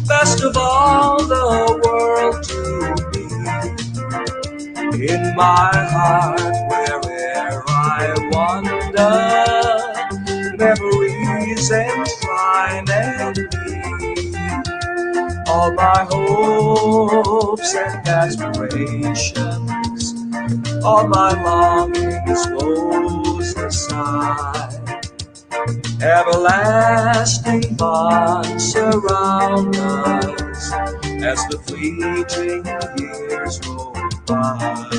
Best of all the world to be. In my heart, where'er I wander, memories entwine and weave. All my hopes and aspirations, all my longings, woes aside. Everlasting bonds surround us as the fleeting years roll by.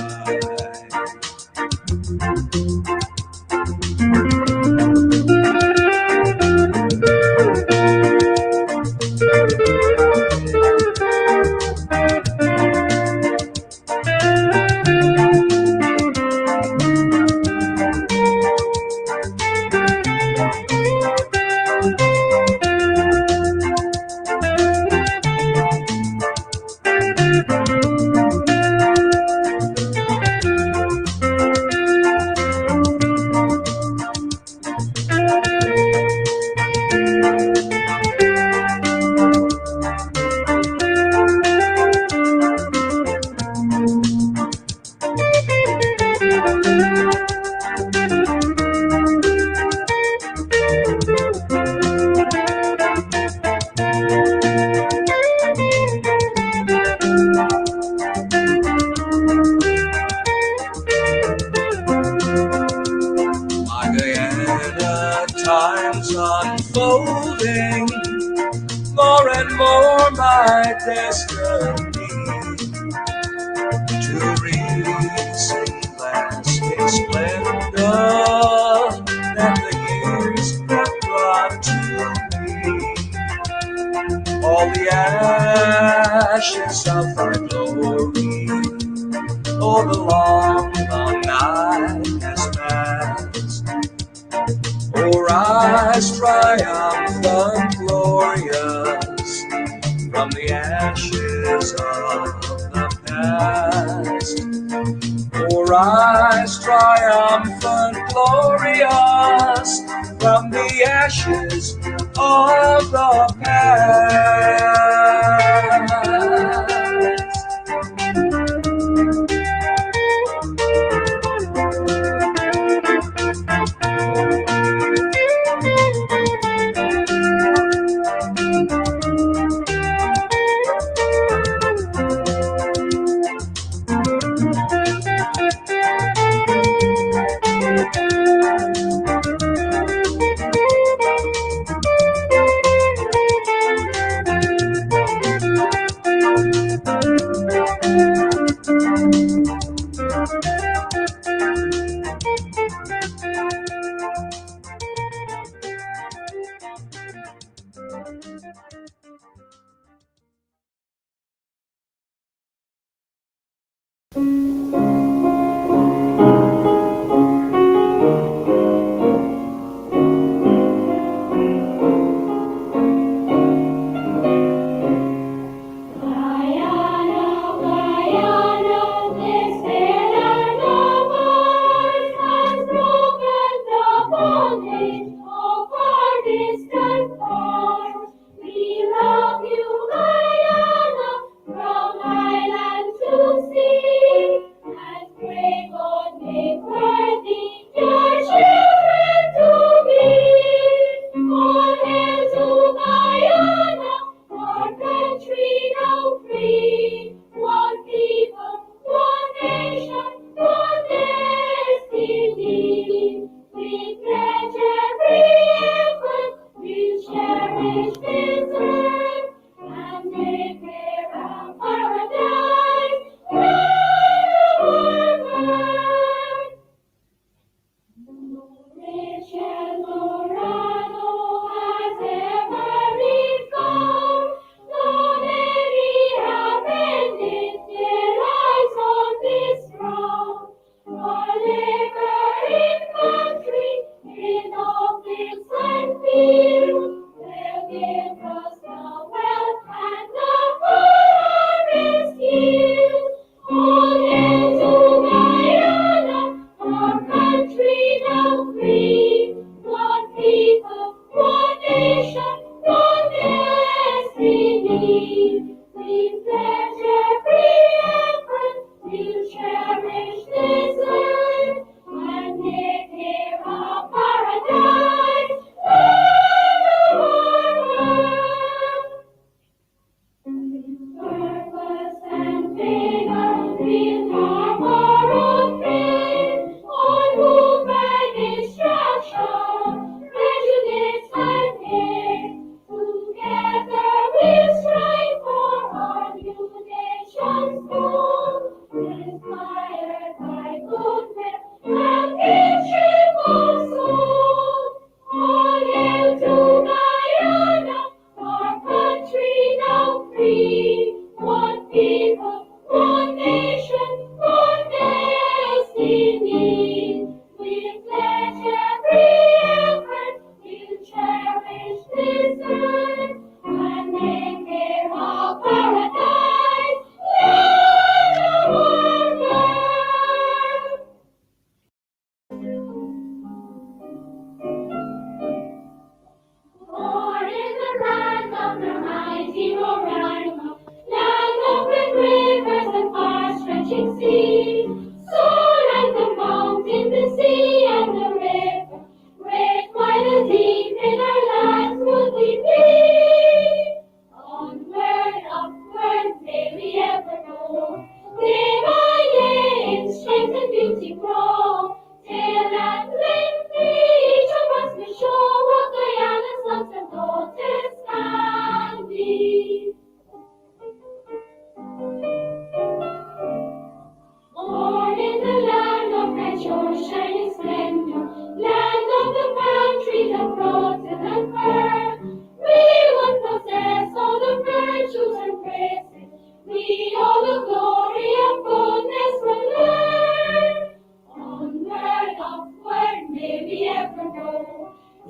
Time's unfolding, more and more my destiny to reach in lasting splendor that the years have brought to me. All the ashes of my glory, oh, the long, long night has passed. Oh, rise triumphant, glorious, from the ashes of the past. Oh, rise triumphant, glorious, from the ashes of the past.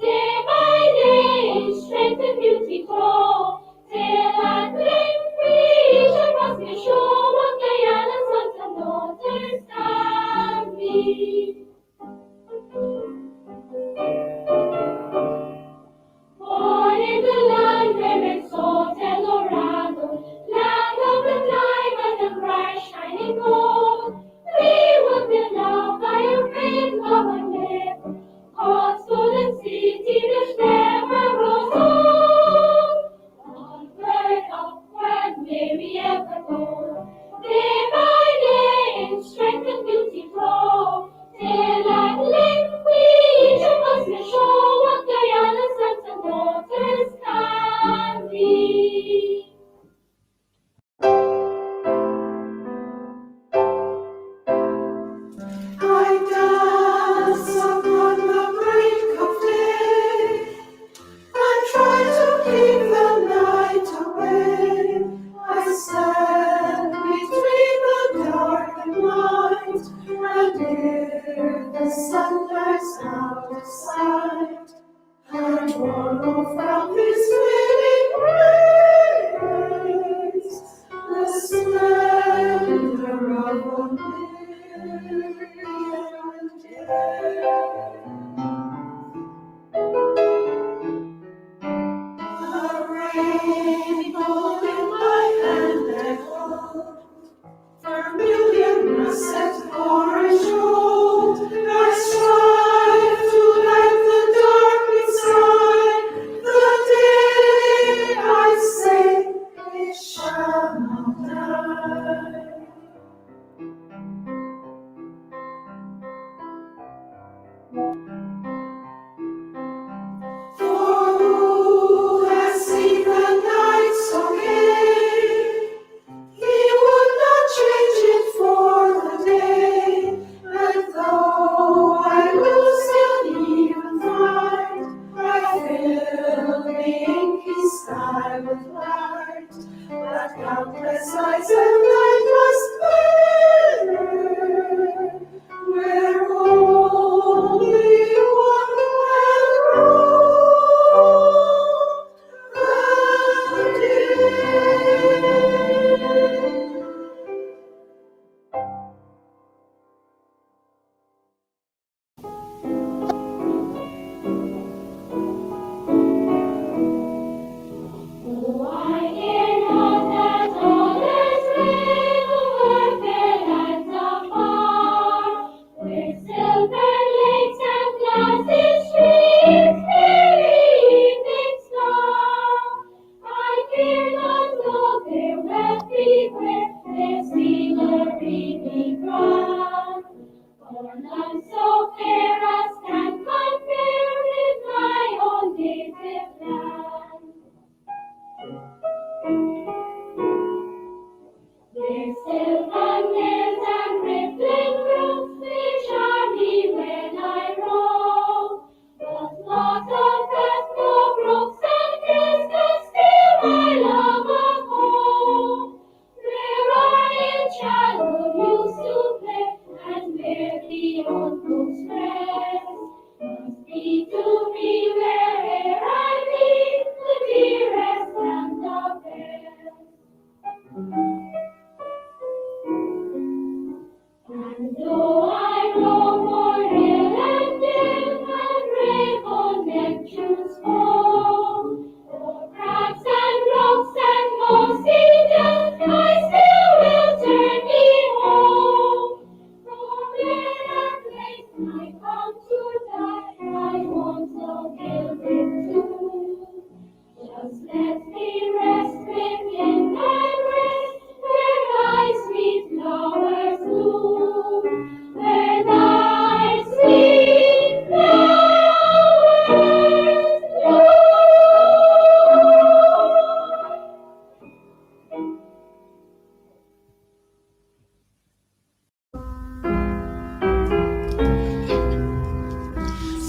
Day by day, strength and beauty grow, till at length we shall cross the shore of Guyana's sons and daughters can be. Born in the land where exalt Eldorado, land of the diamond and bright shining gold, we would build our fire faith, love and labor, God's golden city which never grows old. Onward, upward, may we ever go, day by day in strength and beauty grow, till at length we shall cross the shore what Guyana's sons and daughters can be. I dance upon the brink of day. I try to keep the night away. I stand between the dark and light, and ere the sun dies out of sight, I borrow from his fading rays the splendor of a million day. A rainbow in my hand I hold, vermilion set orange gold. I strive to light the darkling sky. The day I say it shall not die. For who has seen the night so gay? He would not change it for the day. And though I will still even find, I fill the inky sky with light, but countless nights and night must bear, where only one can rule the day. Oh, I hear not that others live over fair lands afar, where silver lakes and glassy streams bear the evening star. I fear not though their wealth beware, their scenery be grand, for none so fair as can compare with my own native land. Their silver mills and rippling brooks, they charm me when I roam, but not of that no brooks and hills can steal my love of home. Where I in childhood used to play, and where the old books read, must be to me where'er I be, the dearest and the best. And though I roam o'er hill and dale, and rave on Neptune's foam, o'er crags and rocks and mossy dells, I still will turn me home. For where at length I come to die, I won't no gilded tomb. Just let me rest within thy breast, where thy sweet flowers bloom, where thy sweet flowers bloom.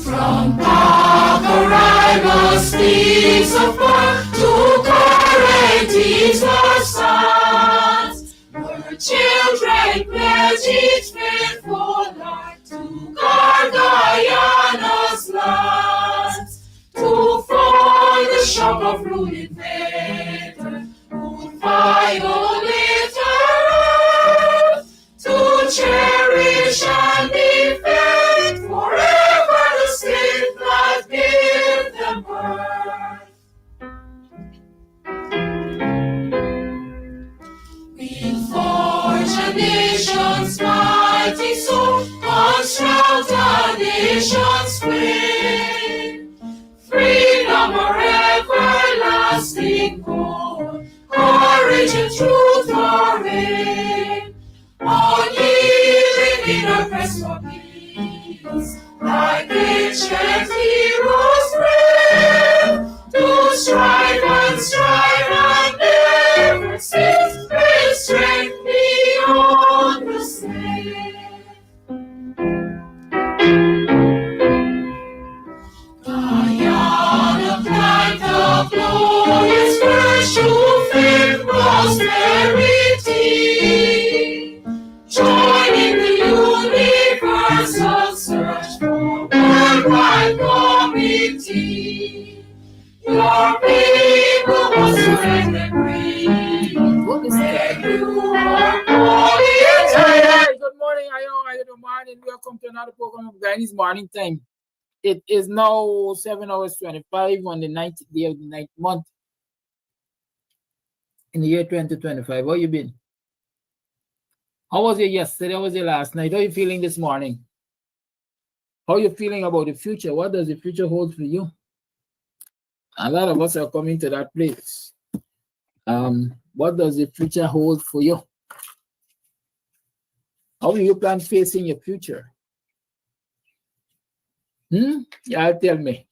From Paparino speaks of birth to Coretes or sons, where children pledge each faithful heart to guard Guyana's lands. of ruling faith who violate our earth to cherish and defend forever the state that gave them birth. We forge a nation's mighty soul, construct a nation's flame. Freedom or everlasting goal, courage and truth our aim. Unyielding in our quest for peace, like ancient heroes brave, to strive and never cease, with strength beyond the slave. Guyana plant of glorious virtue, faith, prosperity, joining the universal search for worldwide community. Your people must surrender greed. Good morning, good morning. Welcome to another program of Guyanese Morning Time. It is now 7 hours 25 on the 9th day of the 9th month in the year 2025. How you been? How was it yesterday? How was it last night? How are you feeling this morning? How are you feeling about the future? What does the future hold for you? A lot of us are coming to that place. What does the future hold for you? How do you plan facing your future? Yeah, tell me.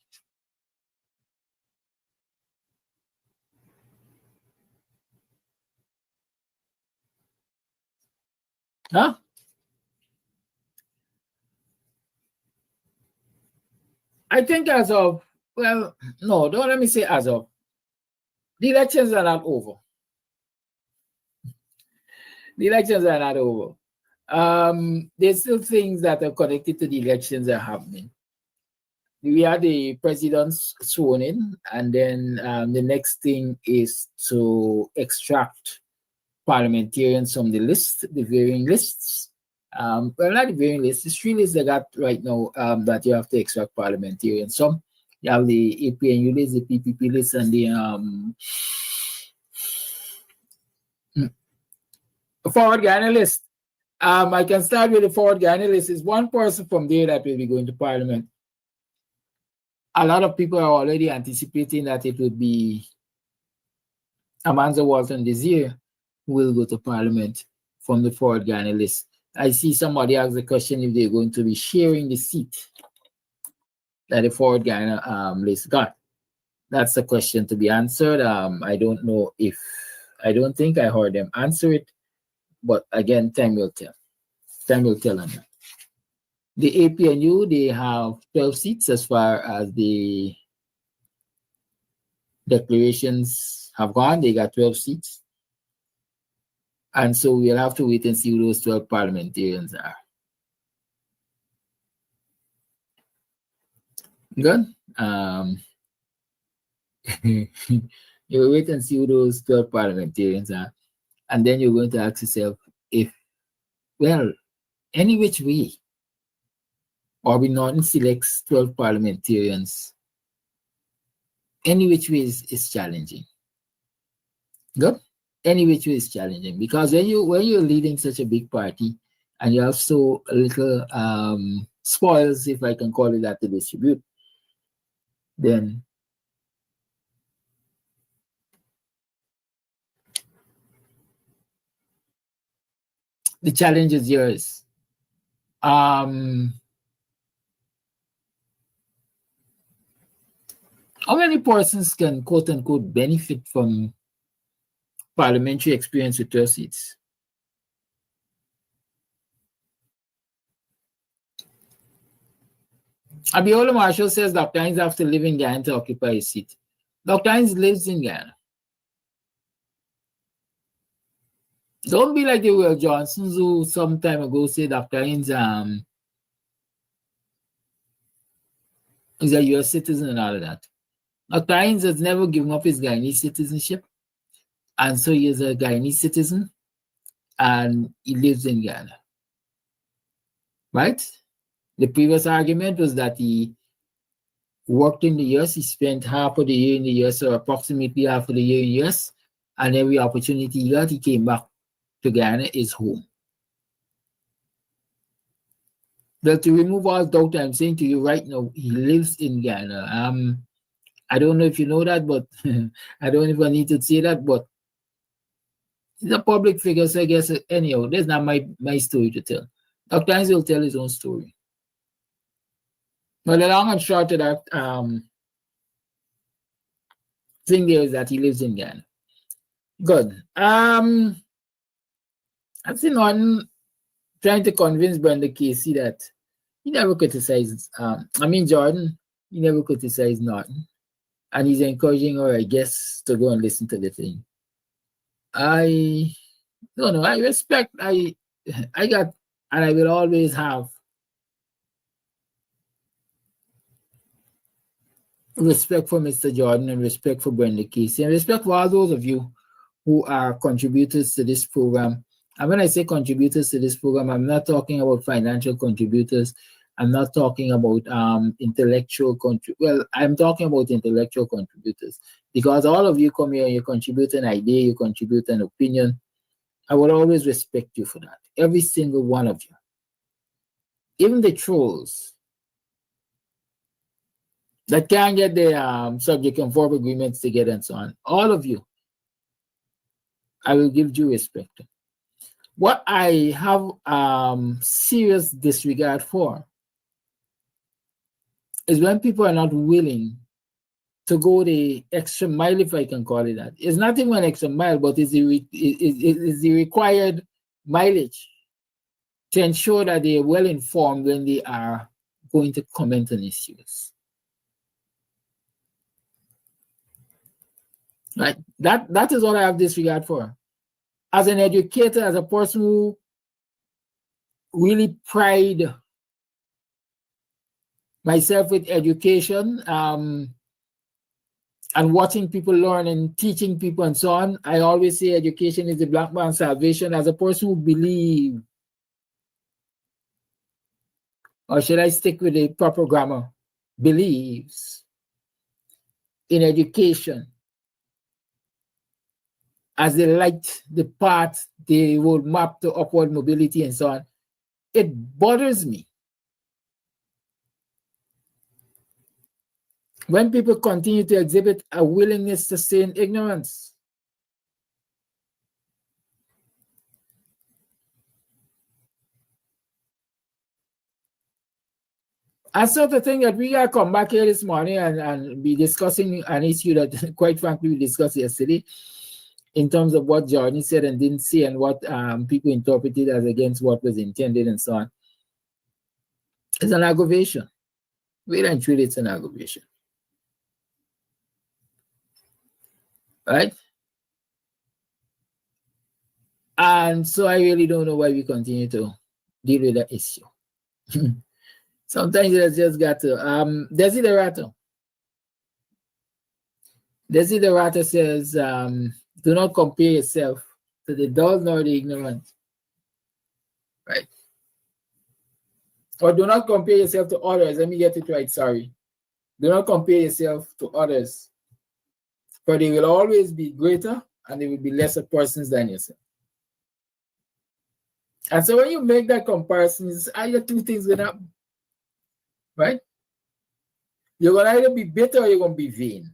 Huh? I think as of, well, no, don't let me say as of. The elections are not over. The elections are not over. There's still things that are connected to the elections that are happening. We had the president's sworn in, and then the next thing is to extract parliamentarians from the list, the varying lists. Well, not the varying lists, the three lists they got right now that you have to extract parliamentarians. Some you have the APNU list, the PPP list, and the forward Guyana list. I can start with the forward Guyana list. Is one person from there that will be going to parliament. A lot of people are already anticipating that it would be Amanza Walton this year who will go to parliament from the forward Guyana list. I see somebody ask the question if they're going to be sharing the seat that the forward Guyana list got. That's the question to be answered. I don't know if, I don't think I heard them answer it, but again, time will tell. Time will tell on that. The APNU, they have 12 seats as far as the declarations have gone. They got 12 seats. And so we'll have to wait and see who those 12 parliamentarians are. Good. You'll wait and see who those 12 parliamentarians are. And then you're going to ask yourself if, well, any which way, Orbit Norton selects 12 parliamentarians, any which way is challenging. Good? Any which way is challenging, because when you're leading such a big party and you have so little spoils, if I can call it that, to distribute, then the challenge is yours. How many persons can, quote unquote, benefit from parliamentary experience with 12 seats? Abiola Marshall says Dr. Hines have to live in Guyana to occupy his seat. Dr. Hines lives in Guyana. Don't be like the Will Johnsons who some time ago said Dr. Hines is a US citizen and all of that. Tynes has never given up his Guyanese citizenship, and so he is a Guyanese citizen, and he lives in Guyana. Right? The previous argument was that he worked in the US, he spent half of the year in the US, or approximately half of the year in the US, and every opportunity he got, he came back to Guyana, his home. But to remove all doubt, I'm saying to you right now, he lives in Guyana. I don't know if you know that, but I don't even need to say that, but he's a public figure, so I guess anyhow, that's not my story to tell. Dr. Hines will tell his own story. But the long and short of that thing there is that he lives in Guyana. Good. I've seen one trying to convince Brenda Casey that he never criticized, Jordan, he never criticized Norton. And he's encouraging her, I guess, to go and listen to the thing. I don't know, I respect, I got, and I will always have respect for Mr. Jordan and respect for Brenda Casey and respect for all those of you who are contributors to this program. And when I say contributors to this program, I'm not talking about financial contributors. I'm not talking about intellectual well, I'm talking about intellectual contributors, because all of you come here and you contribute an idea, you contribute an opinion. I will always respect you for that. Every single one of you. Even the trolls that can't get the subject and verb agreements together and so on. All of you, I will give due respect. What I have serious disregard for is when people are not willing to go the extra mile, if I can call it that. It's not even an extra mile, but it's the required mileage to ensure that they are well informed when they are going to comment on issues. Right? That is what I have disregard for. As an educator, as a person who really pride myself with education and watching people learn and teaching people and so on, I always say education is the black man's salvation. As a person who believes, or should I stick with the proper grammar, believes in education as the light, the path, the roadmap to upward mobility and so on, it bothers me when people continue to exhibit a willingness to stay in ignorance. And so the thing that we got to come back here this morning and be discussing an issue that, quite frankly, we discussed yesterday in terms of what Jordan said and didn't say and what people interpreted as against what was intended and so on. It's an aggravation. Really and truly, it's an aggravation. Right? And so I really don't know why we continue to deal with that issue. Sometimes it's just got to. Desiderato says, do not compare yourself to the dull nor the ignorant. Right? Or do not compare yourself to others. Let me get it right, sorry. Do not compare yourself to others, for they will always be greater and they will be lesser persons than yourself. And so when you make that comparison, it's either two things going to happen. Right? You're going to either be bitter or you're going to be vain.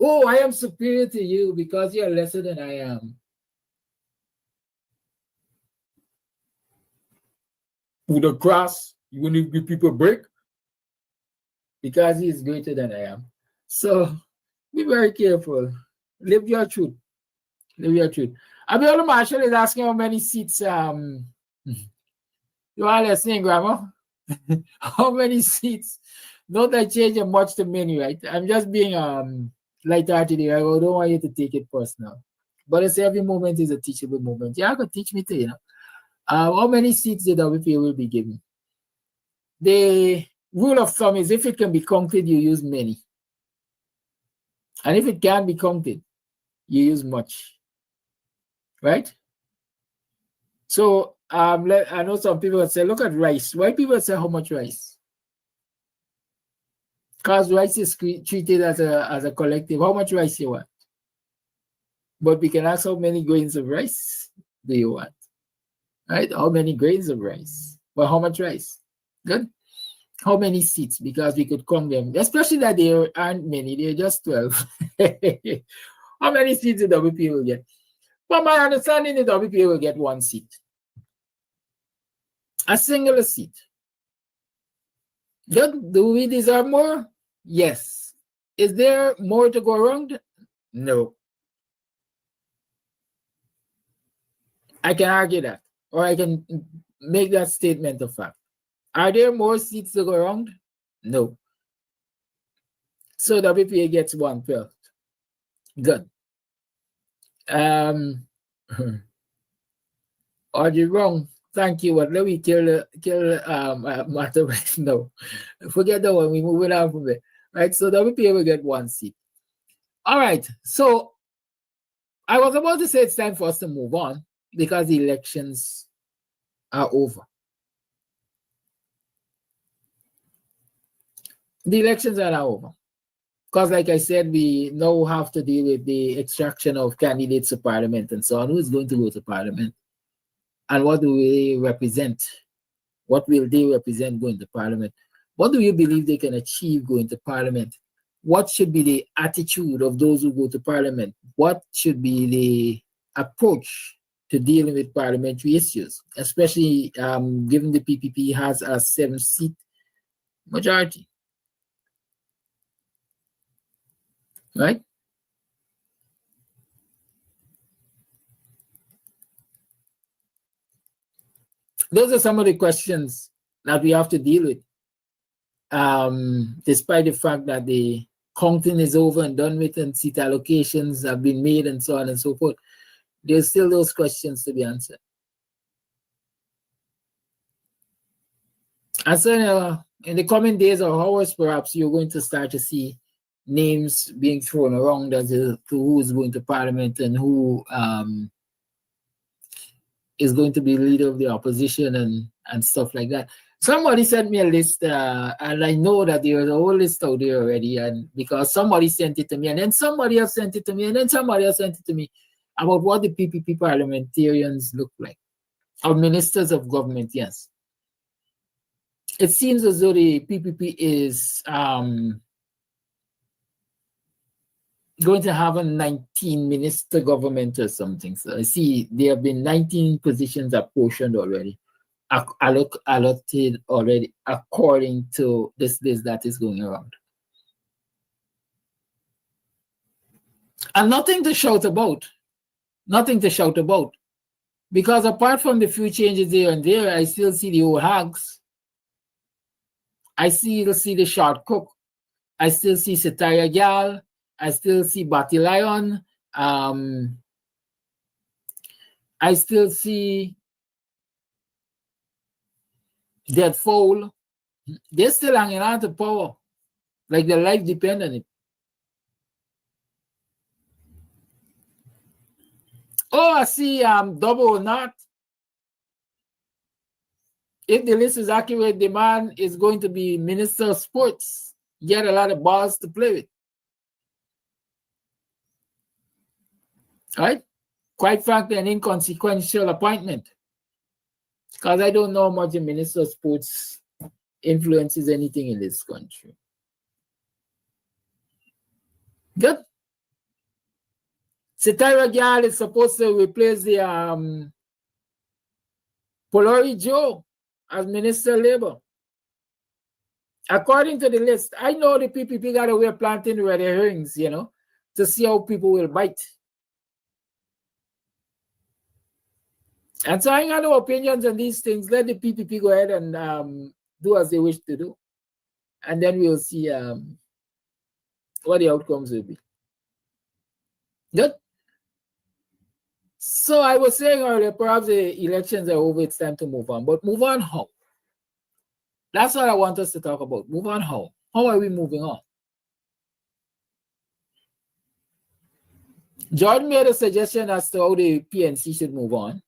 Oh, I am superior to you because you're lesser than I am. With a cross, you want to give people a break? Because he is greater than I am. So be very careful. Live your truth. Live your truth. Abiola Marshall is asking how many seats you are listening, Grandma? How many seats? Not I change much to many, right? I'm just being light-hearted here. I don't want you to take it personal. But I say every moment is a teachable moment. Yeah, I could teach me too, you know. How many seats the WPA will be given? The rule of thumb is if it can be conquered, you use many. And if it can't be counted, you use much, right? So I know some people would say, look at rice. Why people say how much rice? Because rice is treated as a collective. How much rice you want? But we can ask how many grains of rice do you want? Right? How many grains of rice? Well, how much rice? Good. How many seats? Because we could count them, especially that there aren't many, they're just 12. How many seats the WPA will get? From my understanding, the WPA will get 1 seat. A single seat. Do we deserve more? Yes. Is there more to go around? No. I can argue that, or I can make that statement of fact. Are there more seats to go around? No. So WPA gets 1/12. Good. Are you wrong? Thank you. But let me kill matter right now. Forget that one. We move it out from it. Right. So WPA will get 1 seat. All right. So I was about to say it's time for us to move on because the elections are over. The elections are now over. Because like I said, we now have to deal with the extraction of candidates to parliament and so on. Who is going to go to parliament? And what do they represent? What will they represent going to parliament? What do you believe they can achieve going to parliament? What should be the attitude of those who go to parliament? What should be the approach to dealing with parliamentary issues, especially given the PPP has a 7-seat majority? Right? Those are some of the questions that we have to deal with. Despite the fact that the counting is over and done with and seat allocations have been made and so on and so forth, there's still those questions to be answered. And so in the coming days or hours, perhaps you're going to start to see names being thrown around as to who is going to parliament and who is going to be leader of the opposition and stuff like that. Somebody sent me a list, and I know that there's a whole list out there already, and because somebody sent it to me, and then somebody else sent it to me, and then somebody else sent it to me about what the PPP parliamentarians look like, or ministers of government, yes. It seems as though the PPP is going to have a 19-minister government or something. So I see there have been 19 positions apportioned already, allotted already, according to this list that is going around. And nothing to shout about. Nothing to shout about. Because apart from the few changes here and there, I still see the old hags. I still see the short cook. I still see Satire Gal. I still see Batty Lion. I still see Dead Fowl. They're still hanging on to power. Like their life depends on it. Oh, I see Double or Not. If the list is accurate, the man is going to be Minister of Sports. He had a lot of balls to play with. Right? Quite frankly, an inconsequential appointment. Because I don't know how much the Minister of Sports influences anything in this country. Good. Satira Gyal is supposed to replace the Polori Joe as Minister of Labor. According to the list, I know the PPP got away planting red herrings, you know, to see how people will bite. And so I ain't got no opinions on these things. Let the PPP go ahead and do as they wish to do. And then we'll see what the outcomes will be. Good. So I was saying earlier, perhaps the elections are over, it's time to move on. But move on how? That's what I want us to talk about. Move on how? How are we moving on? Jordan made a suggestion as to how the PNC should move on.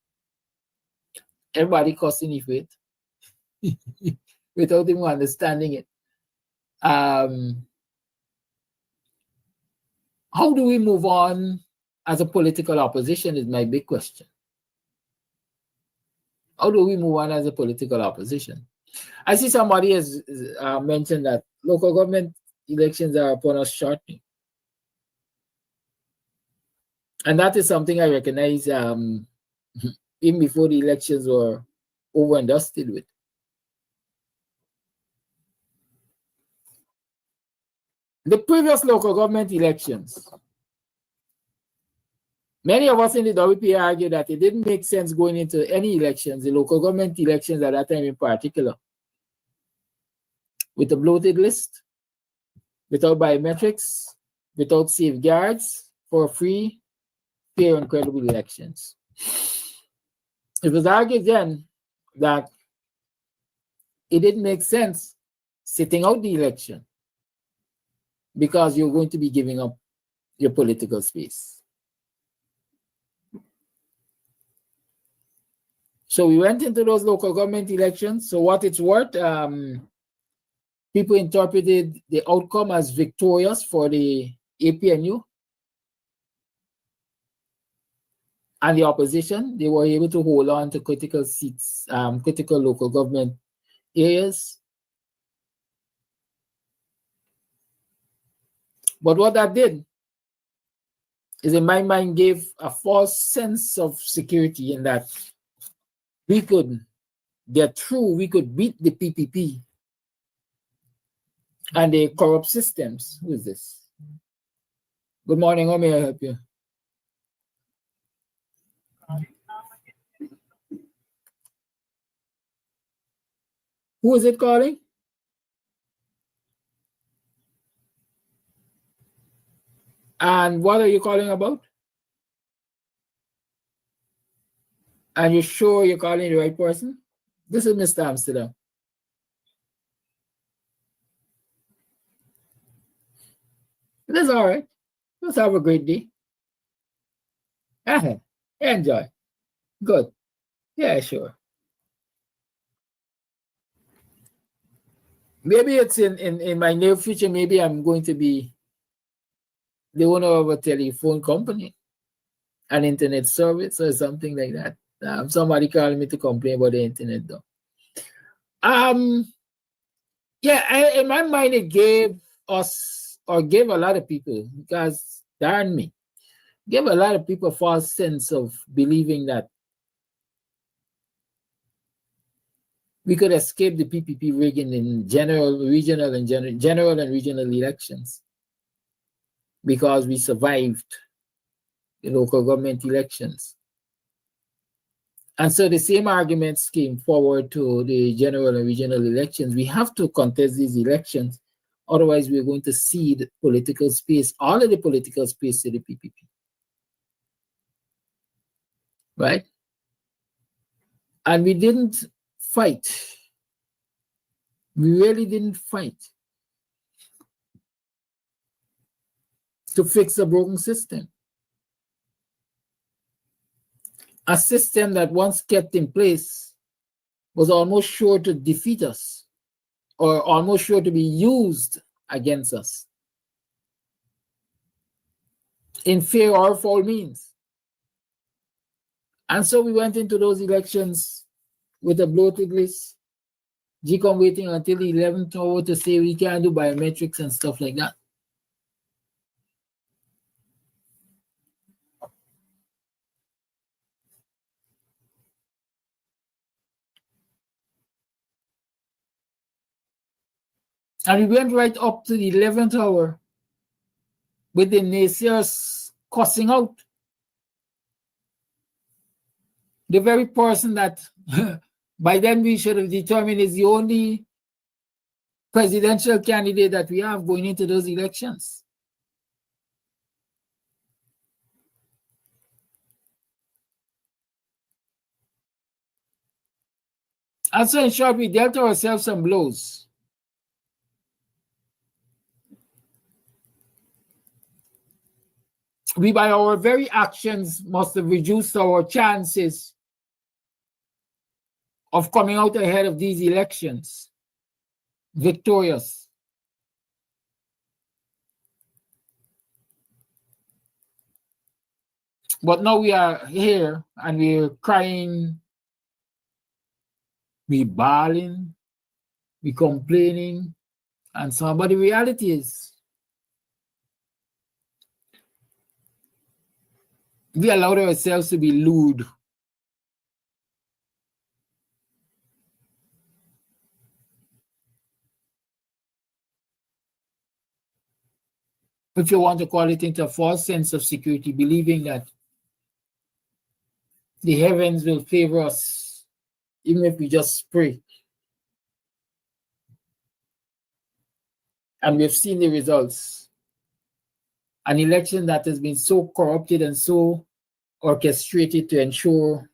Everybody cussing if it without even understanding it. How do we move on as a political opposition is my big question. How do we move on as a political opposition? I see somebody has mentioned that local government elections are upon us shortly. And that is something I recognize even before the elections were over and dusted with. The previous local government elections, many of us in the WPA argued that it didn't make sense going into any elections, the local government elections at that time in particular, with a bloated list, without biometrics, without safeguards for free, fair, and credible elections. It was argued then that it didn't make sense sitting out the election because you're going to be giving up your political space. So we went into those local government elections. So what it's worth, people interpreted the outcome as victorious for the APNU and the opposition. They were able to hold on to critical seats, critical local government areas. But what that did is, in my mind, gave a false sense of security in that we could get through, we could beat the PPP and the corrupt systems. Who is this? Good morning, how may I help you? Who is it calling? And what are you calling about? And you sure you're calling the right person? This is Mr. Amsterdam. That's all right. Let's have a great day. Enjoy. Good. Yeah, sure. Maybe it's in my near future, maybe I'm going to be the owner of a telephone company, an internet service or something like that. Somebody called me to complain about the internet though. Yeah, in my mind, it gave us, or gave a lot of people, because darn me, gave a lot of people a false sense of believing that we could escape the PPP rigging in regional and regional elections because we survived the local government elections. And so the same arguments came forward to the general and regional elections. We have to contest these elections, otherwise we're going to cede political space, all of the political space, to the PPP. Right? And we didn't fight. We really didn't fight to fix a broken system. A system that once kept in place was almost sure to defeat us, or almost sure to be used against us in fair or foul means. And so we went into those elections with a bloated list, GCOM waiting until the 11th hour to say we can't do biometrics and stuff like that. And we went right up to the 11th hour with the naysayers cussing out the very person that by then we should have determined is the only presidential candidate that we have going into those elections. And so in short, we dealt ourselves some blows. We, by our very actions, must have reduced our chances of coming out ahead of these elections victorious. But now we are here and we're crying, we're bawling, we're complaining, and so on. But the reality is, we allowed ourselves to be lured. If you want to call it, into a false sense of security, believing that the heavens will favor us, even if we just pray. And we've seen the results. An election that has been so corrupted and so orchestrated to ensure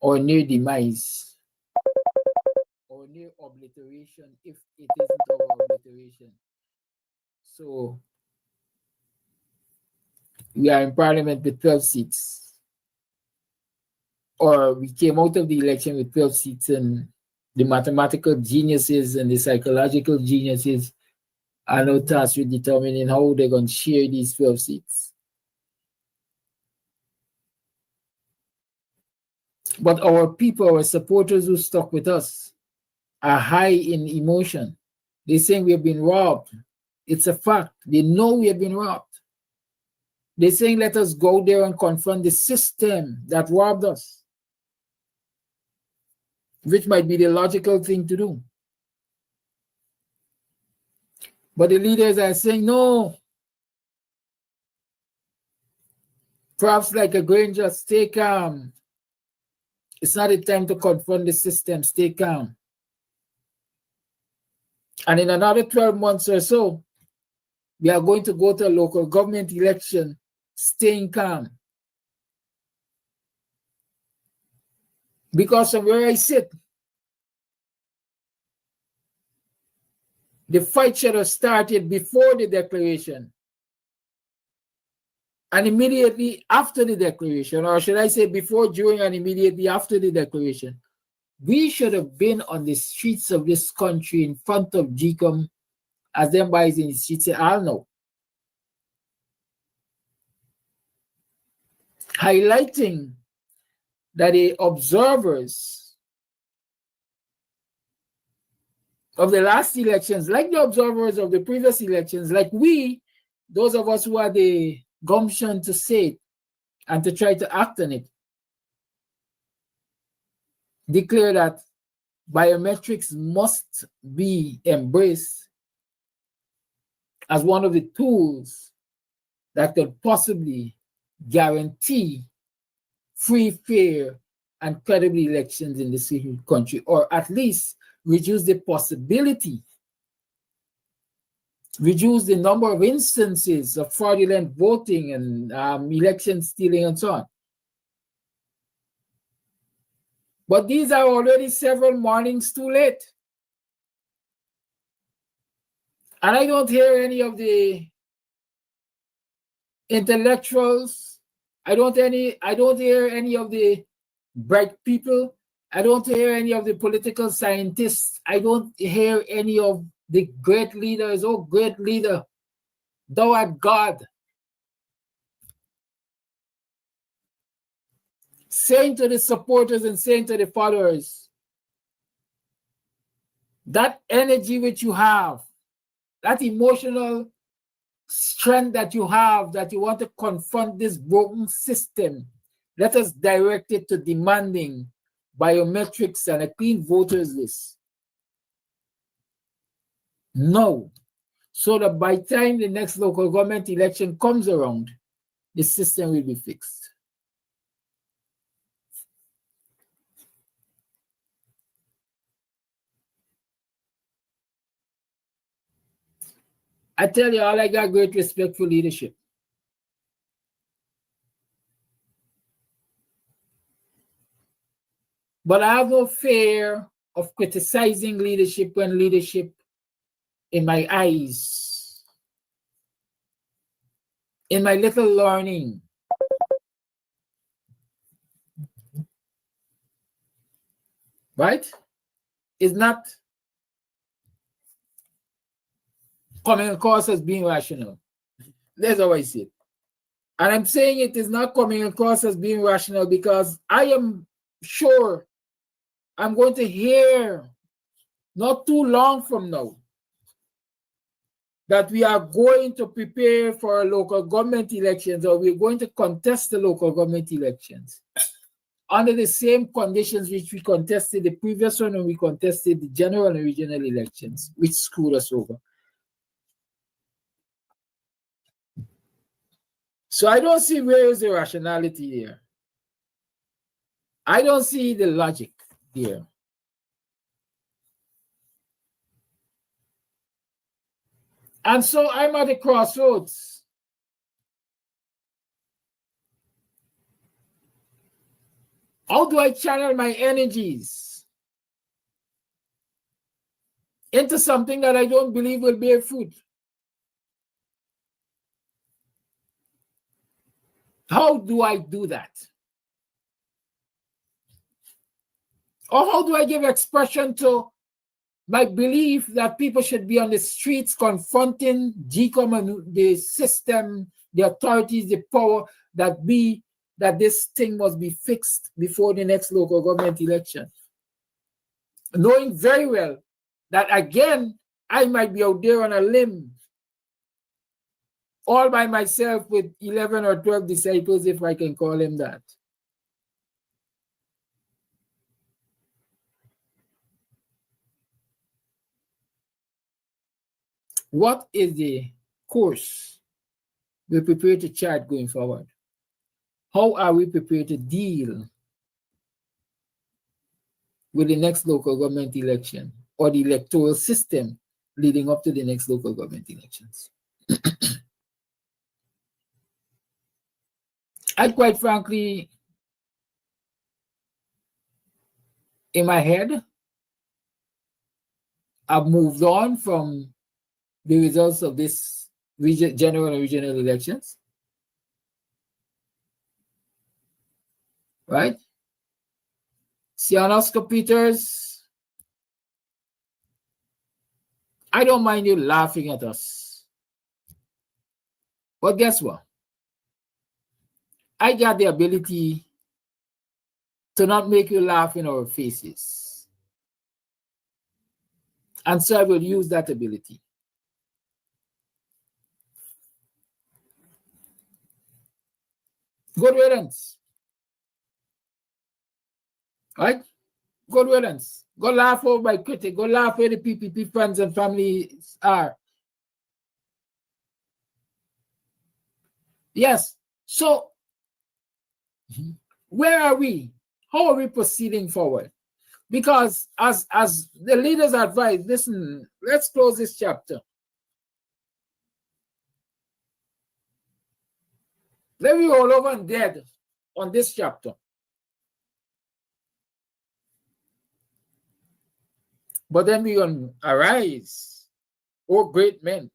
our near demise, or near obliteration, if it isn't our obliteration. So we are in parliament with 12 seats. Or we came out of the election with 12 seats, and the mathematical geniuses and the psychological geniuses are now tasked with determining how they're going to share these 12 seats. But our people, our supporters who stuck with us, are high in emotion. They're saying we have been robbed. It's a fact. They know we have been robbed. They're saying let us go there and confront the system that robbed us, which might be the logical thing to do. But the leaders are saying, no. Perhaps like a Granger, stay calm. It's not a time to confront the system. Stay calm. And in another 12 months or so, we are going to go to a local government election, staying calm. Because from where I sit, the fight should have started before the declaration and immediately after the declaration, or should I say before, during, and immediately after the declaration. We should have been on the streets of this country in front of GCOM, as them boys in the streets say, I'll know, highlighting that the observers of the last elections, like the observers of the previous elections, like we, those of us who had the gumption to say it and to try to act on it, declare that biometrics must be embraced as one of the tools that could possibly guarantee free, fair, and credible elections in this country, or at least reduce the possibility, reduce the number of instances of fraudulent voting and election stealing and so on. But these are already several mornings too late. And I don't hear any of the intellectuals. I don't hear any of the bright people. I don't hear any of the political scientists. I don't hear any of the great leaders. Oh, great leader, thou art God, saying to the supporters and saying to the followers, that energy which you have, that emotional strength that you have, that you want to confront this broken system, let us direct it to demanding biometrics and a clean voters list. No. So that by the time the next local government election comes around, the system will be fixed. I tell you all, I got great respect for leadership. But I have no fear of criticizing leadership when leadership, in my eyes, in my little learning, right, is not coming across as being rational. That's how I see it. And I'm saying it is not coming across as being rational because I am sure I'm going to hear not too long from now that we are going to prepare for local government elections, or we're going to contest the local government elections under the same conditions which we contested the previous one when we contested the general and regional elections, which screwed us over. So I don't see where is the rationality there. I don't see the logic there. And so I'm at a crossroads. How do I channel my energies into something that I don't believe will bear fruit? How do I do that? Or how do I give expression to my belief that people should be on the streets confronting GCOM and the system, the authorities, the power that this thing must be fixed before the next local government election? Knowing very well that, again, I might be out there on a limb all by myself with 11 or 12 disciples, if I can call them that. What is the course we prepare to chart going forward? How are we prepared to deal with the next local government election or the electoral system leading up to the next local government elections? I quite frankly, in my head, I've moved on from the results of this general and regional elections, right? See, on Oscar Peters, I don't mind you laughing at us. But guess what? I got the ability to not make you laugh in our faces. And so I will use that ability. Good riddance. Right? Good riddance. Go laugh over my critic. Go laugh where the PPP friends and families are. Yes. So, where are we? How are we proceeding forward? Because as the leaders advise, listen, let's close this chapter. Let me roll over and dead on this chapter. But then we gonna arise, oh great men,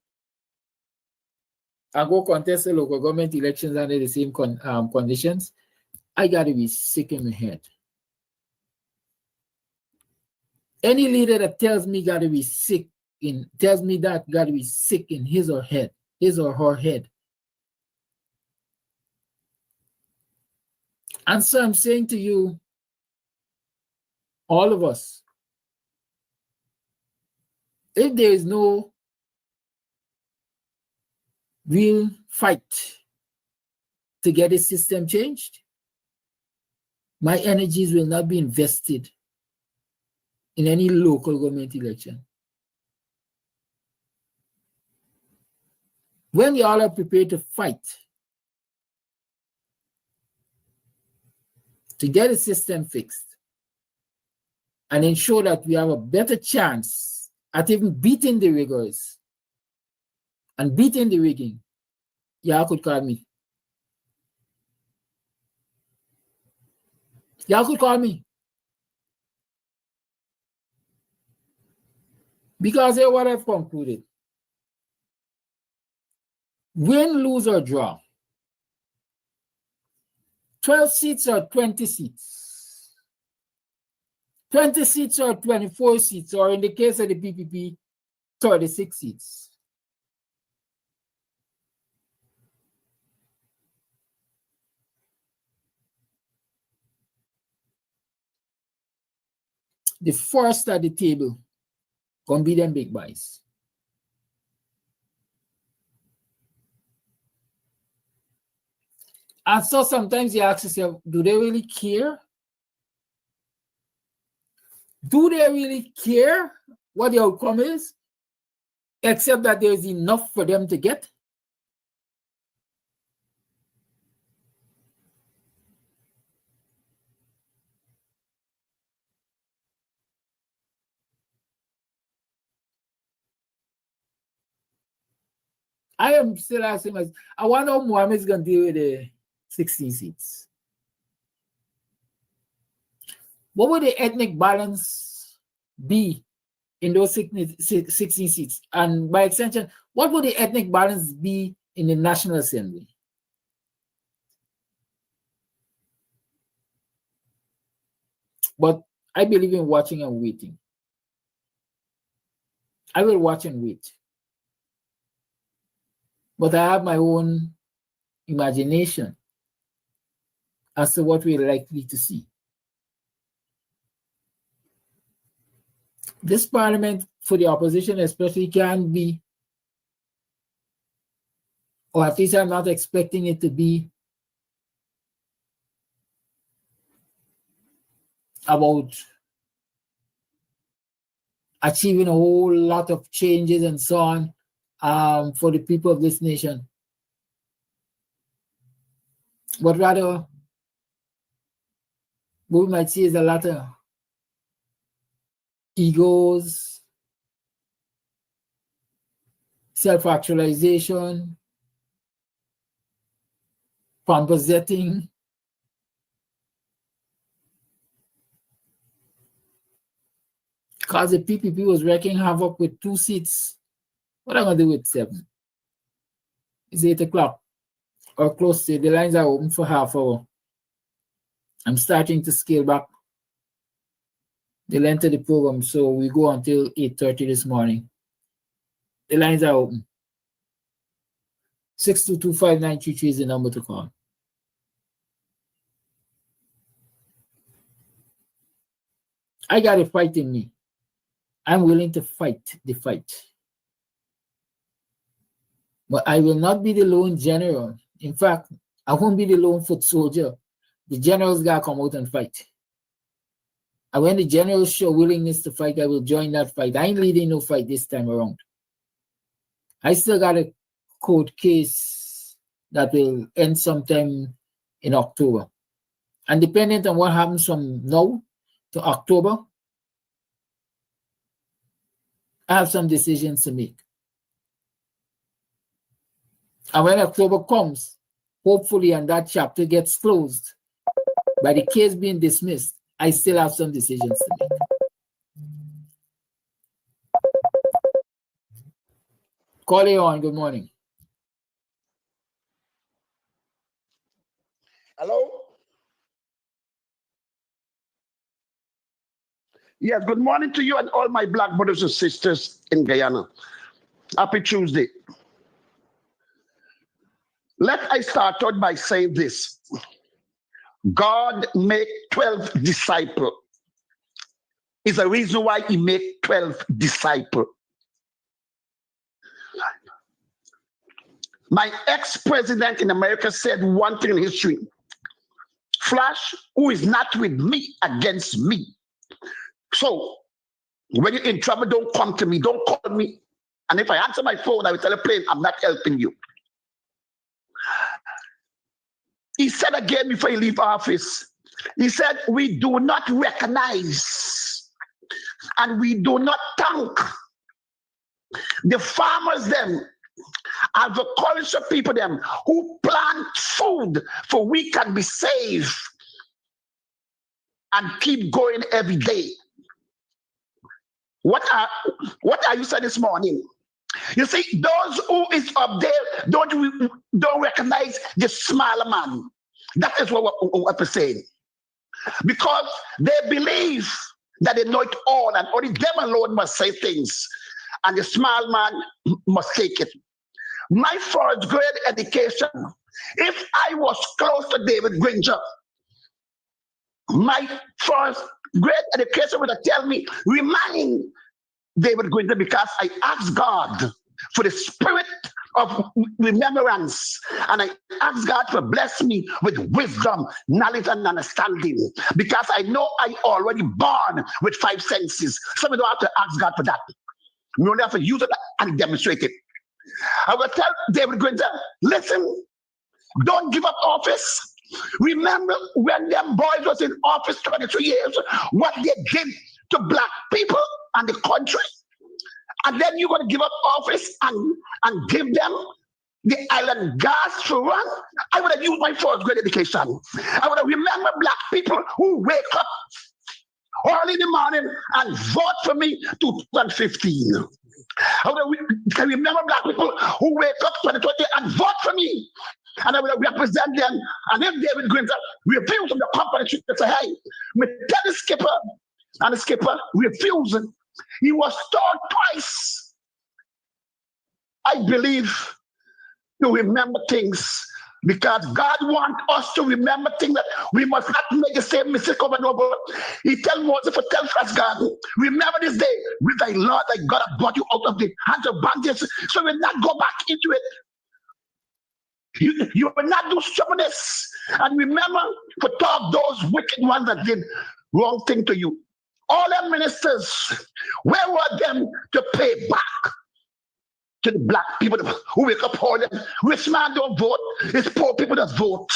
and go contest the local government elections under the same conditions. I gotta be sick in the head. Any leader that tells me gotta be sick tells me that gotta be sick in his or her head. And so I'm saying to you, all of us, if there is no real fight to get a system changed, my energies will not be invested in any local government election. When you all are prepared to fight to get a system fixed and ensure that we have a better chance at even beating the riggers and beating the rigging, y'all could call me. Y'all could call me. Because here's what I've concluded. Win, lose, or draw, 12 seats or 20 seats? 20 seats or 24 seats, or in the case of the PPP, 36 seats. The first at the table gonna be them big boys. And so sometimes you ask yourself, do they really care? Do they really care what the outcome is? Except that there's enough for them to get? I am still asking myself, I wonder how Mohamed is going to deal with the 16 seats. What would the ethnic balance be in those 16 seats? And by extension, what would the ethnic balance be in the National Assembly? But I believe in watching and waiting. I will watch and wait. But I have my own imagination as to what we're likely to see. This parliament, for the opposition especially, can be, or at least I'm not expecting it to be, about achieving a whole lot of changes and so on for the people of this nation. But rather, what we might see is a lot of egos, self-actualization, pampersetting, because the PPP was wreaking havoc with 2 seats. What am I going to do with 7? It's 8 o'clock or close to it. The lines are open for half hour. I'm starting to scale back the length of the program, so we go until 8:30 this morning. The lines are open. 6225933 is the number to call. I got a fight in me. I'm willing to fight the fight. But I will not be the lone general. In fact, I won't be the lone foot soldier. The generals got to come out and fight. And when the generals show willingness to fight, I will join that fight. I ain't leading no fight this time around. I still got a court case that will end sometime in October. And depending on what happens from now to October, I have some decisions to make. And when October comes, hopefully, and that chapter gets closed, by the case being dismissed, I still have some decisions to make. Call you on. Good morning. Hello? Yes, good morning to you and all my black brothers and sisters in Guyana. Happy Tuesday. Let I start out by saying this. God made 12 disciples. Is a reason why he made 12 disciples. My ex-president in America said one thing in history. Flash, who is not with me, against me. So, when you're in trouble, don't come to me, don't call me. And if I answer my phone, I will tell a plane, I'm not helping you. He said again before he leave office, he said, we do not recognize and we do not thank the farmers them, agriculture people them, who plant food for we can be safe and keep going every day. What are you saying this morning? You see, those who is up there don't recognize the smaller man. That is what we're saying. Because they believe that they know it all and only them alone must say things. And the small man must take it. My first grade education, if I was close to David Granger, my first grade education would tell me, remind David Granger, because I asked God for the spirit of remembrance, and I asked God to bless me with wisdom, knowledge, and understanding, because I know I already born with 5 senses. So we don't have to ask God for that. We only have to use it and demonstrate it. I will tell David Granger, listen, don't give up office. Remember when them boys was in office 23 years, what they did to black people and the country? And then you're going to give up office and give them the island gas to run? I would have used my first grade education. I would have remembered black people who wake up early in the morning and vote for me 2015. I can remember black people who wake up 2020 and vote for me. And I will represent them. And if David Granger refused from the company to say, hey, me tell the skipper, and the skipper refused. He was told twice. I believe to remember things, because God wants us to remember things, that we must not make the same mistake over and over. He tells Moses to tell us, God, remember this day with thy Lord, thy God have brought you out of the hands of bondage, so we will not go back into it. You will not do stubbornness. And remember to talk those wicked ones that did wrong thing to you. All the ministers, where were them to pay back to the black people who wake up all them? Rich man don't vote. It's poor people that vote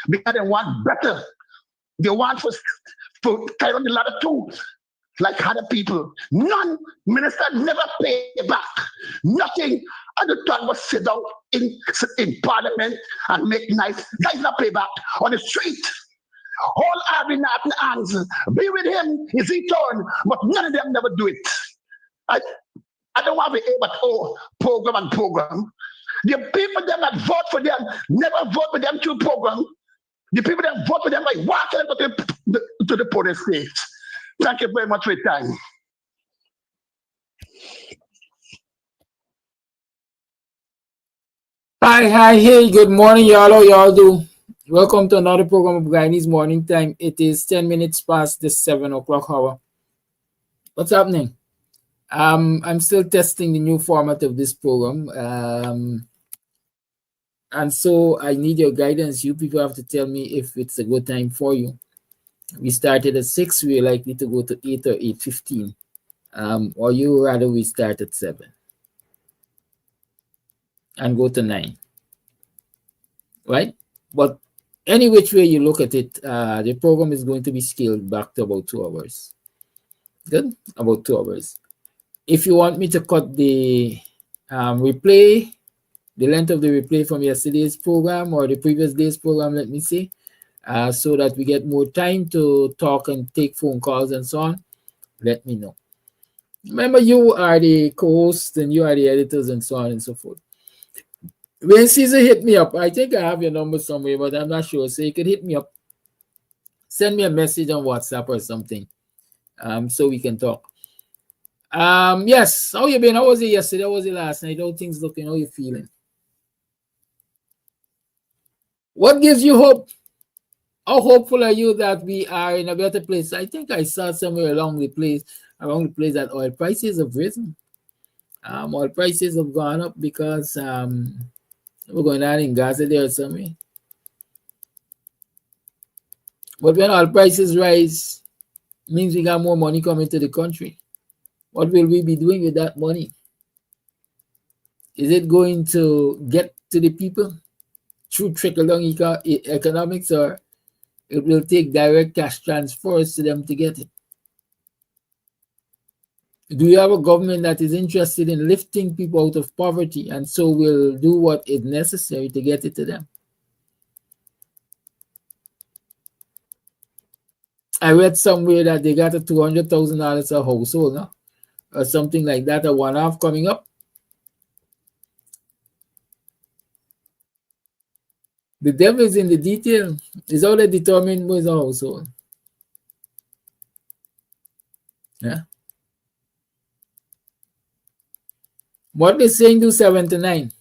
because they want better. They want for carry on the ladder too, like other people. None minister never pay back. Nothing. And the thought was sit down in parliament and make nice. That is not pay back on the street. All having hands, be with him, is he turn, but none of them never do it. I don't have a program. The people that vote for them never vote for them to program. The people that vote for them like walking to the police state. Thank you very much for your time. Hi, hey, good morning, y'all. How y'all do? Welcome to another program of Guyanese Morning Time. It is 10 minutes past the 7 o'clock hour. What's happening? I'm still testing the new format of this program. And so I need your guidance. You people have to tell me if it's a good time for you. We started at 6, we're likely to go to 8 or 8:15. Or you rather we start at 7 and go to 9. Right? But any which way you look at it, the program is going to be scaled back to about 2 hours. Good? About 2 hours. If you want me to cut the replay, the length of the replay from yesterday's program or the previous day's program, let me see, so that we get more time to talk and take phone calls and so on, let me know. Remember, you are the co-host and you are the editors and so on and so forth. When Caesar hit me up, I think I have your number somewhere, but I'm not sure. So you could hit me up, send me a message on WhatsApp or something, so we can talk. Yes, how you been? How was it yesterday? How was it last night? How things looking? How you feeling? What gives you hope? How hopeful are you that we are in a better place? I think I saw somewhere along the place that oil prices have risen. Oil prices have gone up because we're going on in Gaza there or somewhere. But when oil prices rise, means we got more money coming to the country. What will we be doing with that money? Is it going to get to the people through trickle-down economics, or it will take direct cash transfers to them to get it? Do you have a government that is interested in lifting people out of poverty and so will do what is necessary to get it to them? I read somewhere that they got a $200,000 a household, no? Or something like that, a one-off coming up. The devil is in the detail. It's all that determined with our household. Yeah. What they saying do 7 to 9.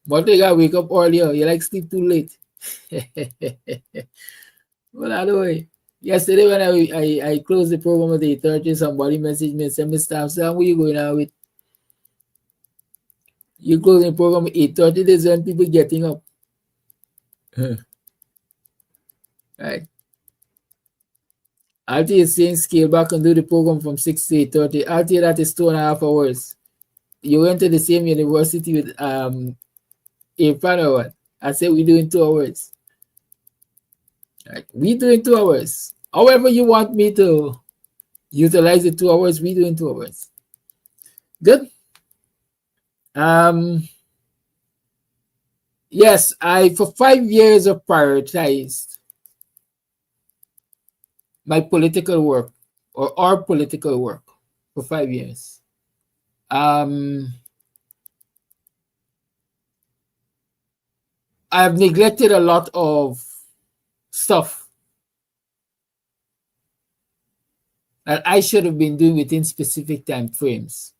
What they got wake up earlier. You like sleep too late. Well, anyway, yesterday when I closed the program at 8:30, somebody messaged me and said, Mr. Sam, where you going out with? You closing the program at 8:30, there's when people getting up. Right. After you're saying scale back and do the program from 6 to 8:30, after that is 2.5 hours. You went to the same university with Irfan or what? I said we doing 2 hours. Right. We doing 2 hours. However you want me to utilize the 2 hours, we doing 2 hours. Good. Yes, I for 5 years have prioritized my political work or our political work for 5 years. I've neglected a lot of stuff that I should have been doing within specific time frames.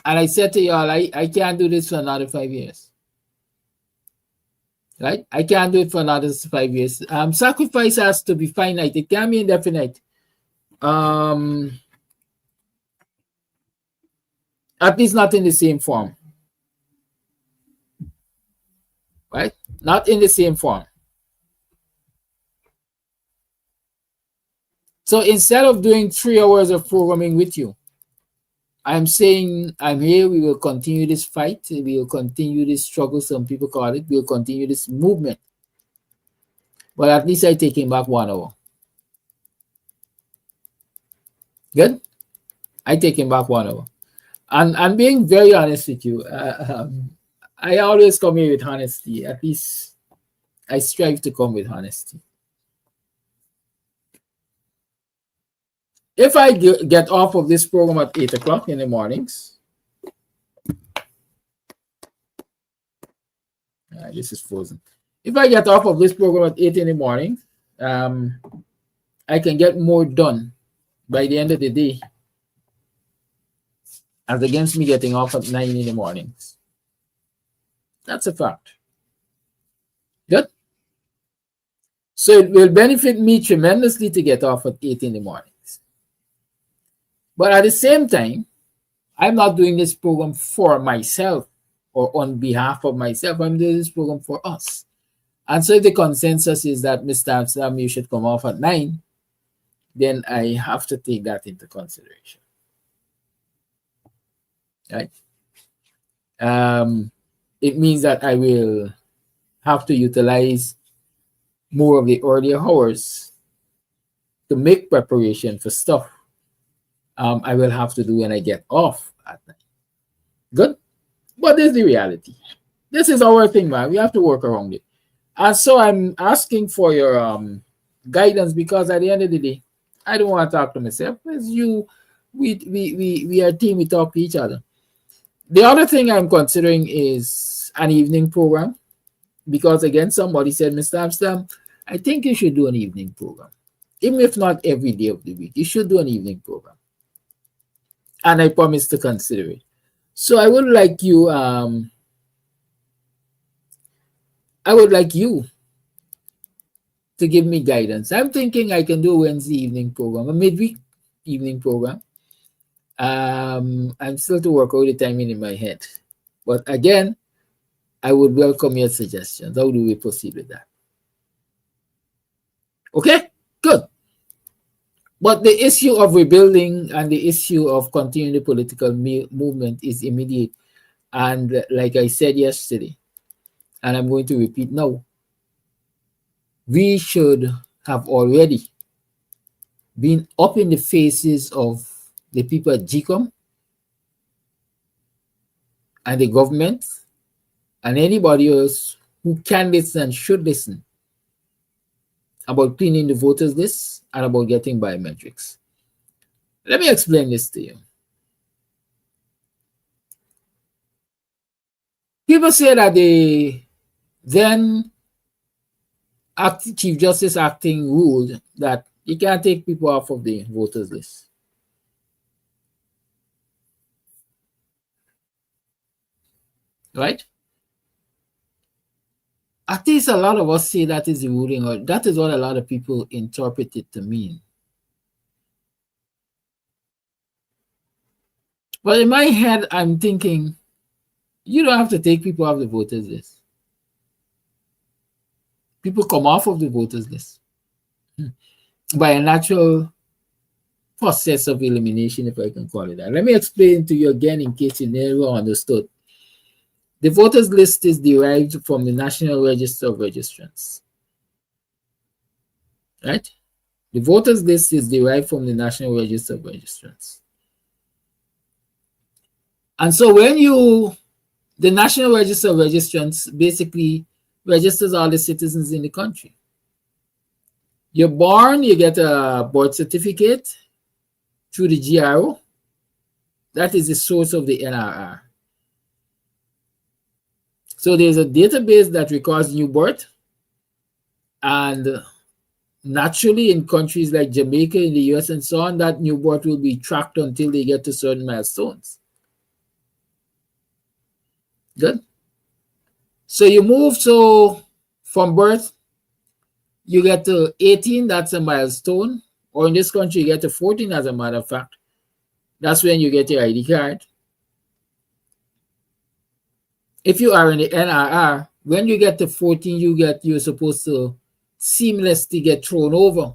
And I said to y'all, I can't do this for another 5 years. Right? I can't do it for another 5 years. Sacrifice has to be finite. It can't be indefinite. At least not in the same form. Right? Not in the same form. So instead of doing 3 hours of programming with you, I'm saying I'm here. We will continue this fight. We will continue this struggle, some people call it. We will continue this movement. But at least I take him back 1 hour. Good? I take him back 1 hour. And I'm being very honest with you. I always come here with honesty. At least I strive to come with honesty. If I get off of this program at 8 o'clock in the mornings, this is frozen. If I get off of this program at 8 in the morning, I can get more done by the end of the day as against me getting off at 9 in the mornings. That's a fact. Good. So it will benefit me tremendously to get off at 8 in the mornings. But at the same time, I'm not doing this program for myself or on behalf of myself. I'm doing this program for us. And so if the consensus is that Mr. Amsterdam, you should come off at 9, then I have to take that into consideration. Right? It means that I will have to utilize more of the earlier hours to make preparation for stuff I will have to do when I get off at night. Good? But this is the reality. This is our thing, man. We have to work around it. And so I'm asking for your guidance, because at the end of the day, I don't want to talk to myself. As you, we are a team, we talk to each other. The other thing I'm considering is an evening program, because again, somebody said, Mr. Amsterdam, I think you should do an evening program. Even if not every day of the week, you should do an evening program. And I promise to consider it. So I would like you, to give me guidance. I'm thinking I can do a Wednesday evening program, a midweek evening program. I'm still to work out the timing in my head. But again, I would welcome your suggestions. How do we proceed with that? Okay, good. But the issue of rebuilding and the issue of continuing the political movement is immediate. And like I said yesterday, and I'm going to repeat now, we should have already been up in the faces of the people at GCOM and the government and anybody else who can listen and should listen about cleaning the voters list and about getting biometrics. Let me explain this to you. People say that the then Chief Justice acting ruled that you can't take people off of the voters list. Right? At least a lot of us say that is the ruling, or that is what a lot of people interpret it to mean. But in my head, I'm thinking, you don't have to take people off the voters list. People come off of the voters list by a natural process of elimination, if I can call it that. Let me explain to you again in case you never understood. The voters list is derived from the National Register of Registrants. Right? The voters list is derived from the National Register of Registrants. And so when the National Register of Registrants basically registers all the citizens in the country. You're born, you get a birth certificate through the GRO. That is the source of the NRR. So there's a database that records new birth, and naturally in countries like Jamaica, in the US and so on, that new birth will be tracked until they get to certain milestones. Good. So you move, from birth, you get to 18, that's a milestone, or in this country, you get to 14, as a matter of fact. That's when you get your ID card. If you are in the NRR, when you get to 14, you're supposed to seamlessly get thrown over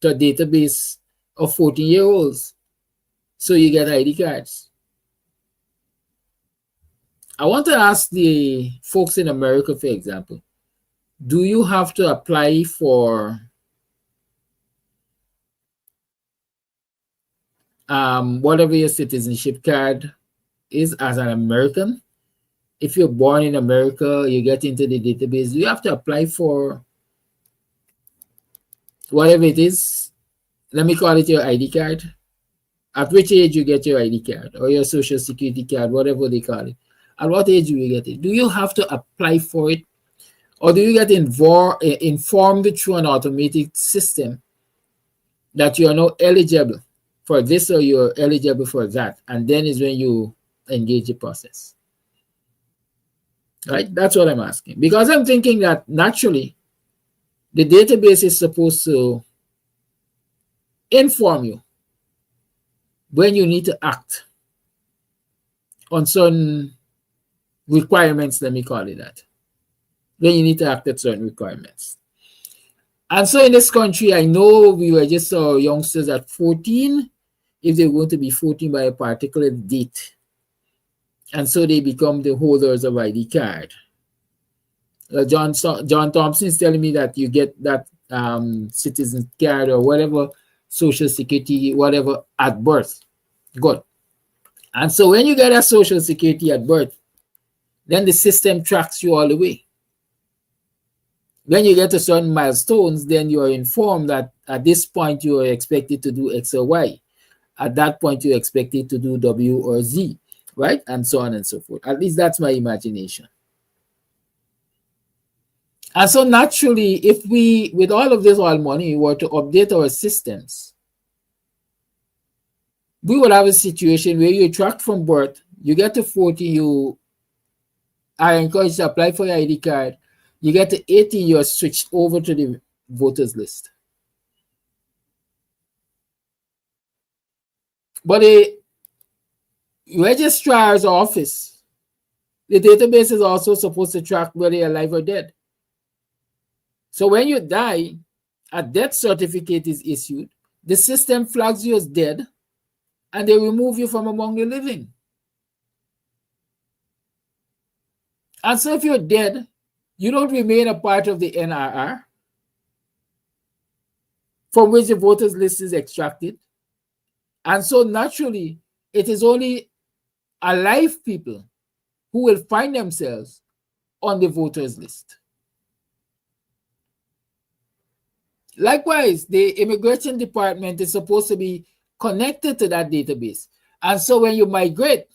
to a database of 14-year-olds. So you get ID cards. I want to ask the folks in America, for example, do you have to apply for whatever your citizenship card is as an American? If you're born in America, you get into the database, you have to apply for whatever it is. Let me call it your ID card. At which age you get your ID card or your social security card, whatever they call it. At what age do you get it? Do you have to apply for it? Or do you get informed through an automated system that you are now eligible for this or you're eligible for that? And then is when you engage the process. Right? That's what I'm asking. Because I'm thinking that naturally, the database is supposed to inform you when you need to act on certain requirements, let me call it that. When you need to act at certain requirements. And so in this country, I know we register our youngsters at 14 if they're going to be 14 by a particular date. And so they become the holders of ID card. John Thompson is telling me that you get that citizen card or whatever, social security, whatever, at birth. Good. And so when you get a social security at birth, then the system tracks you all the way. When you get to certain milestones, then you are informed that at this point you are expected to do X or Y. At that point, you're expected to do W or Z, right? And so on and so forth. At least that's my imagination. And so naturally, if we, with all of this oil money, were to update our systems, we would have a situation where you track from birth, you get to 40, you are encouraged to apply for your ID card, you get to 18, you're switched over to the voters list. But the registrar's office, the database is also supposed to track whether you're alive or dead. So when you die, a death certificate is issued, the system flags you as dead, and they remove you from among the living. And so if you're dead, you don't remain a part of the NRR, from which the voters list is extracted. And so naturally, it is only alive people who will find themselves on the voters list. Likewise, the immigration department is supposed to be connected to that database. And so when you migrate,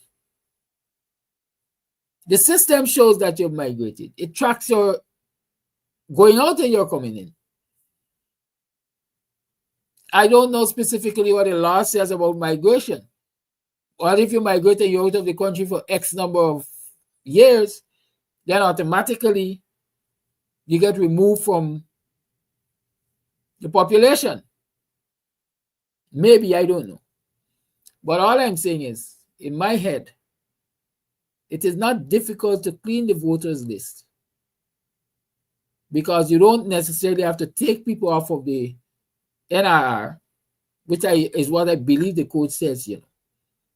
The system shows that you've migrated. It tracks your going out and your coming in. I don't know specifically what the law says about migration. Or if you migrate and you're out of the country for X number of years, then automatically you get removed from the population. Maybe, I don't know. But all I'm saying is, in my head, it is not difficult to clean the voters list, because you don't necessarily have to take people off of the NRR, which is what I believe the code says,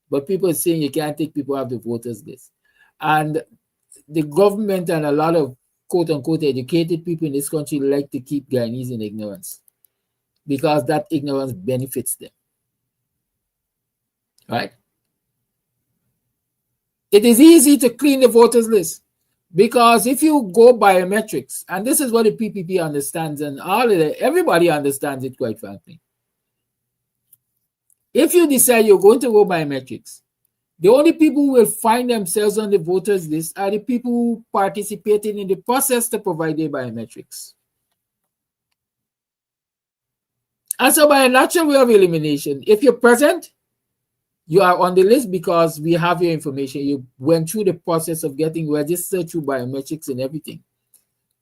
But people are saying you can't take people off the voters list. And the government and a lot of quote unquote educated people in this country like to keep Guyanese in ignorance, because that ignorance benefits them. Right? It is easy to clean the voters list, because if you go biometrics, and this is what the PPP understands, and everybody understands it, quite frankly. If you decide you're going to go biometrics, the only people who will find themselves on the voters list are the people who participated in the process to provide their biometrics. And so by a natural way of elimination, if you're present, you are on the list because we have your information. You went through the process of getting registered through biometrics and everything.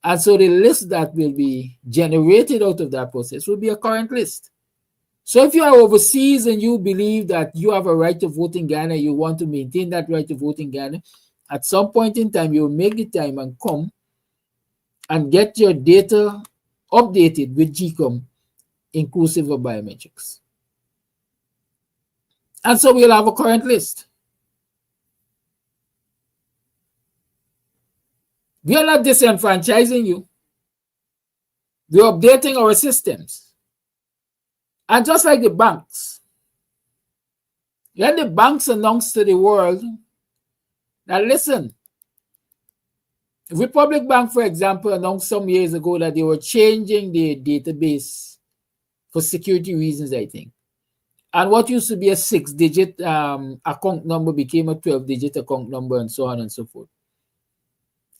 And so the list that will be generated out of that process will be a current list. So if you are overseas and you believe that you have a right to vote in Ghana, you want to maintain that right to vote in Ghana, at some point in time, you will make the time and come and get your data updated with GCOM, inclusive of biometrics. And so we'll have a current list. We are not disenfranchising you. We're updating our systems. And just like the banks, when the banks announced to the world that, listen, Republic Bank, for example, announced some years ago that they were changing their database for security reasons, I think. And what used to be a 6-digit account number became a 12-digit account number, and so on and so forth.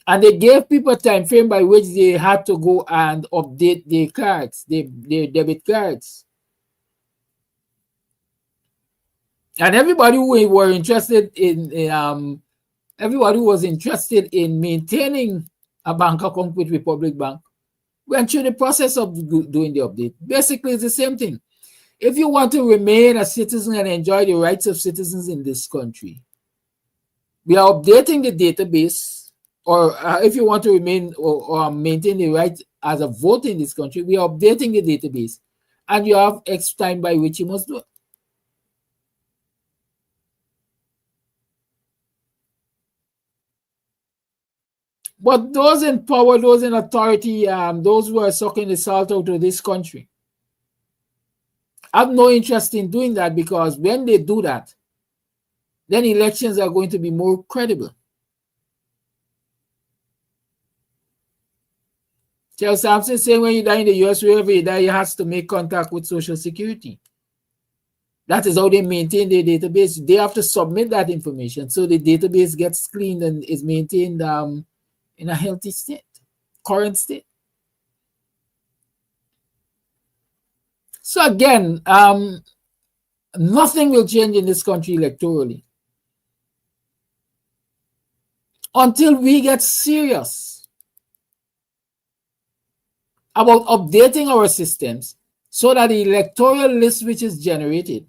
And they gave people a time frame by which they had to go and update their cards, their debit cards. And everybody who were interested in everybody who was interested in maintaining a bank account with Republic Bank went through the process of doing the update. Basically, it's the same thing. If you want to remain a citizen and enjoy the rights of citizens in this country, we are updating the database, or if you want to remain or maintain the right as a voter in this country, we are updating the database, and you have X time by which you must do it. But those in power, those in authority, those who are sucking the salt out of this country, have no interest in doing that, because when they do that, then elections are going to be more credible. Charles Sampson saying when you die in the US, wherever you die, you have to make contact with Social Security. That is how they maintain their database. They have to submit that information, so the database gets cleaned and is maintained in a healthy state, current state. So again, nothing will change in this country electorally until we get serious about updating our systems so that the electoral list which is generated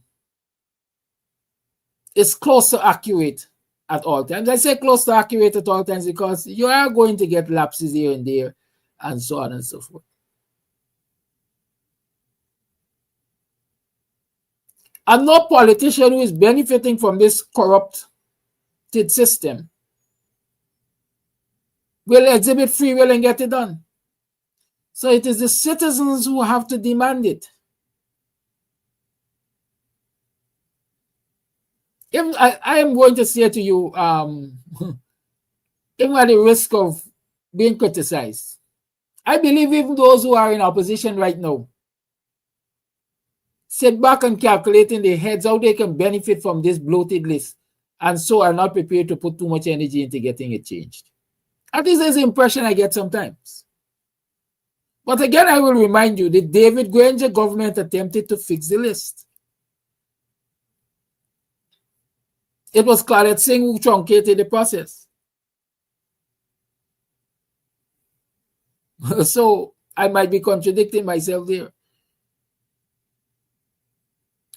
is close to accurate at all times. I say close to accurate at all times because you are going to get lapses here and there and so on and so forth. And no politician who is benefiting from this corrupted system will exhibit free will and get it done. So it is the citizens who have to demand it. If I am going to say to you, even at the risk of being criticized, I believe even those who are in opposition right now sit back and calculate in their heads how they can benefit from this bloated list and so are not prepared to put too much energy into getting it changed. At least that's the impression I get sometimes. But again, I will remind you, the David Granger government attempted to fix the list. It was Claudette Singh who truncated the process. So I might be contradicting myself there.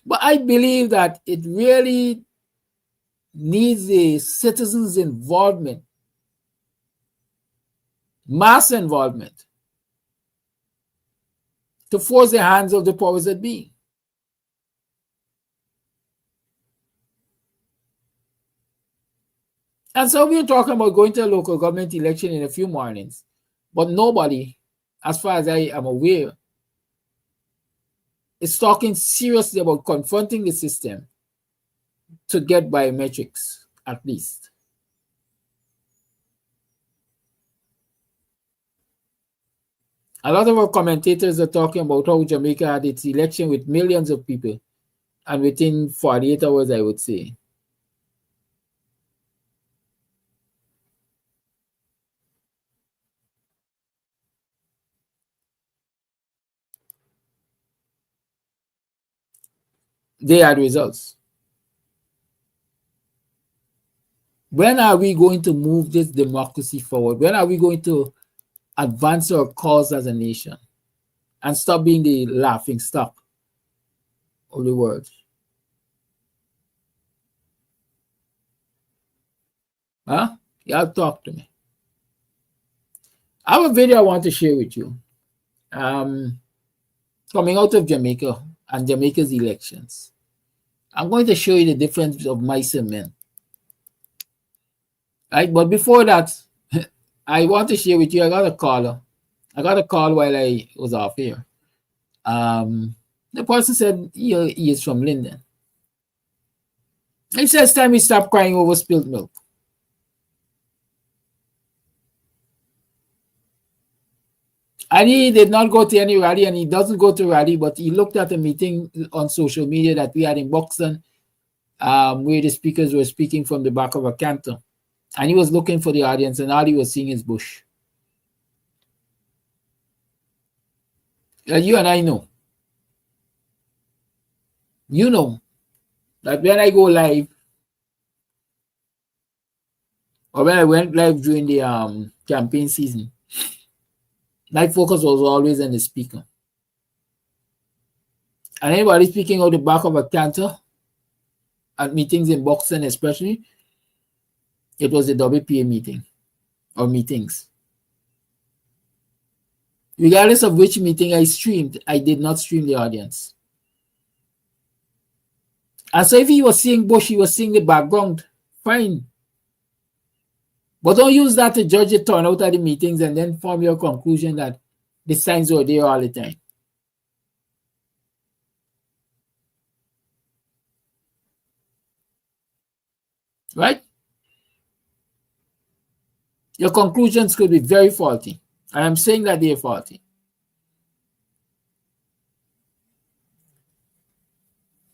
But I believe that it really needs the citizens' involvement, mass involvement, to force the hands of the powers that be. And so we're talking about going to a local government election in a few mornings, but nobody, as far as I am aware, is talking seriously about confronting the system to get biometrics, at least. A lot of our commentators are talking about how Jamaica had its election with millions of people, and within 48 hours, I would say. They had results. When are we going to move this democracy forward? When are we going to advance our cause as a nation and stop being the laughing stock of the world? Huh? Y'all talk to me. I have a video I want to share with you. Coming out of Jamaica and Jamaica's elections. I'm going to show you the difference of mice and men. Right? But before that, I want to share with you, I got a caller. I got a call while I was off here. The person said he is from Linden. He says, time we stop crying over spilled milk. And he did not go to any rally, and he doesn't go to rally, but he looked at a meeting on social media that we had in Buxton, where the speakers were speaking from the back of a canter. And he was looking for the audience, and all he was seeing is bush. And you and I know. You know that when I go live, or when I went live during the campaign season, my focus was always on the speaker. And anybody speaking out the back of a canter at meetings in Buxton especially, it was a WPA meeting or meetings. Regardless of which meeting I streamed, I did not stream the audience. And so if he was seeing bush, he was seeing the background, fine. But don't use that to judge the turnout at the meetings and then form your conclusion that the signs were there all the time. Right? Your conclusions could be very faulty. And I'm saying that they're faulty.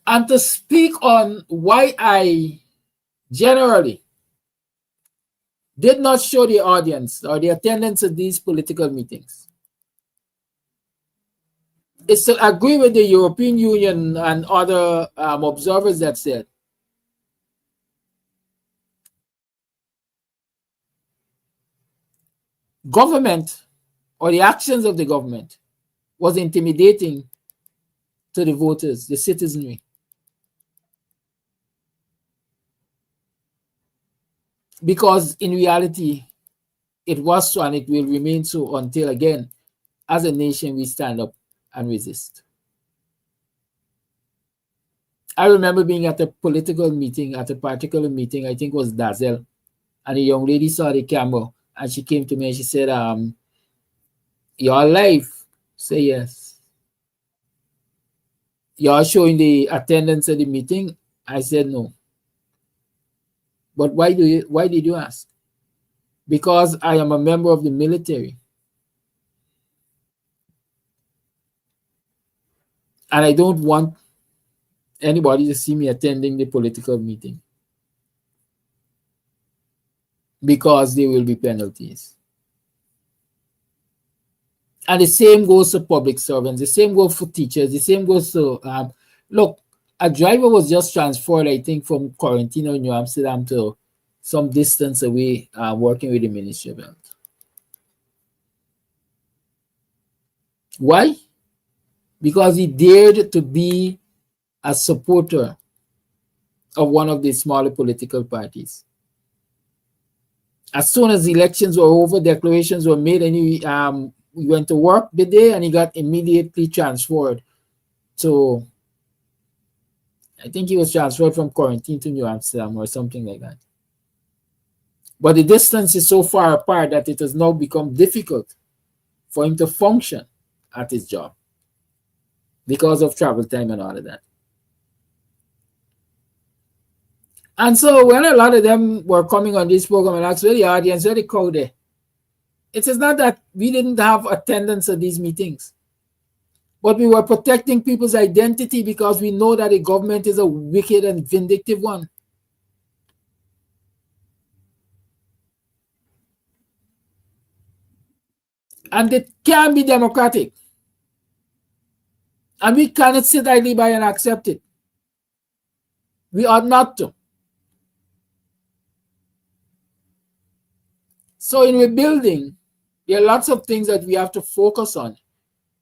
And to speak on why I generally did not show the audience or the attendance at these political meetings is to agree with the European Union and other observers that said government or the actions of the government was intimidating to the voters, the citizenry. Because in reality, it was so and it will remain so until, again, as a nation, we stand up and resist. I remember being at a political meeting, at a particular meeting, I think it was Dazel, and a young lady saw the camera and she came to me and she said, you're live? Say yes. You're showing the attendance at the meeting? I said no. But why did you ask? Because I am a member of the military. And I don't want anybody to see me attending the political meeting. because there will be penalties. And the same goes to public servants, the same goes for teachers, the same goes to, look, a driver was just transferred, I think, from Quarantino in New Amsterdam to some distance away, working with the Ministry of Health. Why? Because he dared to be a supporter of one of the smaller political parties. As soon as the elections were over, declarations were made, and he went to work the day, and he got immediately transferred to, I think he was transferred from Quarantine to New Amsterdam or something like that. But the distance is so far apart that it has now become difficult for him to function at his job because of travel time and all of that. And so when a lot of them were coming on this program and asked, where the audience, where the crowd there? It is not that we didn't have attendance at these meetings, but we were protecting people's identity because we know that the government is a wicked and vindictive one. And it can be democratic. And we cannot sit idly by and accept it. We ought not to. So in rebuilding, there are lots of things that we have to focus on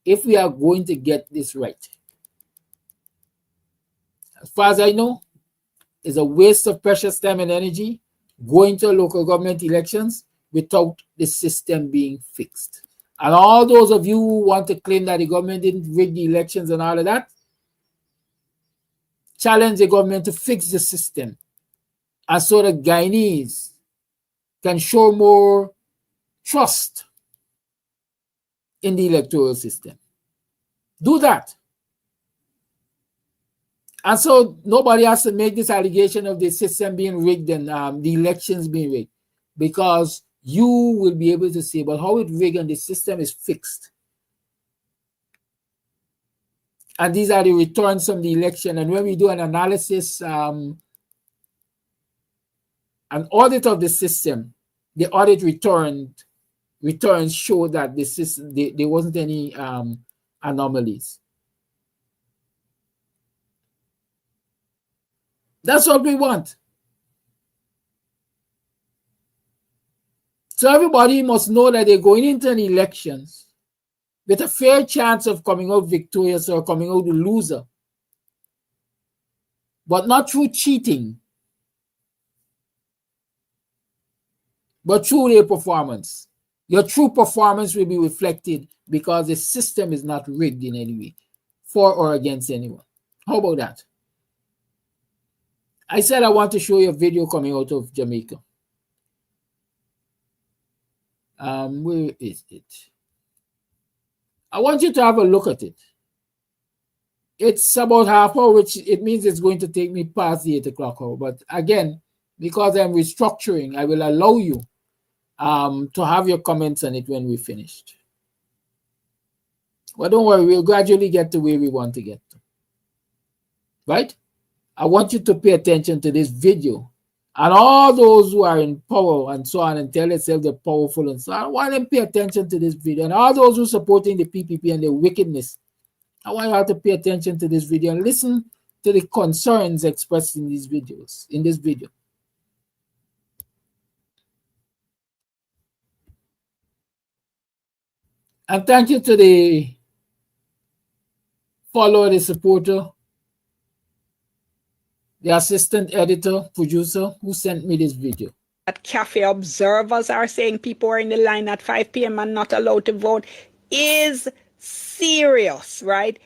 if we are going to get this right. As far as I know, it's a waste of precious time and energy going to local government elections without the system being fixed. And all those of you who want to claim that the government didn't rig the elections and all of that, challenge the government to fix the system, and so the Guyanese can show more trust in the electoral system. Do that. And so nobody has to make this allegation of the system being rigged and the elections being rigged, because you will be able to say, but how it rigged and the system is fixed. And these are the returns from the election. And when we do an analysis, an audit of the system, the audit returns show that the system, there wasn't any anomalies. That's what we want. So everybody must know that they're going into an elections with a fair chance of coming out victorious or coming out a loser, but not through cheating, but through their performance. Your true performance will be reflected because the system is not rigged in any way for or against anyone. How about that? I said I want to show you a video coming out of Jamaica. Where is it? I want you to have a look at it. It's about half hour, which it means it's going to take me past the 8 o'clock hour. But again, because I'm restructuring, I will allow you to have your comments on it when we're finished. But don't worry, we'll gradually get to where we want to get to. Right? I want you to pay attention to this video. And all those who are in power and so on and tell themselves they're powerful and so on, I want them to pay attention to this video. And all those who are supporting the PPP and the wickedness, I want you all to pay attention to this video and listen to the concerns expressed in these videos, in this video. And thank you to the follower, the supporter, the assistant editor, producer who sent me this video. That cafe observers are saying people are in the line at 5 p.m. and not allowed to vote is serious, right?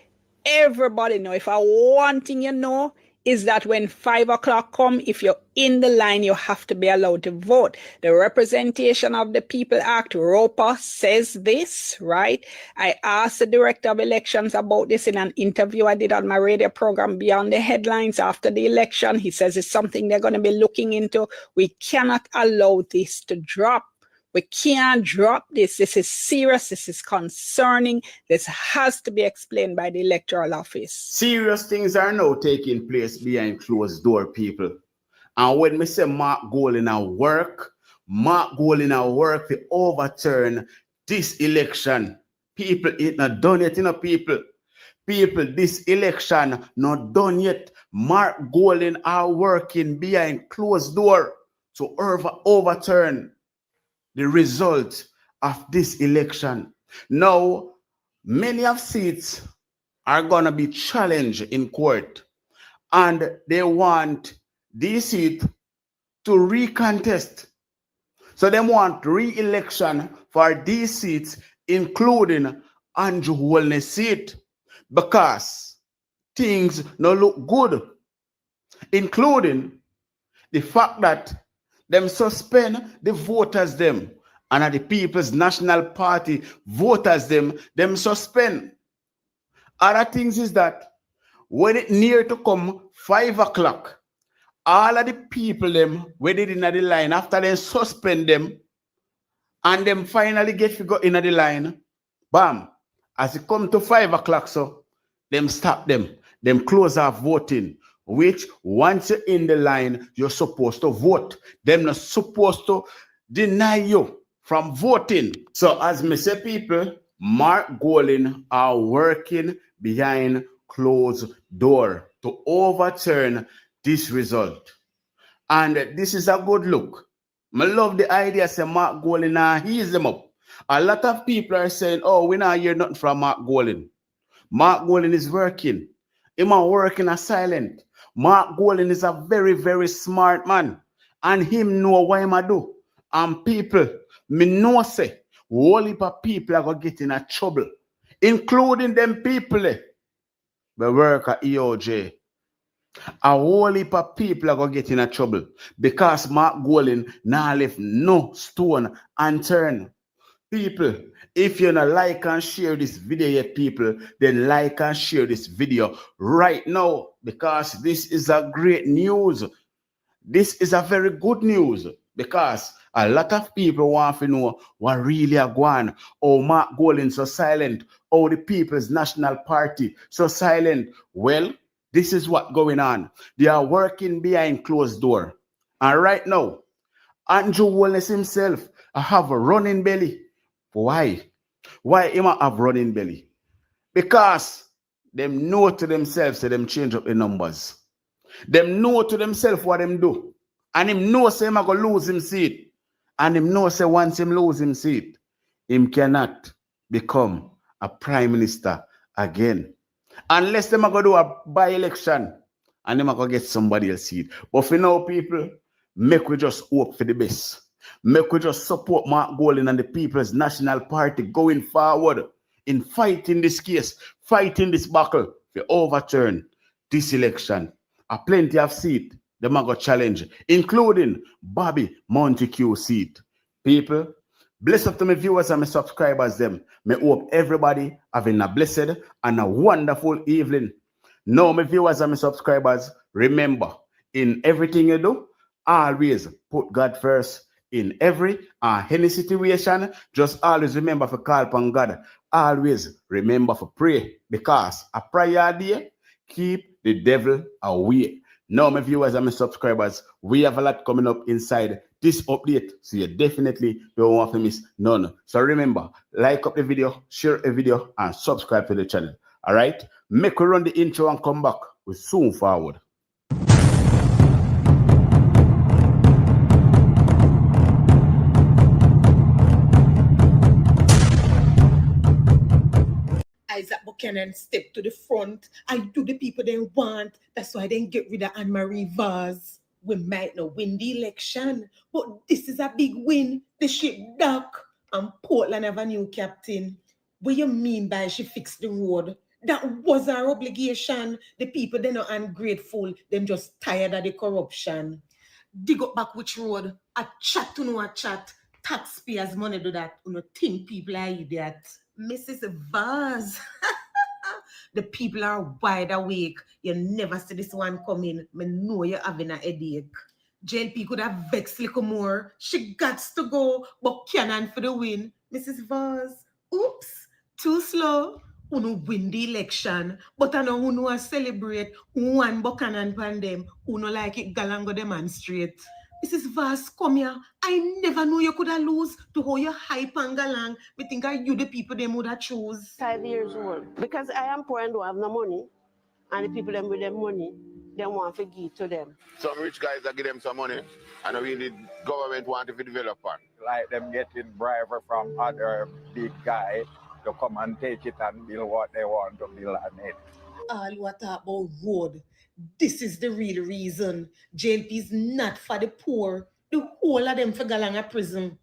Everybody know. If one thing you know is that when 5 o'clock come, if you're in the line, you have to be allowed to vote. The Representation of the People Act, ROPA, says this, right? I asked the Director of Elections about this in an interview I did on my radio program, Beyond the Headlines, after the election. He says it's something they're going to be looking into. We cannot allow this to drop. We can't drop this. This is serious. This is concerning. This has to be explained by the Electoral Office. Serious things are now taking place behind closed door, people. And when we say Mark Golding at work, Mark Golding are work to overturn this election. People, it not done yet, people. People, this election not done yet. Mark Golding are working behind closed door to overturn the result of this election. Now, many of seats are going to be challenged in court, and they want these seats to recontest. So they want re-election for these seats, including Andrew Holness seat, because things no look good, including the fact that them suspend the voters them, and at the People's National Party voters them suspend. Other things is that when it near to come 5 o'clock, all of the people them waited in the line after they suspend them and them finally get to go in the line, bam, as it come to 5 o'clock, so them stop them close off voting, which once you're in the line, you're supposed to vote. Them not supposed to deny you from voting. So as me say, people, Mark Golding are working behind closed door to overturn this result. And this is a good look. I love the idea say Mark Golding ease them up. A lot of people are saying, oh, we not hear nothing from Mark Golding. Mark Golding is working. Him a working a silent. Mark Golding is a very, very smart man. And him know what him a do. And people, me know say, whole heap of people are going to get in a trouble. Including them people that work at EOJ. A whole heap of people are going to get in a trouble. Because Mark Golding now left no stone unturned. People, if you not like and share this video yet, people, then like and share this video right now, because this is a great news. This is a very good news, because a lot of people want to know what really are going on. Oh, Mark Golding so silent. Oh, the People's National Party so silent. Well, this is what going on. They are working behind closed door. And right now, Andrew Holness himself have a running belly. Why? Why him have running belly? Because them know to themselves that them change up the numbers. Them know to themselves what them do. And him know say him a go lose him seat. And him know say once him lose him seat, him cannot become a prime minister again. Unless them a go do a by-election and them a go get somebody else seat. But for now, people, make we just hope for the best. Make we just support Mark Golding and the People's National Party going forward in fighting this case, fighting this battle to overturn this election. A plenty of seats them are going to challenge, including Bobby Montague seat. People, bless up to my viewers and my subscribers them. May hope everybody having a blessed and a wonderful evening. Now, my viewers and my subscribers, remember, in everything you do, always put God first. In every any situation, just always remember to call upon God. Always remember to pray, because a prayer day keep the devil away. Now, my viewers and my subscribers, we have a lot coming up inside this update, so you definitely don't want to miss none. So remember, like up the video, share the video, and subscribe to the channel. All right, make we run the intro and come back. We soon forward. Isaac Buchanan step to the front. I do the people they want. That's why they get rid of Anne-Marie Vaz. We might not win the election, but this is a big win. The ship dock and Portland have a new captain. What you mean by she fixed the road? That was our obligation. The people, they're not ungrateful. Them just tired of the corruption. Dig up back which road? A chat to no a chat. Taxpayers' money do that. You know, think people are idiots. Mrs. Vaz. The people are wide awake. You never see this one coming. I know you're having a headache. JLP could have vexed little more. She got to go, but Cannon for the win. Mrs. Vaz. Oops, too slow. Uno win the election, but I know uno celebrate one Buchanan pan them. Uno like it galango demonstrate. Mrs. Vaz, come here. I never knew you could have lose to how you hype and galang. Me think I you the people them would have choose. 5 years old. Because I am poor and don't have no money, and the people them with them money, they want to give to them. Some rich guys that give them some money, and really government want to develop it. Like them getting bribery from other big guy to come and take it and build what they want to build on it. All you are talk about road. This is the real reason. JLP is not for the poor. The whole of them for Galanga prison.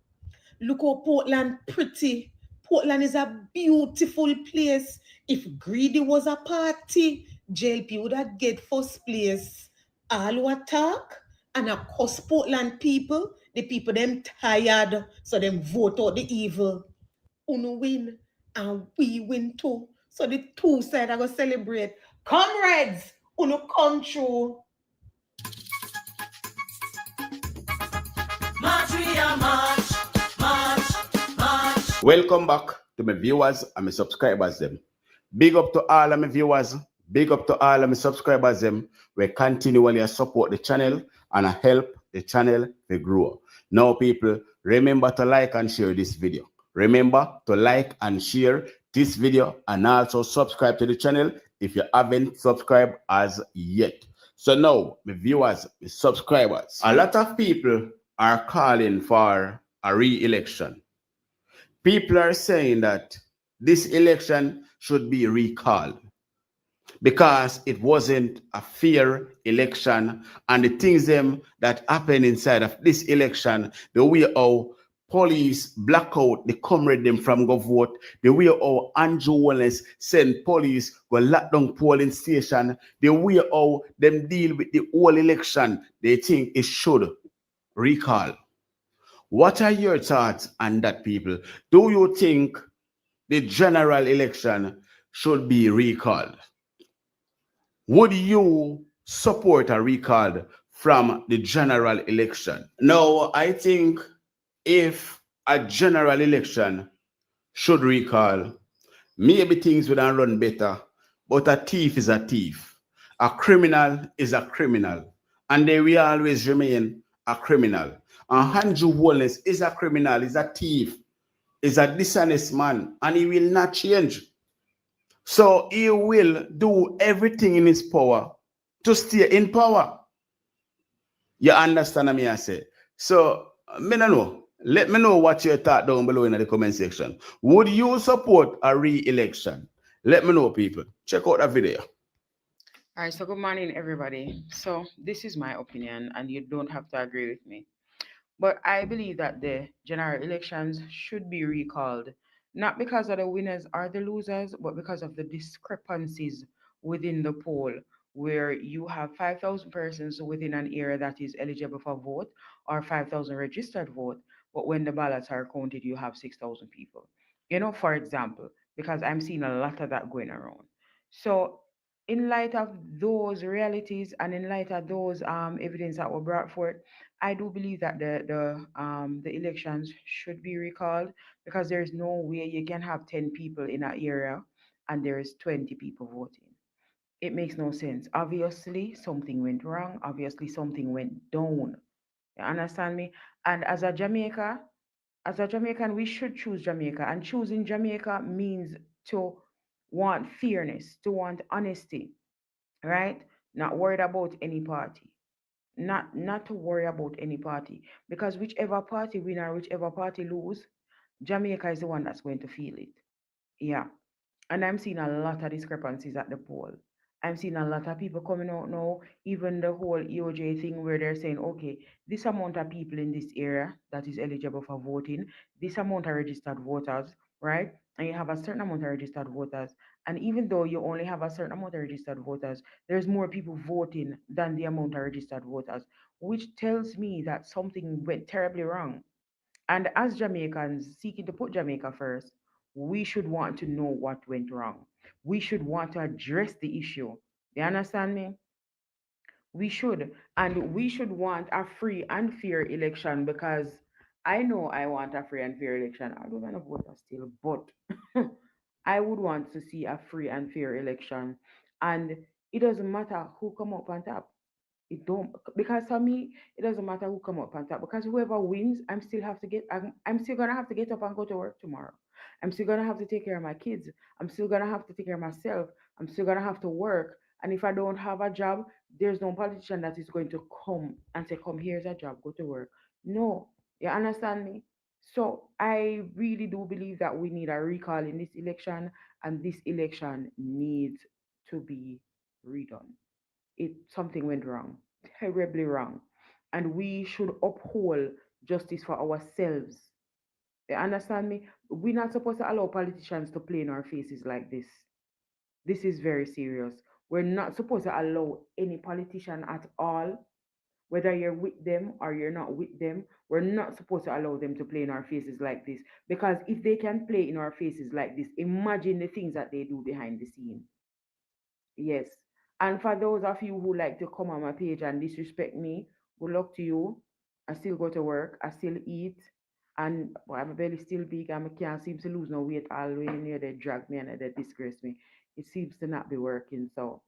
Look how Portland pretty. Portland is a beautiful place. If greedy was a party, JLP would have get first place. All who attack and a cuss Portland people, the people them tired, so them vote out the evil. Uno win and we win too. So the two sides are going to celebrate. Comrades, uno come true. Welcome back to my viewers and my subscribers them. Big up to all of my viewers, big up to all of my subscribers them. We continually support the channel and help the channel to grow. Now people, remember to like and share this video. Remember to like and share this video and also subscribe to the channel if you haven't subscribed as yet. So now, my viewers, my subscribers, a lot of people are calling for a re-election. People are saying that this election should be recalled because it wasn't a fair election, and the things that happened inside of this election, the way how police black out the comrade them from go vote, the way how Andrew Wallace send police go lock down polling station, the way how them deal with the whole election, they think it should recall. What are your thoughts on that, people? Do you think the general election should be recalled? Would you support a recall from the general election? No, I think if a general election should recall, maybe things would run better, but a thief is a thief. A criminal is a criminal, and they will always remain a criminal. And Andrew Wallace is a criminal, is a thief, is a dishonest man, and he will not change. So he will do everything in his power to stay in power. You understand me, I say? So, me no know. Let me know what you thought down below in the comment section. Would you support a re-election? Let me know, people. Check out that video. All right, so good morning, everybody. So this is my opinion, and you don't have to agree with me. But I believe that the general elections should be recalled, not because of the winners or the losers, but because of the discrepancies within the poll, where you have 5,000 persons within an area that is eligible for vote or 5,000 registered vote, but when the ballots are counted, you have 6,000 people. For example, because I'm seeing a lot of that going around. So in light of those realities and in light of those evidence that were brought forth, I do believe that the elections should be recalled, because there is no way you can have 10 people in an area and there is 20 people voting. It makes no sense. Obviously, something went wrong. Obviously, something went down. You understand me? And as a Jamaican, we should choose Jamaica. And choosing Jamaica means to want fairness, to want honesty, right? Not worried about any party. Not to worry about any party. Because whichever party win or whichever party lose, Jamaica is the one that's going to feel it. Yeah. And I'm seeing a lot of discrepancies at the poll. I'm seeing a lot of people coming out now, even the whole EOJ thing where they're saying, okay, this amount of people in this area that is eligible for voting, this amount of registered voters, right? And you have a certain amount of registered voters. And even though you only have a certain amount of registered voters, there's more people voting than the amount of registered voters, which tells me that something went terribly wrong. And as Jamaicans seeking to put Jamaica first, we should want to know what went wrong. We should want to address the issue. You understand me? We should. And we should want a free and fair election, because I know I want a free and fair election. I don't want to vote still, but I would want to see a free and fair election. And it doesn't matter who come up on top. It don't, because for me, it doesn't matter who come up on top, because whoever wins, I'm still gonna have to get up and go to work tomorrow. I'm still gonna have to take care of my kids. I'm still gonna have to take care of myself. I'm still gonna have to work. And if I don't have a job, there's no politician that is going to come and say, come, here's a job, go to work. No, you understand me? So I really do believe that we need a recall in this election, and this election needs to be redone. Something went wrong, terribly wrong, and we should uphold justice for ourselves. You understand me? We're not supposed to allow politicians to play in our faces like this. This is very serious. We're not supposed to allow any politician at all, whether you're with them or you're not with them. We're not supposed to allow them to play in our faces like this, because if they can play in our faces like this, imagine the things that they do behind the scene. Yes. And for those of you who like to come on my page and disrespect me, good luck to you. I still go to work, I still eat, and my belly still big, and I can't seem to lose no weight all the way near they drag me and they disgrace me. It seems to not be working. So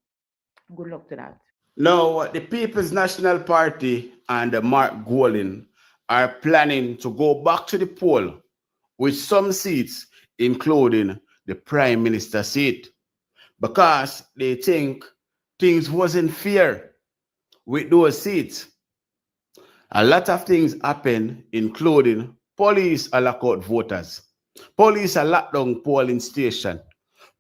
good luck to that. Now, the People's National Party and Mark Golding are planning to go back to the poll with some seats, including the Prime Minister seat, because they think things wasn't fair with those seats. A lot of things happen, including police lock out voters, police lock down polling station,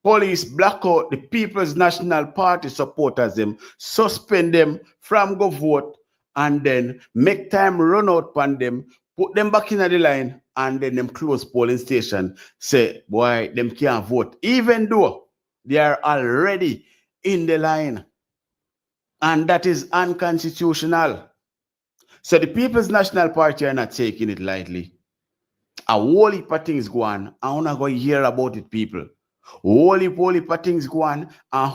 police block out the People's National Party supporters, them suspend them from go vote, and then make time run out on them, put them back in the line, and then them close polling station, say, boy, them can't vote, even though they are already in the line. And that is unconstitutional. So the People's National Party are not taking it lightly. A whole heap of things go on. I wanna go hear about it, people. Whole heap of things go on. I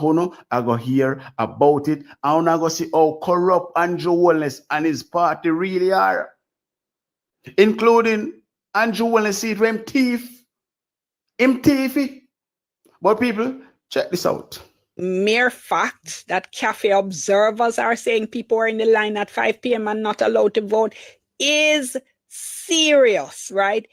go hear about it. I wanna go see how corrupt Andrew Wellness and his party really are. Including Andrew Wellness seat for him thief. Him thiefy. But people, check this out. Mere fact that cafe observers are saying people are in the line at 5 p.m. and not allowed to vote is serious, right?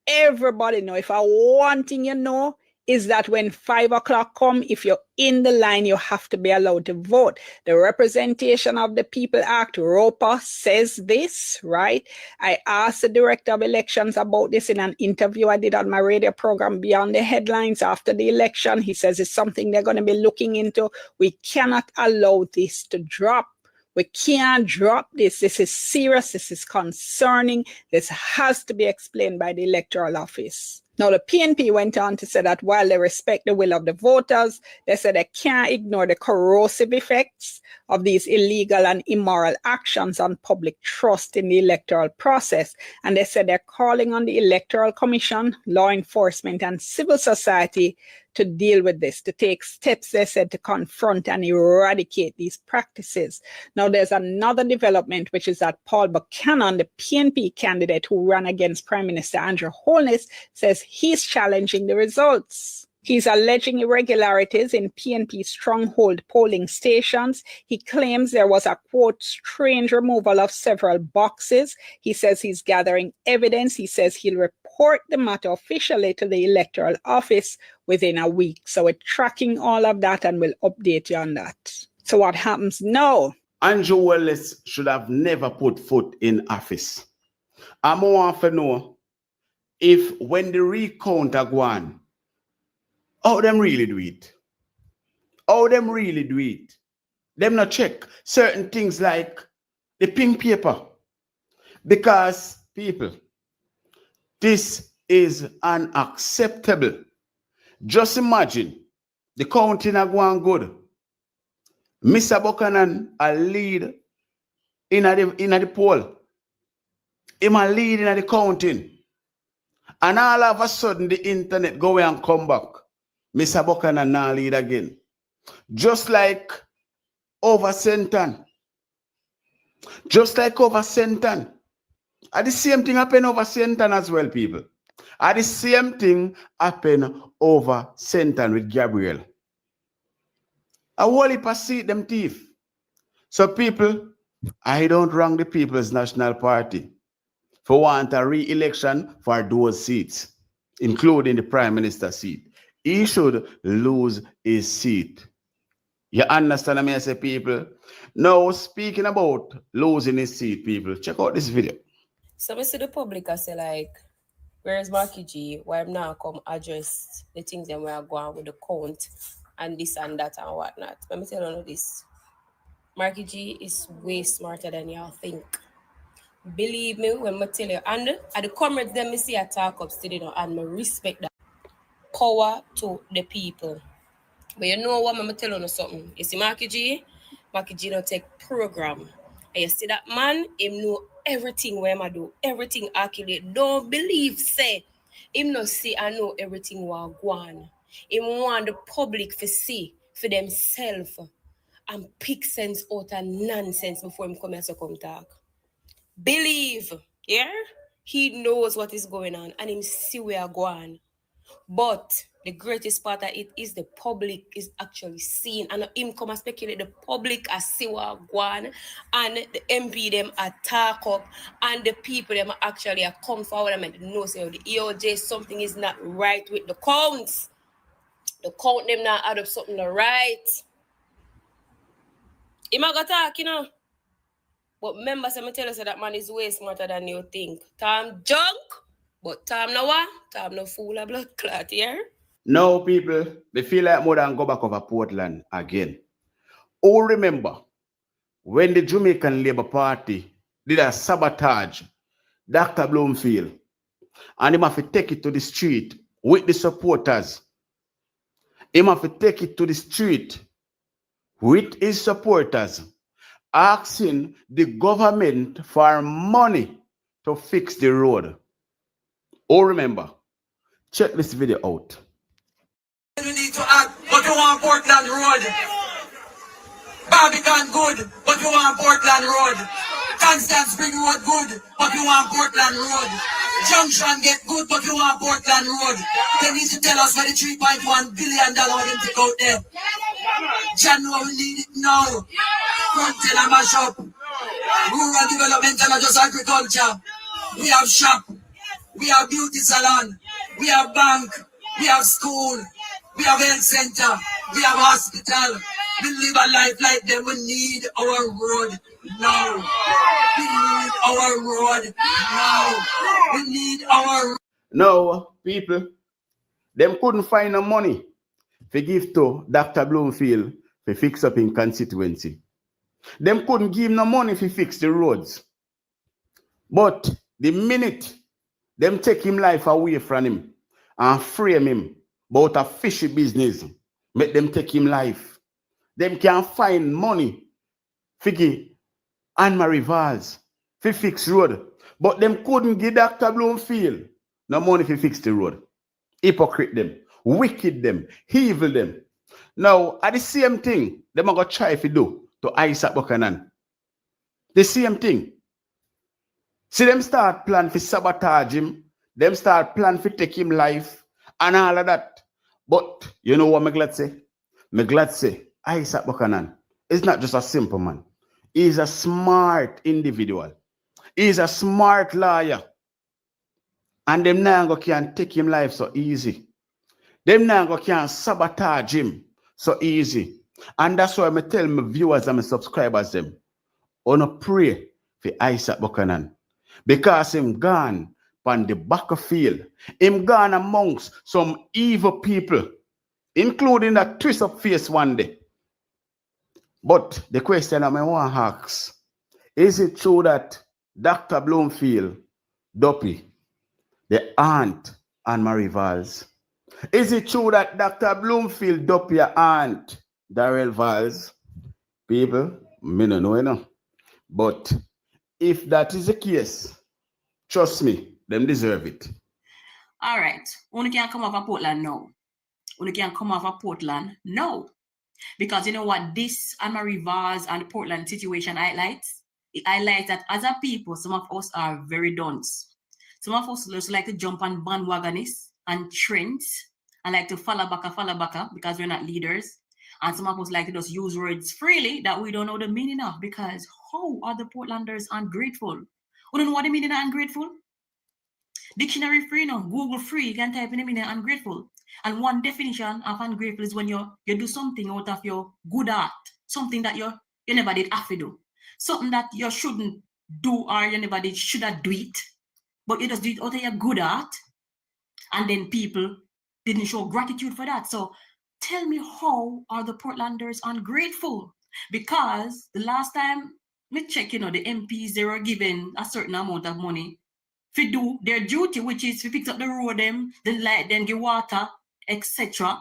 Everybody know. If I one thing you know is that when 5 o'clock come, if you're in the line, you have to be allowed to vote. The Representation of the People Act, ROPA, says this, right? I asked the Director of Elections about this in an interview I did on my radio program, Beyond the Headlines, after the election. He says it's something they're going to be looking into. We cannot allow this to drop. We can't drop this. This is serious. This is concerning. This has to be explained by the Electoral Office. Now, the PNP went on to say that while they respect the will of the voters, they said they can't ignore the corrosive effects of these illegal and immoral actions on public trust in the electoral process. And they said they're calling on the Electoral Commission, law enforcement, and civil society to deal with this, to take steps, they said, to confront and eradicate these practices. Now, there's another development, which is that Paul Buchanan, the PNP candidate who ran against Prime Minister Andrew Holness, says he's challenging the results. He's alleging irregularities in PNP stronghold polling stations. He claims there was a, quote, strange removal of several boxes. He says he's gathering evidence. He says he'll report the matter officially to the Electoral Office within a week. So we're tracking all of that and we'll update you on that. So what happens now? Andrew Wellness should have never put foot in office. I want to know if when the recount are gone, how them really do it? How them really do it? Them not check certain things like the pink paper. Because, people, this is unacceptable. Just imagine the counting are going good. Mr. Buchanan a lead in the poll. Him a lead in the counting. And all of a sudden the internet go away and come back. Mr. Buchanan now lead again. Just like over Senton. Just like over Senton. And the same thing happen over Senton as well, people. And the same thing happen over Senton with Gabriel. A whole heap of seat them thief. So people, I don't wrong the People's National Party for want a re-election for those seats, including the Prime Minister seat. He should lose his seat. You understand me, I say, people? Now, speaking about losing his seat, people, check out this video. So I see the public, I say, like, where's Marky G? Why I'm now come address the things that we are going with the count and this and that and whatnot. Let me tell you this. Marky G is way smarter than y'all think. Believe me when I tell you. And at the comrades, them me see a talk up still, you know, and I respect that. Power to the people. But you know what, I'm telling you something. You see Marky G don't take program. And you see that man, him know everything where I do, everything accurate. Don't believe, say, him no see I know everything what go on. Him want the public to see for themselves and pick sense out of nonsense before him come here to come talk. Believe, yeah? He knows what is going on and him see where go on. But the greatest part of it is the public is actually seeing and him come and speculate. The public are see what go on and the MP them attack up and the people them actually are come forward and know say the EOJ something is not right with the counts. The count them not add up something not right. Him a go talk, you know. But remember, I tell you that man is way smarter than you think. Time junk, but time no what? Time no fool a blood clot here. Now, people, they feel like more than go back over Portland again. All remember, when the Jamaican Labour Party did a sabotage Dr. Bloomfield, and him have to take it to the street with the supporters. Him have to take it to the street with his supporters, asking the government for money to fix the road. All remember, check this video out. We need to act, but you want Portland Road. Barbican good, but you want Portland Road. Constant Spring Road good, but you want Portland Road. Junction get good, but you want Portland Road. They need to tell us where the $3.1 billion them take out there. January we need it now. Frontier and mash up. Rural development and not just agriculture. We have shop. We have beauty salon. We have bank. We have school. We have health center. We have hospital. We live a life like them. We need our road now. We need our road now. We need our. Now, people, them couldn't find no money to give to Dr. Bloomfield to fix up in constituency. Them couldn't give no money to fix the roads. But the minute them take him life away from him and frame him about a fishy business, make them take him life. Them can find money for give Anne-Marie Valls to fix road. But them couldn't give Dr. Bloomfield no money to fix the road. Hypocrite them, wicked them, evil them. Now, at the same thing, them are going to try to do to Isaac Buchanan. The same thing. See them start plan for sabotage him, them start plan for take him life, and all of that. But you know what I'm glad say? I'm glad say Isaac Buchanan is not just a simple man. He's a smart individual. He's a smart lawyer. And them now can't take him life so easy. Them now can't sabotage him so easy. And that's why I tell my viewers and my subscribers them, I want to pray for Isaac Buchanan. Because him gone on the battlefield. Him gone amongst some evil people, including that twist up face one day. But the question I want to ask, is it true that Dr. Bloomfield, Duppy, the aunt Anne-Marie Valls, is it true that Dr. Bloomfield, Duppy, aunt Darrell Valls? People, me no know enough. But if that is the case, trust me, them deserve it. All right. Only can come off of Portland now. Only can come off of Portland now. Because you know what this Anne-Marie Valls and the Portland situation highlights? It highlights that as a people, some of us are very dunce. Some of us just like to jump on bandwagonists and trends and like to follow back because we're not leaders. And some of us like to just use words freely that we don't know the meaning of, because how are the Portlanders ungrateful? You don't know what I mean in ungrateful? Dictionary free now, Google free, you can type in the meaning ungrateful. And one definition of ungrateful is when you do something out of your good heart, something that you never did have to do, something that you shouldn't do or you never did should have do it, but you just do it out of your good heart, and then people didn't show gratitude for that. So tell me, how are the Portlanders ungrateful? Because the last time we check, the MPs, they were given a certain amount of money to do their duty, which is to fix up the road, the light, then the water, etc.,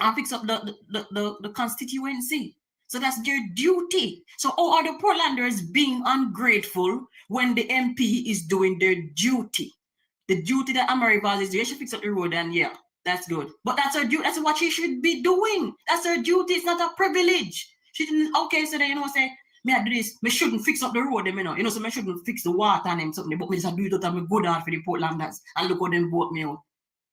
and fix up the constituency. So that's their duty. So how are the Portlanders being ungrateful when the MP is doing their duty? The duty that Amerivas is doing, she fix up the road, and yeah, that's good. But that's her duty. That's what she should be doing. That's her duty. It's not a privilege. She didn't, okay, so then, say, me I do this, me shouldn't fix up the road, so me shouldn't fix the water and something, but me just do it out of my good heart for the Portlanders, and look how them vote me out.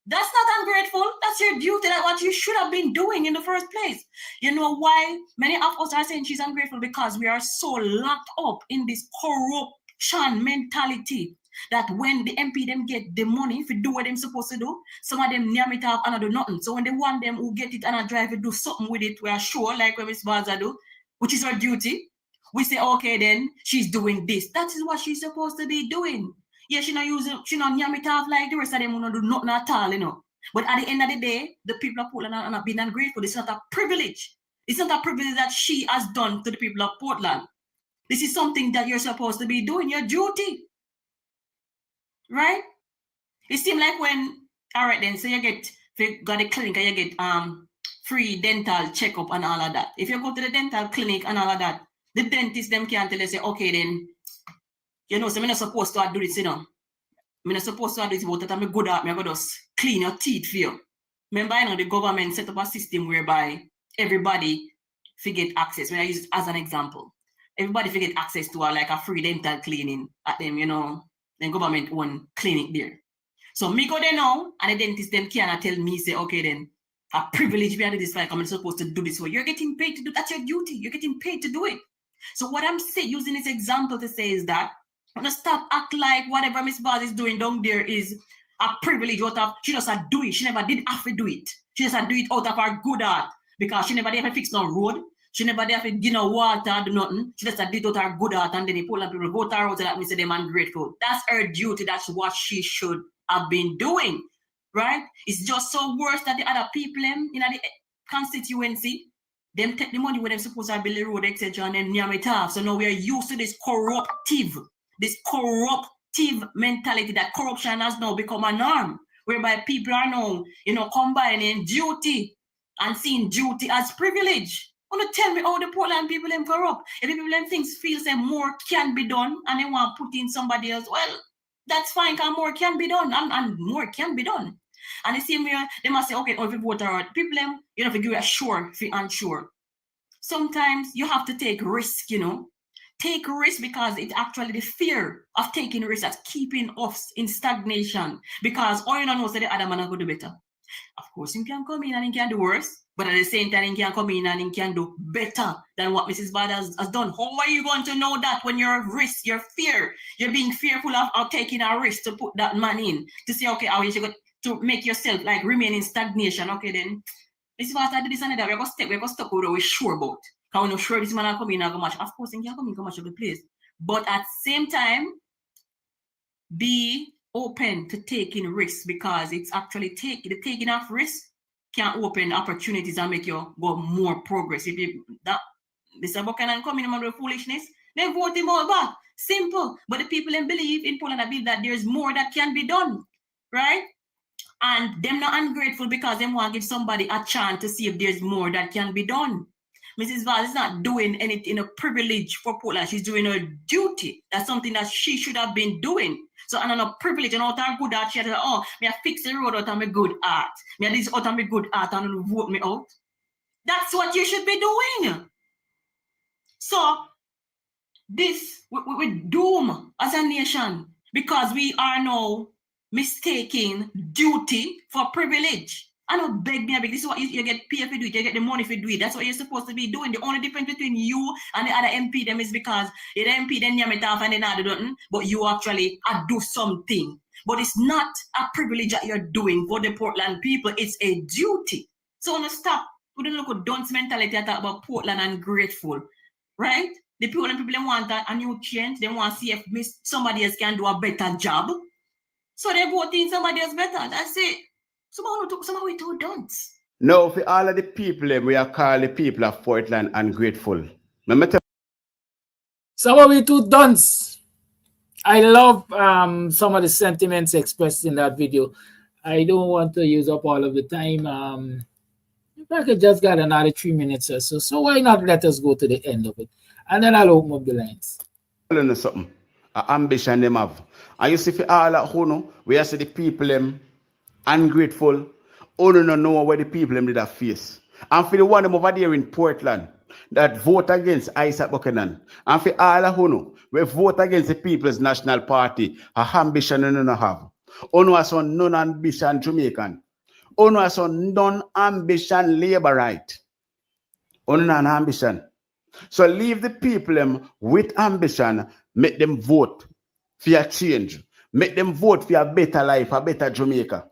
That's not ungrateful. That's your duty. That's what you should have been doing in the first place. You know why many of us are saying she's ungrateful? Because we are so locked up in this corruption mentality that when the MP them get the money to do what they're supposed to do, some of them near it off and do nothing. So when they want them who get it and drive to do something with it, we are sure, like when Miss Baza do, which is her duty, we say, okay, then she's doing this. That is what she's supposed to be doing. Yeah, she not yam it off like the rest of them who not do nothing at all, But at the end of the day, the people of Portland are not being ungrateful. It's not a privilege. It's not a privilege that she has done to the people of Portland. This is something that you're supposed to be doing, your duty. Right? It seems like when, all right then, so you got a clinic and you get free dental checkup and all of that. If you go to the dental clinic and all of that, the dentist them can't tell you, say, okay then, so I'm not supposed to do this, I'm not supposed to do this, but I'm good at me, I'm going to just clean your teeth for you. Remember, the government set up a system whereby everybody get access. When I use it as an example, everybody get access to a free dental cleaning at them, the government own clinic there. So me go there now, and the dentist them cannot tell me, say, okay then, a privilege we do this, like I'm supposed to do this. So you're getting paid to do, that's your duty. You're getting paid to do it. So what I'm saying, using this example to say is that, I'm gonna stop act like whatever Miss Baz is doing down there is a privilege out of, she just do it. She never did have to do it. She just do it out of her good heart because she never did have to fix no road. She never did have to give no water, do nothing. She just do it out of her good heart, and then the Portland people vote her out so that means them ungrateful. That's her duty. That's what she should have been doing, right? It's just so worse that the other people in the constituency, them take the money where they're supposed to build the road, etc., and then yam it off. So now we are used to this corruptive mentality that corruption has now become a norm, whereby people are now, combining duty and seeing duty as privilege. Want to tell me how the Portland people them corrupt? If the people them things feel say more can be done and they want to put in somebody else, well, that's fine, because more can be done and more can be done. And the same way, they must say, okay, if you vote out, people them, if you give a sure, if you unsure. Sometimes you have to take risk, Take risk because it's actually the fear of taking risk that's keeping us in stagnation. Because all you know is that the other man will do better. Of course, he can come in and he can do worse, but at the same time, he can come in and he can do better than what Mrs. Bad has done. How are you going to know that when you're risk, you're being fearful of taking a risk to put that man in, to say, okay, how you should go to make yourself remain in stagnation? Okay, then this is what I did this and that. We're going to stuck with what we're sure about. Because we're not sure this man will come in and go match. Of course, he can come in and match every place. But at the same time, be open to taking risks, because it's actually the taking of risks can open opportunities and make you go more progress. If you Mr. Buchanan come in with foolishness, then vote him all back. Simple. But the people then believe in Poland, I believe that there's more that can be done, right? And them not ungrateful because they want to give somebody a chance to see if there's more that can be done. Mrs. Vaz is not doing anything, a privilege for Portland. She's doing her duty. That's something that she should have been doing. So, and on a privilege, and out of good heart, she said, oh, me I fix the road out of my good heart. Me I this out of my good heart and vote me out. That's what you should be doing. So, this, we doom as a nation because we are now mistaking duty for privilege. I don't beg me, this is what you get paid for do it, you get the money for do it. That's what you're supposed to be doing. The only difference between you and the other MP them is because the MP then yam it off and then other don't, but you actually do something. But it's not a privilege that you're doing for the Portland people, it's a duty. So I'm gonna stop. We don't look at dunce mentality and talk about Portland and grateful, right? The people want a new change. They want to see if somebody else can do a better job. So they vote in somebody else better. That's it. Somebody too dunce. No, for all of the people, we are call the people of Portland ungrateful. Some of we too dunce. I love some of the sentiments expressed in that video. I don't want to use up all of the time. I could just got another 3 minutes or so. So why not let us go to the end of it? And then I'll open up the lines. Something. Ambition them have. And you see for all that who know, we have see the people them ungrateful. Only don't know where the people them did that face. And for the one them over there in Portland that vote against Isaac Buchanan. And for all that who know, we vote against the People's National Party, a ambition and none have. Ono has on non-ambition Jamaican. Ono has on non-ambition Labourite. Ono non-ambition. So leave the people them with ambition, make them vote for a change. Make them vote for a better life, a better Jamaica.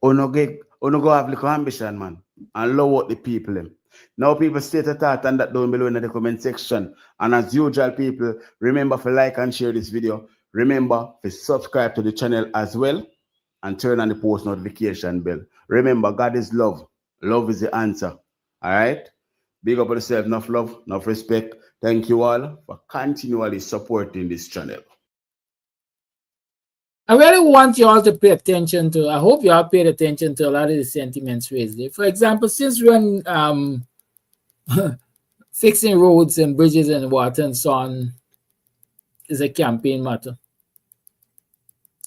Ono go have little ambition, man, and love out the people them. Now people state a thought and that down below in the comment section. And as usual, people, remember to like and share this video. Remember to subscribe to the channel as well and turn on the post notification bell. Remember, God is love. Love is the answer. All right? Big up on yourself. Enough love, enough respect. Thank you all for continually supporting this channel. I really want you all to pay attention to, I hope you all paid attention to a lot of the sentiments raised there. For example, since when fixing roads and bridges and water and so on is a campaign matter,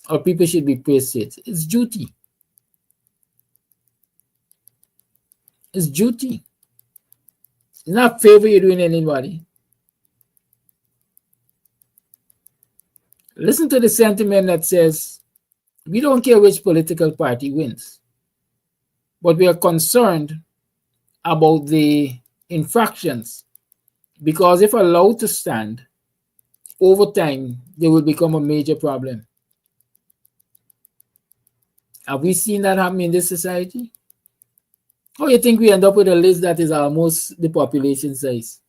or people should be praised it, it's duty. It's duty. It's not favor you're doing anybody. Listen to the sentiment that says, we don't care which political party wins, but we are concerned about the infractions, because if allowed to stand, over time, they will become a major problem. Have we seen that happen in this society? Or you think we end up with a list that is almost the population size?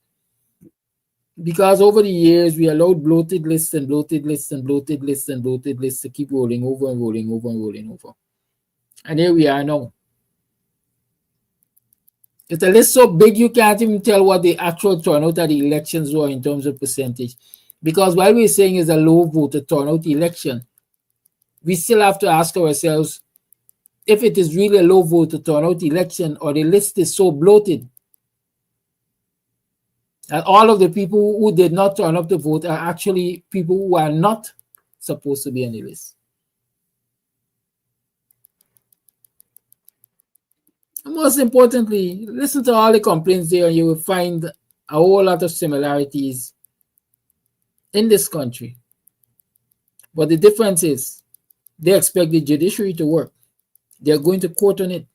Because over the years, we allowed bloated lists and bloated lists and bloated lists and bloated lists to keep rolling over and rolling over and rolling over. And here we are now. It's a list so big you can't even tell what the actual turnout of the elections were in terms of percentage. Because while we're saying it's a low voter turnout election, we still have to ask ourselves if it is really a low voter turnout election or the list is so bloated that all of the people who did not turn up to vote are actually people who are not supposed to be on the list. And most importantly, listen to all the complaints there and you will find a whole lot of similarities in this country. But the difference is they expect the judiciary to work. They're going to court on it.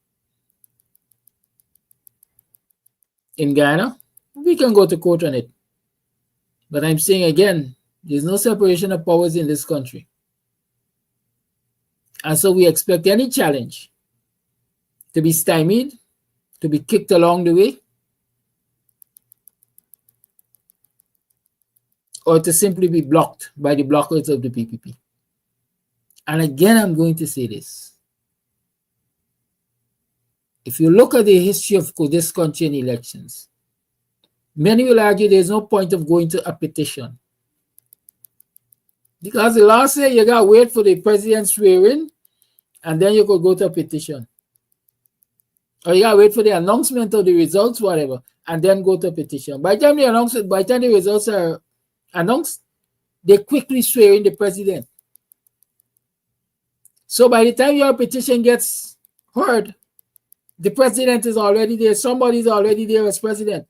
In Ghana, we can go to court on it. But I'm saying again, there's no separation of powers in this country. And so we expect any challenge to be stymied, to be kicked along the way, or to simply be blocked by the blockers of the PPP. And again, I'm going to say this. If you look at the history of this country in elections, many will argue there's no point of going to a petition. Because the law says you got to wait for the president swearing, and then you could go to a petition. Or you got to wait for the announcement of the results, whatever, and then go to a petition. By the time they announce it, by the time the results are announced, they quickly swear in the president. So by the time your petition gets heard, the president is already there. Somebody's already there as president.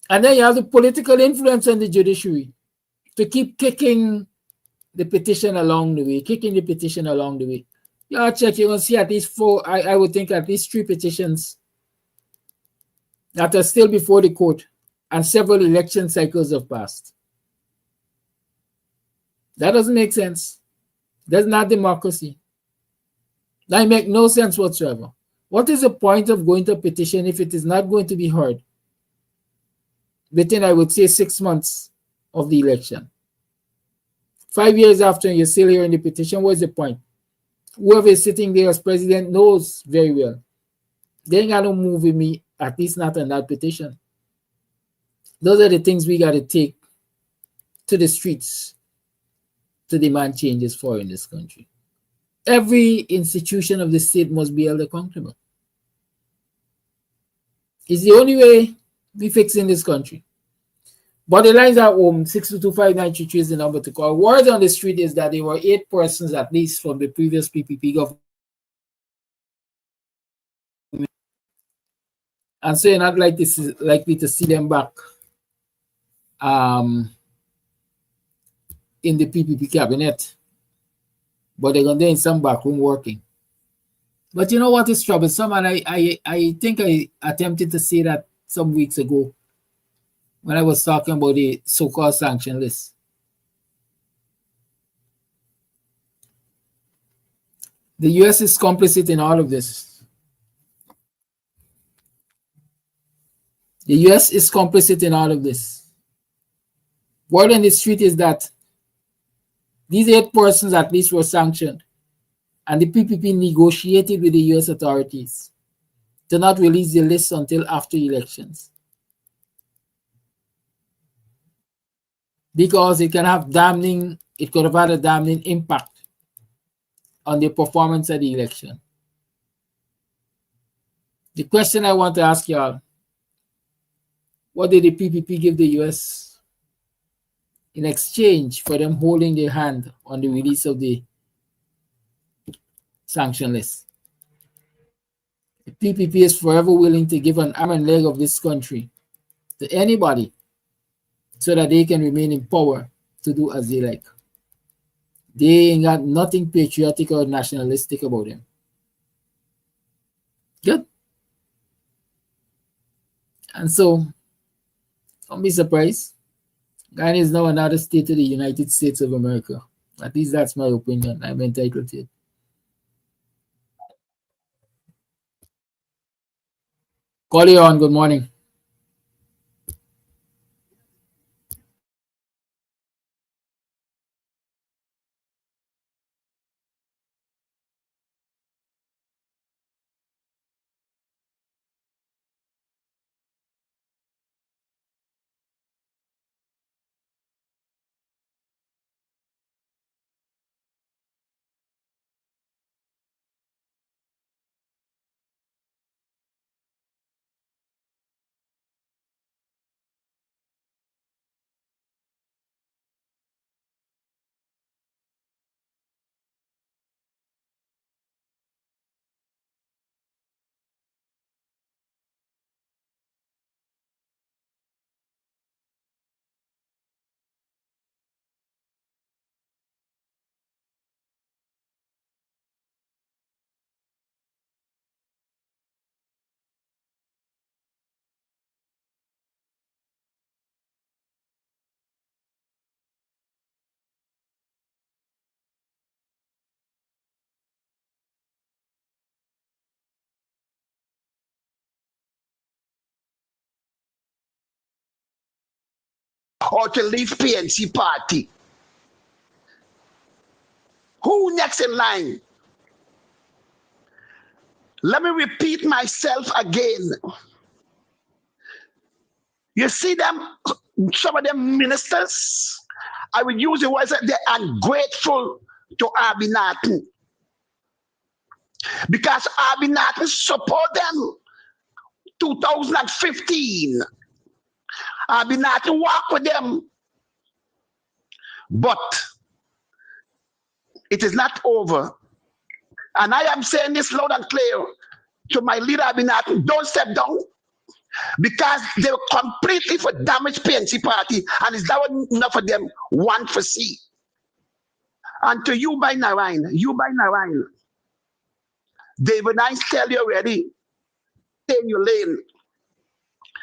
And then you have the political influence on the judiciary to keep kicking the petition along the way, kicking the petition along the way. Y'all check, you're going to see at least 4, I would think at least 3 petitions that are still before the court, and several election cycles have passed. That doesn't make sense. That's not democracy. That makes no sense whatsoever. What is the point of going to a petition if it is not going to be heard within, I would say, 6 months of the election? 5 years after, you're still hearing the petition. What's the point? Whoever is sitting there as president knows very well they ain't got no move with me, at least not on that petition. Those are the things we got to take to the streets to demand changes for in this country. Every institution of the state must be held accountable. It's the only way we fix in this country. But the lines are home. 6225933 is the number to call. Word on the street is that there were 8 persons at least from the previous PPP government. And so you're not likely to see them back in the PPP cabinet. But they're going to be in some back room working. But you know what is troublesome? And I think I attempted to say that some weeks ago when I was talking about the so-called sanction list. The US is complicit in all of this. The US is complicit in all of this. Word on the street is that these 8 persons at least were sanctioned, and the PPP negotiated with the US authorities to not release the list until after elections, because it could have had a damning impact on the performance of the election. The question I want to ask y'all, what did the PPP give the US in exchange for them holding their hand on the release of the sanction list? The PPP is forever willing to give an arm and leg of this country to anybody so that they can remain in power to do as they like. They ain't got nothing patriotic or nationalistic about them. Good. And so, don't be surprised. Guyana is now another state of the United States of America. At least that's my opinion. I'm entitled to it. Call you on. Good morning. Or to leave PNC party. Who next in line? Let me repeat myself again. You see them, some of them ministers, I would use the words that they're ungrateful to Abinati, because Abinati support them 2015. Abinati work with them, but it is not over. And I am saying this loud and clear to my leader Abinati, don't step down, because they completely for damage PNC party, and it's that what enough of them want to see. And to you by Narayan, David, I tell you already, stay in your lane.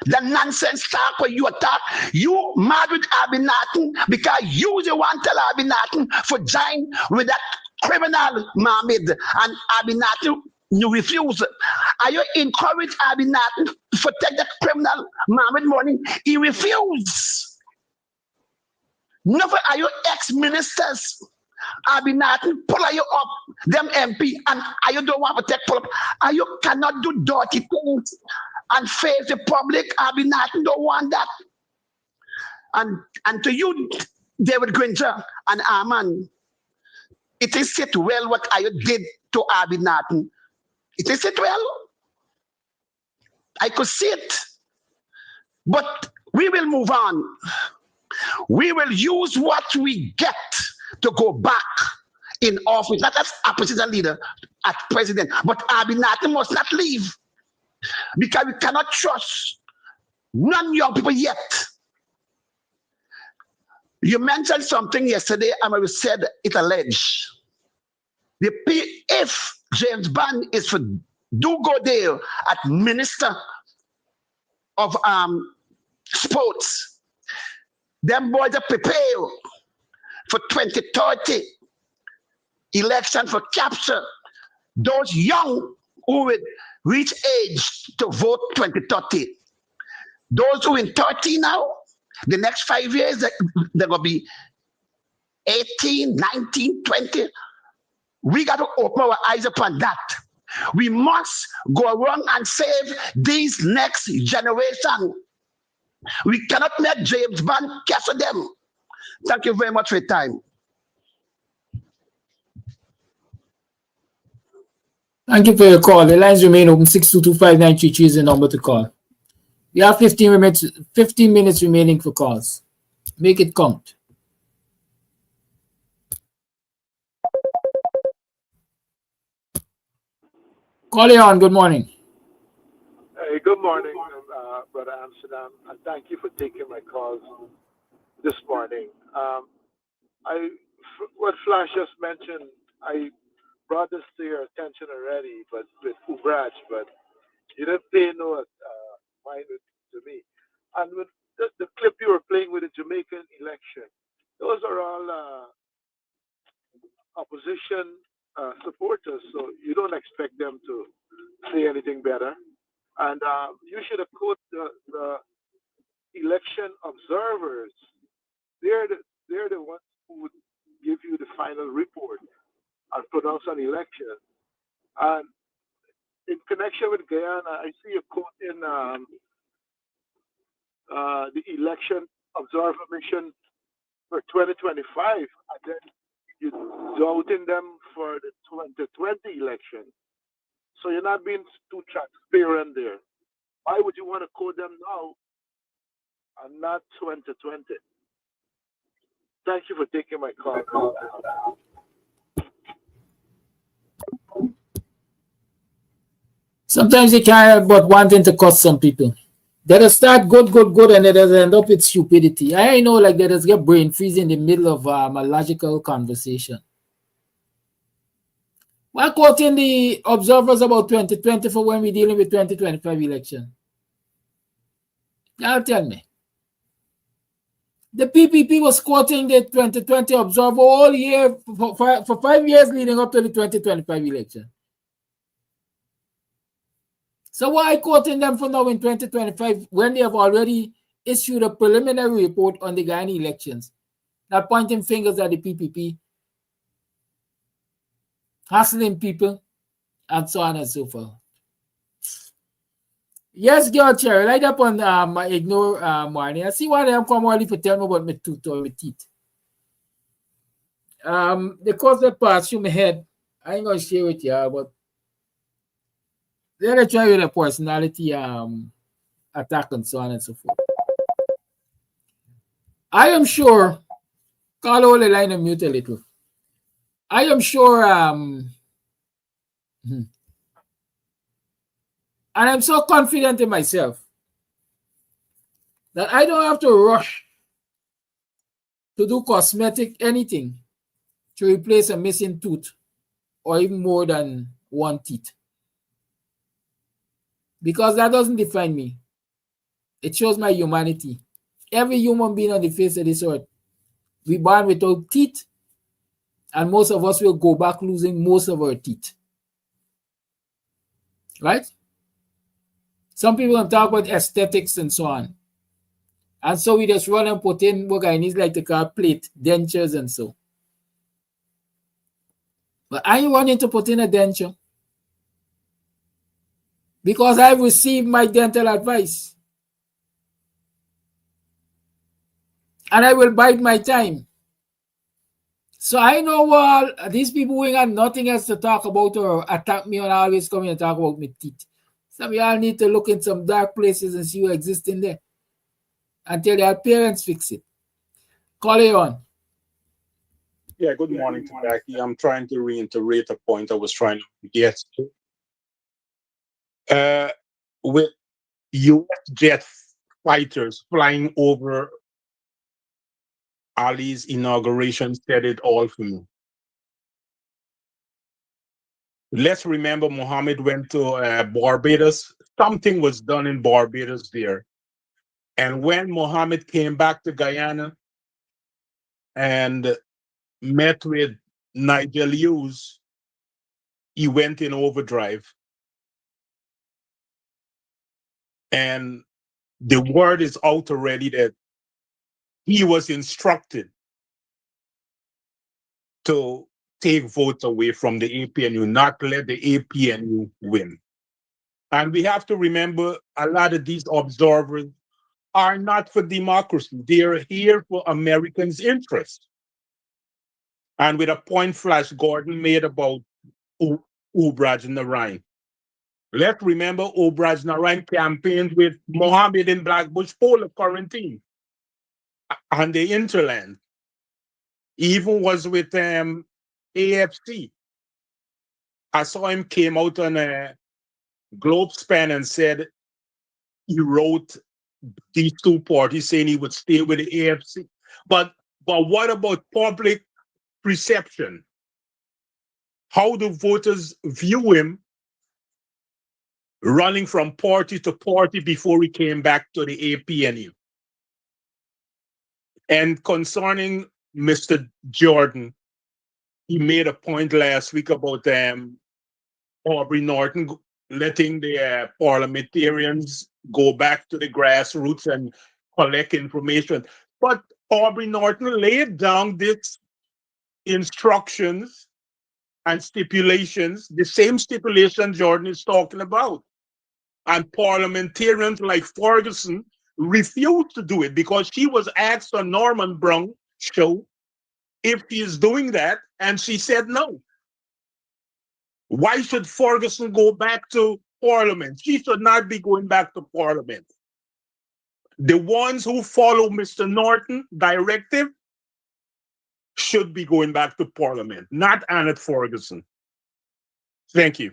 The nonsense talk where you attack, you mad with Abinatin because you the one tell Abinatin for join with that criminal Mohammed, and Abinatin you refuse. Are you encourage Abinatin for take that criminal Mohammed money? He refused. Never are you ex-ministers. Abinatin pull you up, them MP, and are you don't want to take pull up. Are you cannot do dirty things and face the public. Abinatin don't want that. And to you, David Granger and Arman, it is it well what I did to Abinatin. It is it well. I could see it. But we will move on. We will use what we get to go back in office, not as opposition leader, as president. But Abinatin must not leave because we cannot trust non-young people yet. You mentioned something yesterday, and I said it alleged. If James Bond is for do go there at Minister of Sports, them boys are prepared for 2030 election for capture those young who will reach age to vote 2030. Those who in 30 now, the next 5 years, they're going to be 18, 19, 20. We got to open our eyes upon that. We must go around and save these next generation. We cannot let James Bond capture them. Thank you very much for your time. Thank you for your call. The lines remain open. 6225933 is the number to call. We have 15 minutes remaining for calls. Make it count. Call you on. Good morning. Hey, good morning, Brother Amsterdam, and thank you for taking my calls this morning. What Flash just mentioned, I brought this to your attention already, but with Ubraj, but you didn't pay no mind to me. And with the clip you were playing with the Jamaican election, those are all opposition supporters, so you don't expect them to say anything better. And you should have quoted the election observers. They're the ones who would give you the final report and pronounce an election. And in connection with Guyana, I see a quote in the election observer mission for 2025, and then you're doubting them for the 2020 election. So you're not being too transparent there. Why would you want to quote them now and not 2020? Thank you for taking my call. Sometimes you can't help but wanting to cost some people. That'll start good, and it'll end up with stupidity. I know, like, that'll get brain freeze in the middle of a logical conversation. Why quoting the observers about 2020 for when we're dealing with 2025 election? Y'all tell me. The PPP was quoting the 2020 observer all year for 5 years leading up to the 2025 election. So why quoting them for now in 2025 when they have already issued a preliminary report on the Guyana elections, not pointing fingers at the PPP, hassling people, and so on and so forth. Yes, girl, Cherry, light up on my ignore morning. I see why they come early for tell me about my tooth or my teeth. The course that passed through my head, I ain't gonna share with you, but they're trying with a personality attack and so on and so forth. I am sure, call all the line and mute a little. I am sure, and I'm so confident in myself that I don't have to rush to do cosmetic anything to replace a missing tooth or even more than one teeth. Because that doesn't define me. It shows my humanity. Every human being on the face of this earth, we born without teeth, and most of us will go back losing most of our teeth. Right? Some people can talk about aesthetics and so on. And so we just run and put in what Guyanese like to call plate, dentures and so. But are you wanting to put in a denture? Because I've received my dental advice. And I will bide my time. So I know what these people who ain't got nothing else to talk about or attack me and always come and talk about my teeth. Some of y'all need to look in some dark places and see what exists in there until their parents fix it. Call it on. Yeah, good morning to Becky. I'm trying to reiterate a point I was trying to get to. With U.S. jet fighters flying over Ali's inauguration said it all for me. Let's remember Mohammed went to Barbados. Something was done in Barbados there. And when Mohammed came back to Guyana and met with Nigel Hughes, he went in overdrive. And the word is out already that he was instructed to take votes away from the APNU, not let the APNU win. And we have to remember a lot of these observers are not for democracy. They're here for Americans' interests. And with a point Flash Gordon made about Ubraj Narain. Let's remember Ubraj Narain campaigned with Mohammed in Blackbush Polar Quarantine and the Interland. He even was with AFC. I saw him came out on a Globe Span and said he wrote these two parties saying he would stay with the AFC. But what about public perception? How do voters view him running from party to party before he came back to the APNU? And concerning Mr. Jordan, he made a point last week about Aubrey Norton letting the parliamentarians go back to the grassroots and collect information. But Aubrey Norton laid down these instructions and stipulations, the same stipulation Jordan is talking about. And parliamentarians like Ferguson refused to do it because she was asked on Norman Brown show if he is doing that, and she said no. Why should Ferguson go back to Parliament? She should not be going back to Parliament. The ones who follow Mr. Norton's directive should be going back to Parliament, not Annette Ferguson. Thank you.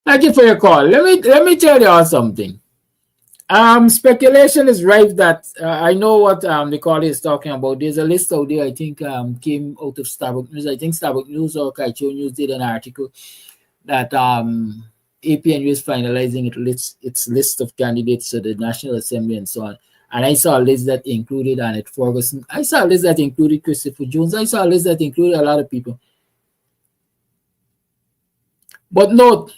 Thank you for your call. Let me tell you all something. Speculation is rife that I know what the caller is talking about. There's a list out there, I think, came out of Starbucks News. I think Starbucks News or Kaicho News did an article that APNU is finalizing its list of candidates to the National Assembly and so on. And I saw a list that included Annette Ferguson. I saw a list that included Christopher Jones. I saw a list that included a lot of people. But note,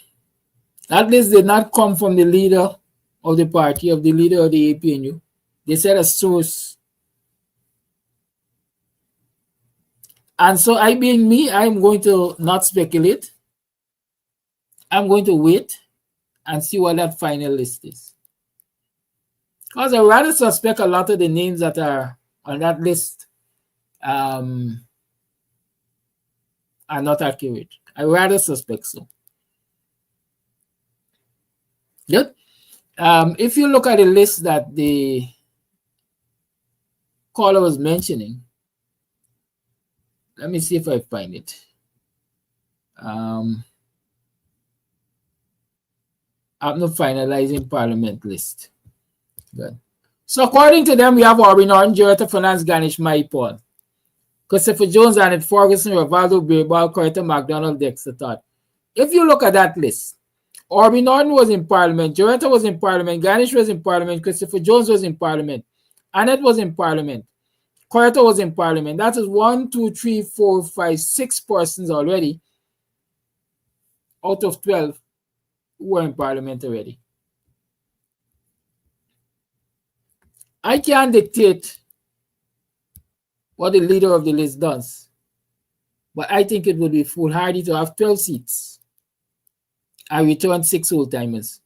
that list did not come from the leader of the party, of the leader of the APNU. They said a source. And so I being me, I'm going to not speculate. I'm going to wait and see what that final list is. Because I rather suspect a lot of the names that are on that list are not accurate. I rather suspect so. Yep. If you look at the list that the caller was mentioning, let me see if I find it. I'm not finalizing Parliament list. Good. So according to them, we have Aubrey Norton, Jurata Finance, Ganesh Maipon, Christopher Jones, Annette Ferguson, Rivaldo, Birbal, Coretta McDonald, Dexter Todd. If you look at that list, Aubrey Norton was in Parliament, Jurata was in Parliament, Ganesh was in Parliament, Christopher Jones was in Parliament, Annette was in Parliament, Coretta was in Parliament. That is 1, 2, 3, 4, 5, 6 persons already out of 12 who were in Parliament already. I can't dictate what the leader of the list does, but I think it would be foolhardy to have 12 seats. I return 6 old-timers.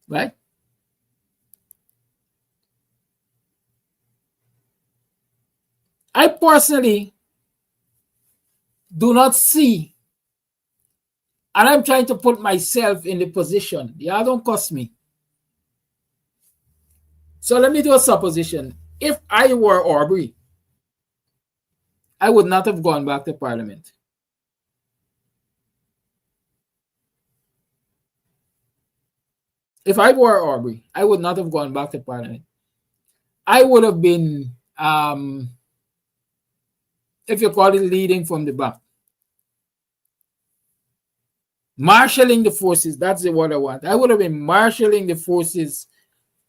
Right? I personally do not see, and I'm trying to put myself in the position. Yeah, don't cost me. So let me do a supposition. If I were Aubrey, I would not have gone back to Parliament. If I were Aubrey, I would not have gone back to Parliament. I would have been, if you call it, leading from the back. Marshalling the forces, that's the word I want. I would have been marshalling the forces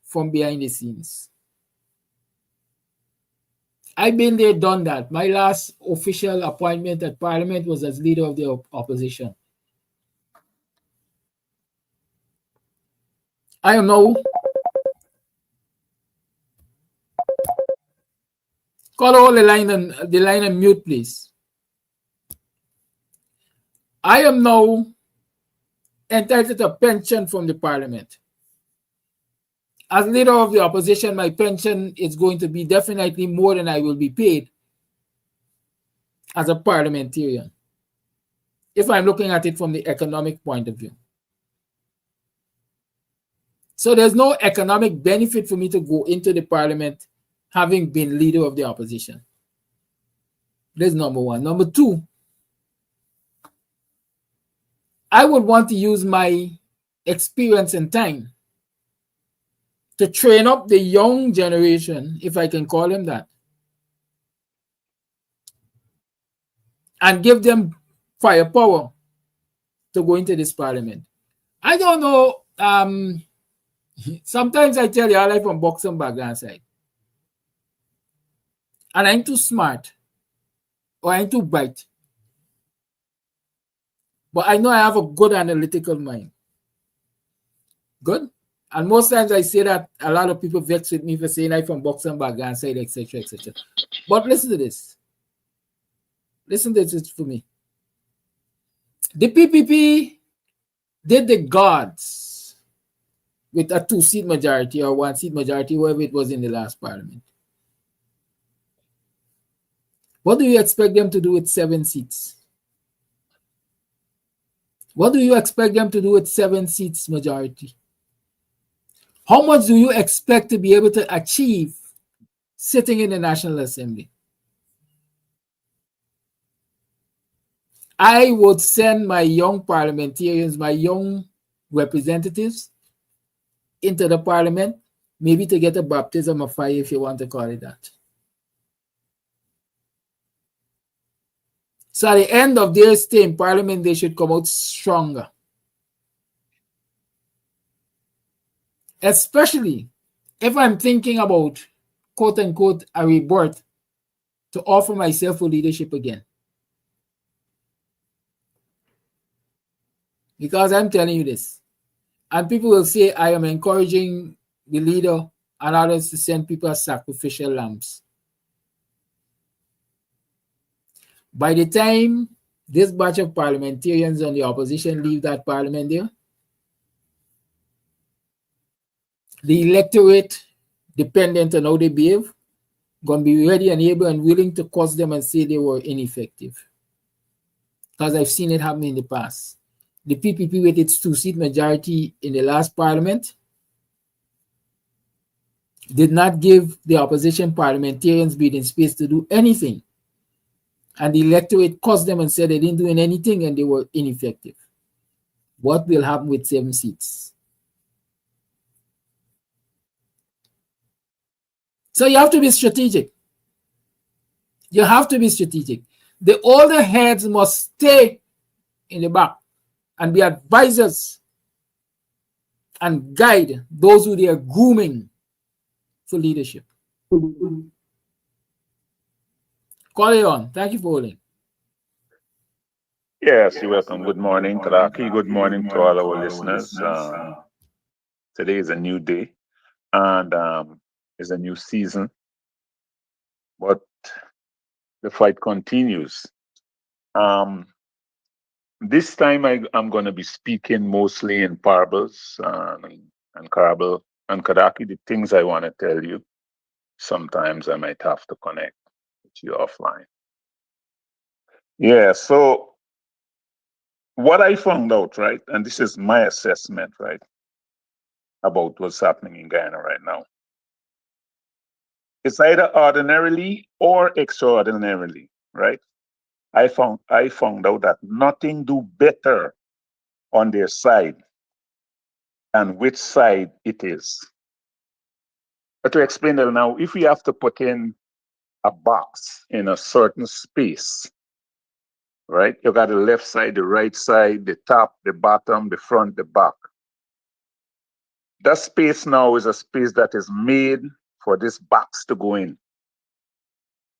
from behind the scenes. I've been there, done that. My last official appointment at Parliament was as leader of the opposition. I am now, call all the line and mute, please. I am now entitled to a pension from the Parliament. As leader of the opposition, my pension is going to be definitely more than I will be paid as a parliamentarian, if I'm looking at it from the economic point of view. So there's no economic benefit for me to go into the Parliament having been leader of the opposition. That's number one. Number two, I would want to use my experience and time to train up the young generation, if I can call them that, and give them firepower to go into this Parliament. I don't know. Sometimes I tell you, I like from Buxton background side. And I'm too smart or I'm too bright. But I know I have a good analytical mind. Good. And most times I say that a lot of people vex with me for saying I'm from Buxton background side, etc., etc. But listen to this. Listen to this for me. The PPP did the gods with a 2-seat majority or 1-seat majority, whoever it was in the last Parliament. What do you expect them to do with 7 seats? What do you expect them to do with 7 seats majority? How much do you expect to be able to achieve sitting in the National Assembly? I would send my young parliamentarians, my young representatives into the Parliament, maybe to get a baptism of fire, if you want to call it that. So at the end of their stay in Parliament, they should come out stronger. Especially if I'm thinking about, quote unquote, a rebirth to offer myself for leadership again. Because I'm telling you this, and people will say I am encouraging the leader and others to send people as sacrificial lambs. By the time this batch of parliamentarians on the opposition leave that parliament there, the electorate, dependent on how they behave, going to be ready and able and willing to curse them and say they were ineffective. Because I've seen it happen in the past. The PPP with its 2-seat majority in the last Parliament did not give the opposition parliamentarians breathing space to do anything. And the electorate cursed them and said they didn't do anything and they were ineffective. what will happen with 7 seats. So you have to be strategic. You have to be strategic. The older heads must stay in the back and be advisors and guide those who they are grooming for leadership. Call it on. Thank you for holding. Yes, you're welcome. Good morning, Kalaki. Good morning to all our listeners. Today is a new day and it's a new season, but the fight continues. This time I'm going to be speaking mostly in parables and parable and Kadaki, the things I want to tell you. Sometimes I might have to connect with you offline. Yeah, so what I found out, right, and this is my assessment, right, about what's happening in Guyana right now. It's either ordinarily or extraordinarily, right? I found out that nothing do better on their side than which side it is. But to explain that now, if we have to put in a box in a certain space, right? You got the left side, the right side, the top, the bottom, the front, the back. That space now is a space that is made for this box to go in,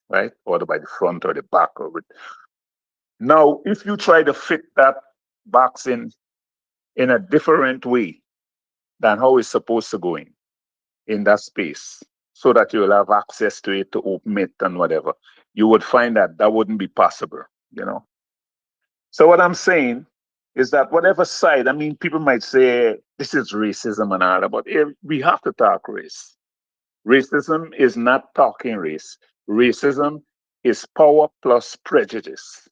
right? Either by the front or the back of it. Now, if you try to fit that box in a different way than how it's supposed to go in that space, so that you'll have access to it to open it and whatever, you would find that that wouldn't be possible, you know? So what I'm saying is that whatever side, I mean, people might say this is racism and all that, but we have to talk race. Racism is not talking race. Racism is power plus prejudice.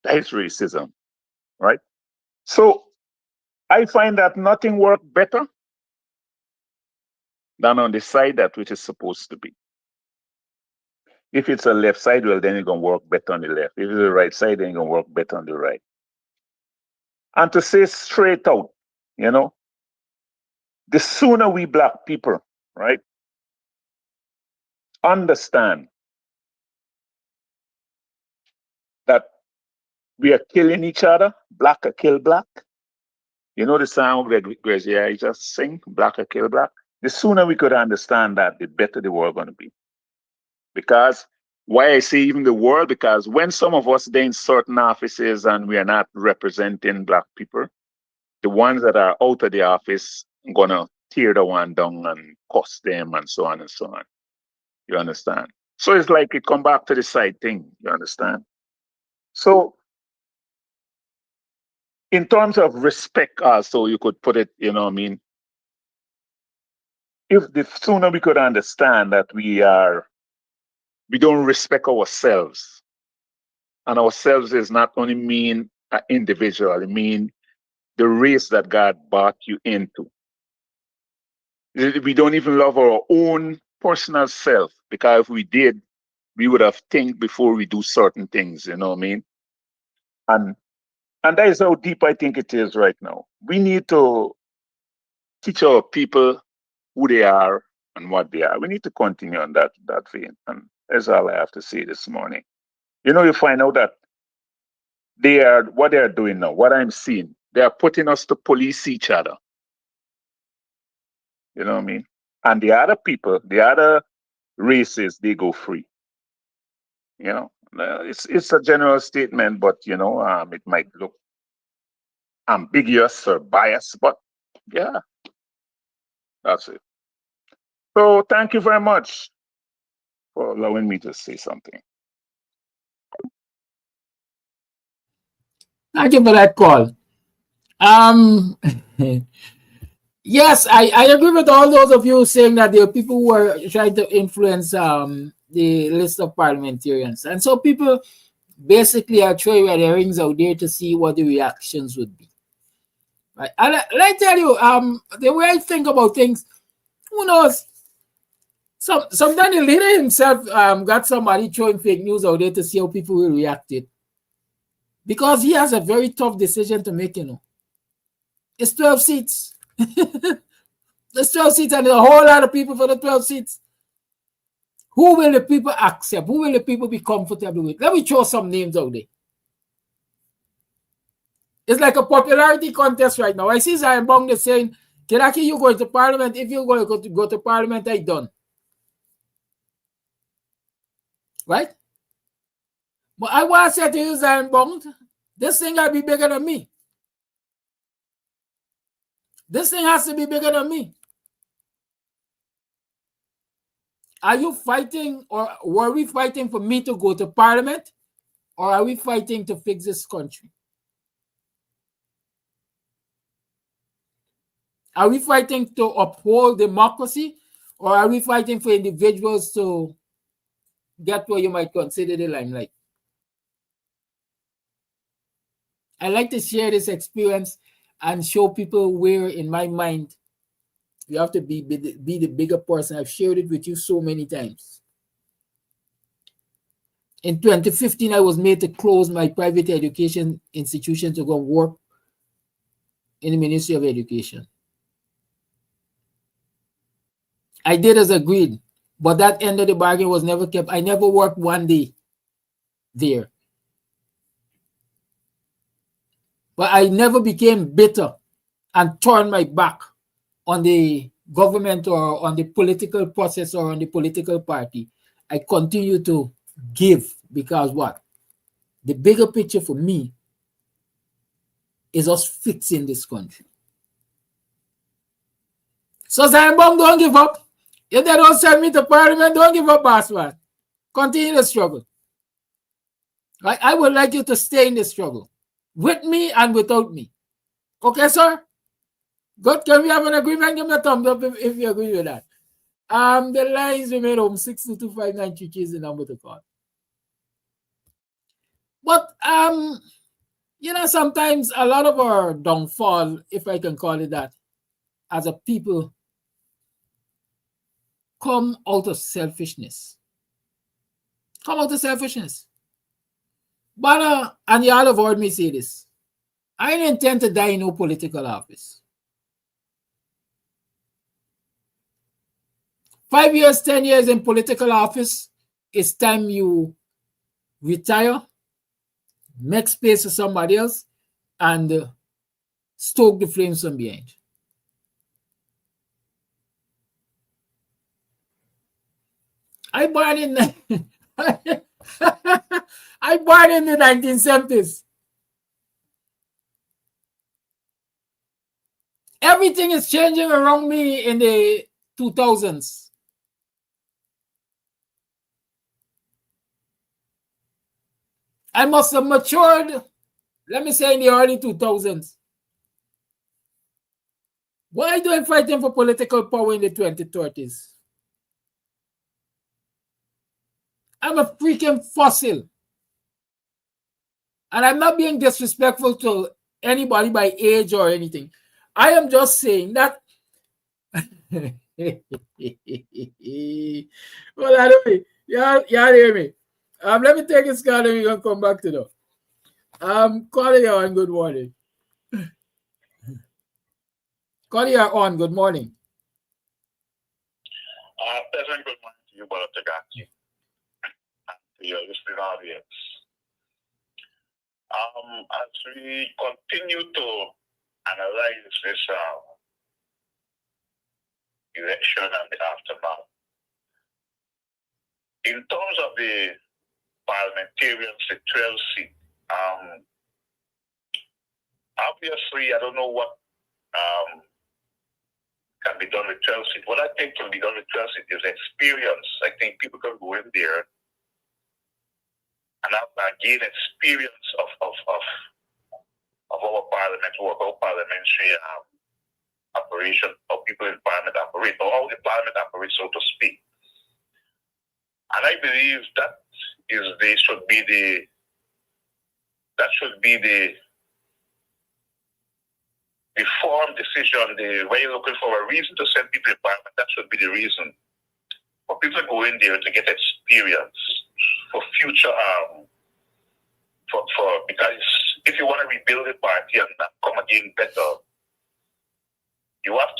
That is racism, right? So I find that nothing works better than on the side that which is supposed to be. If it's a left side, well, then it's going to work better on the left. If it's the right side, then it's going to work better on the right. And to say straight out, you know, the sooner we Black people, right, understand that we are killing each other, Black are kill Black. You know the song where I just sing, Black are kill Black? The sooner we could understand that, the better the world going to be. Because why I say even the world, because when some of us are in certain offices and we are not representing Black people, the ones that are out of the office are going to tear the one down and cuss them and so on and so on. You understand? So it's like it come back to the side thing. You understand? So in terms of respect also, you could put it, you know what I mean? If the sooner we could understand that we don't respect ourselves, and ourselves is not only mean an individual, it mean the race that God brought you into. We don't even love our own personal self, because if we did, we would have think before we do certain things, you know what I mean? And that is how deep I think it is right now. We need to teach our people who they are and what they are. We need to continue on that vein. And that's all I have to say this morning. You know, you find out that what they are doing now, what I'm seeing, they are putting us to police each other. You know what I mean? And the other people, the other races, they go free. You know, it's a general statement, but you know, it might look ambiguous or biased, but yeah, that's it. So thank you very much for allowing me to say something. Thank you for that call. Yes, I agree with all those of you saying that there are people who are trying to influence the list of parliamentarians. And so people basically are throwing their rings out there to see what the reactions would be. Right? And let me tell you, the way I think about things, who knows? Sometimes the leader himself got somebody throwing fake news out there to see how people will react to it. Because he has a very tough decision to make, you know. It's 12 seats. There's 12 seats and there's a whole lot of people for the 12 seats. Who will the people accept? Who will the people be comfortable with? Let me throw some names out there. It's like a popularity contest right now. I see Zion Bong saying, Kiraki, you going to Parliament. If you're going to go to Parliament, I done. Right? But I want to say to you, Zion Bong, this thing got to be bigger than me. This thing has to be bigger than me. Are you fighting, or were we fighting for me to go to Parliament? Or are we fighting to fix this country? Are we fighting to uphold democracy? Or are we fighting for individuals to get what you might consider the limelight? I like to share this experience and show people where, in my mind, you have to be the bigger person. I've shared it with you so many times. In 2015, I was made to close my private education institution to go work in the Ministry of Education. I did as agreed, but that end of the bargain was never kept. I never worked one day there. But I never became bitter and turned my back on the government or on the political process or on the political party. I continue to give because what? The bigger picture for me is us fixing this country. So Zion Bong, don't give up. If they don't send me to Parliament, don't give up, Bossman. Continue the struggle. Right? I would like you to stay in the struggle. With me and without me. Okay, sir? Good. Can we have an agreement? Give me a thumbs up if you agree with that. The lines remain home. 6225933 is the number to call. But you know, sometimes a lot of our downfall, if I can call it that, as a people, come out of selfishness. Come out of selfishness. But and you all have heard me say this. I don't intend to die in no political office. 5 years, 10 years in political office, it's time you retire, make space for somebody else, and stoke the flames from behind. I born in I born in the 1970s. Everything is changing around me in the 2000s. I must have matured, let me say, in the early 2000s. Why do I fighting for political power in the 2030s? I'm a freaking fossil. And I'm not being disrespectful to anybody by age or anything. I am just saying that. Well, I don't know. Y'all hear me. Let me take this call and we're going to come back to that. Calling you on, good morning. Calling you on, good morning. Pleasant good morning to you, Brother Tagaki, and to your listening audience. As we continue to analyze this election and the aftermath, in terms of the parliamentarians, the 12 seat, obviously, I don't know what can be done with 12 seat. What I think can be done with 12 seat is experience. I think people can go in there and gain experience of our parliament work, our parliamentary operation, how people in parliament operate, or how the parliament operates, so to speak. And I believe that should be the form decision, when you're looking for a reason to send people in parliament, that should be the reason. For people to go in there to get experience for future, because if you want to rebuild the party and come again better,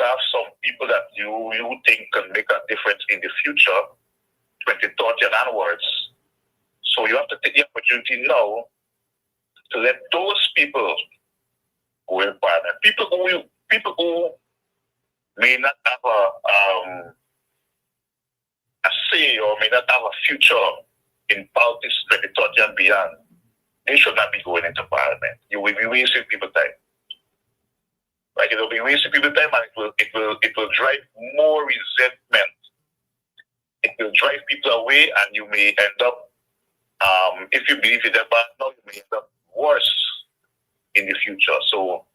to have some people that you think can make a difference in the future, 2030 and onwards. So you have to take the opportunity now to let those people go in parliament. People who may not have a say or may not have a future in politics 2030 and beyond, they should not be going into parliament. You will be wasting people's time. Like it will be wasting people's time, and it will drive more resentment. It will drive people away, and you may end up, if you believe in that bad now, you may end up worse in the future. So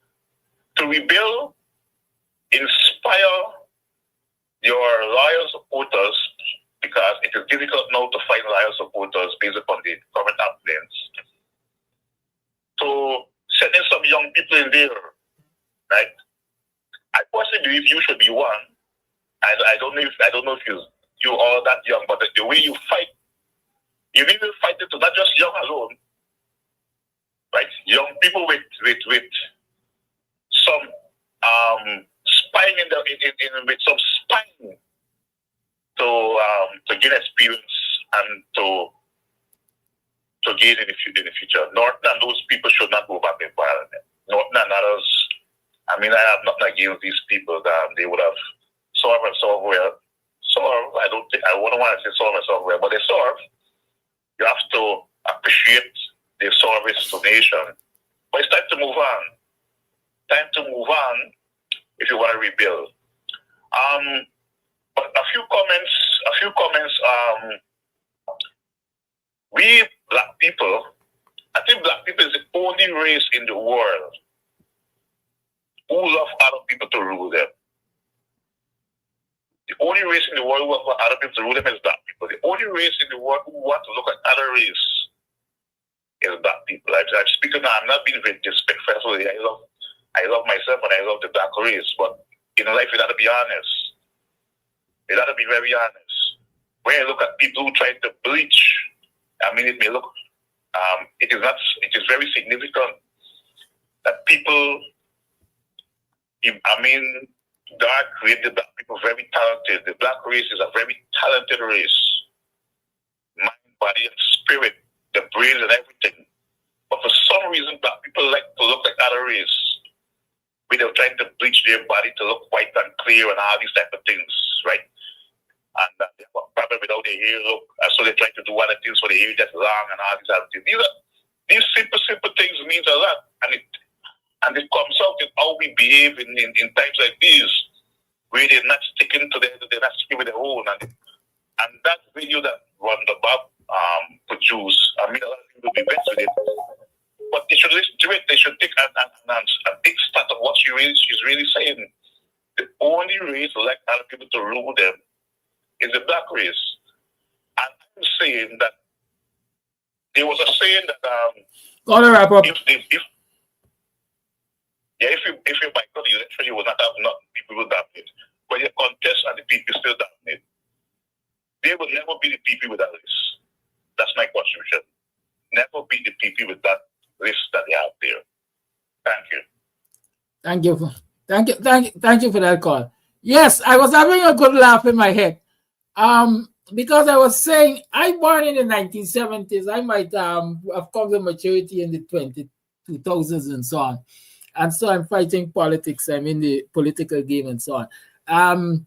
to rebuild, inspire your loyal supporters, because it is difficult now to find loyal supporters based upon the current happenings. So sending some young people in there, right? I personally believe you should be one. I don't know if you are that young, but the way you fight, you need to fight it to not just young alone, right? Young people with some spine with some spine to gain experience and to gain in the future. Norton and those people should not go back in parliament. Norton and others, I mean, I have nothing against these people that they would have solved and solved well. I wouldn't want to say solve and solve well, but they solve. You have to appreciate their service to the nation. But it's time to move on. Time to move on if you want to rebuild. But a few comments. We black people, I think black people is the only race in the world who love other people to rule them. The only race in the world who want other people to rule them is black people. The only race in the world who want to look at other race is black people. I'm speaking now, I'm not being very disrespectful. I love myself and I love the black race, but in life you gotta be honest. You gotta be very honest. When you look at people who try to bleach, I mean, it may look, it is very significant that people, God created black people very talented. The black race is a very talented race. Mind, body, and spirit, the brain and everything. But for some reason, black people like to look like other race. They're trying to bleach their body to look white and clear and all these type of things, right? And they have a problem without their hair look, and so they try to do other things for the hair that's long and all these other things. These simple things means a lot, and it comes out in how we behave in times like these, where they're not sticking to they're not sticking with their own. And that video that Wanda Bob produced, I mean, a lot of people will be vexed with it. But they should listen to it. They should take a big start of what she's really saying. The only race like other people to rule them is the black race. And I'm saying that there was a saying that Gonna wrap up. if you boycott the election, you will not have people will dominate. But you contest and the people still dominate. They will never be the people with that list. That's my contribution. Never be the people with that list that they have there. Thank you. Thank you for that call. Yes, I was having a good laugh in my head. Because I was saying I born in the 1970s. I might have come to maturity in the 2000s and so on. And so I'm fighting politics. I'm in the political game and so on.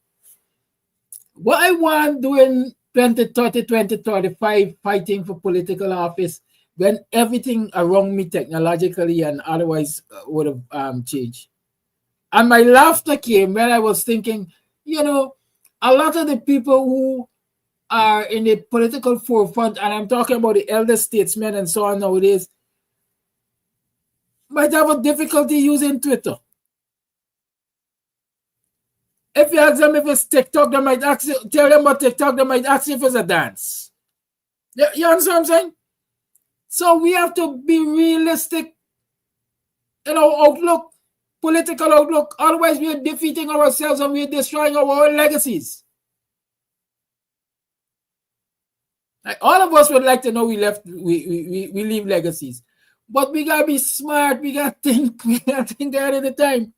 What I want doing 2030, 2035, fighting for political office, when everything around me technologically and otherwise would have changed. And my laughter came when I was thinking, a lot of the people who are in the political forefront, and I'm talking about the elder statesmen and so on nowadays, might have a difficulty using Twitter. If you ask them if it's TikTok, they might ask you, tell them about TikTok, they might ask you if it's a dance. You understand what I'm saying? So we have to be realistic in our outlook, political outlook. Otherwise, we are defeating ourselves and we are destroying our own legacies. Like, all of us would like to know we leave legacies. But we gotta be smart, we gotta think ahead of the time.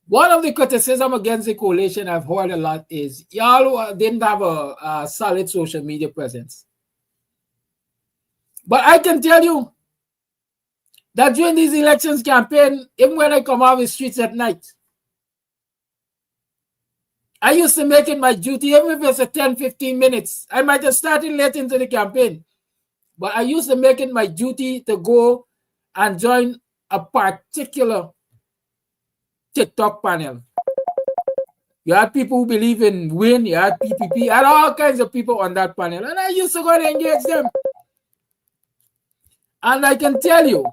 One of the criticism against the coalition I've heard a lot is y'all didn't have a solid social media presence. But I can tell you that during these elections campaign, even when I come out the streets at night, I used to make it my duty, even if it's a 10, 15 minutes. I might have started late into the campaign, but I used to make it my duty to go and join a particular TikTok panel. You had people who believe in win, you had PPP, you had all kinds of people on that panel, and I used to go and engage them. And I can tell you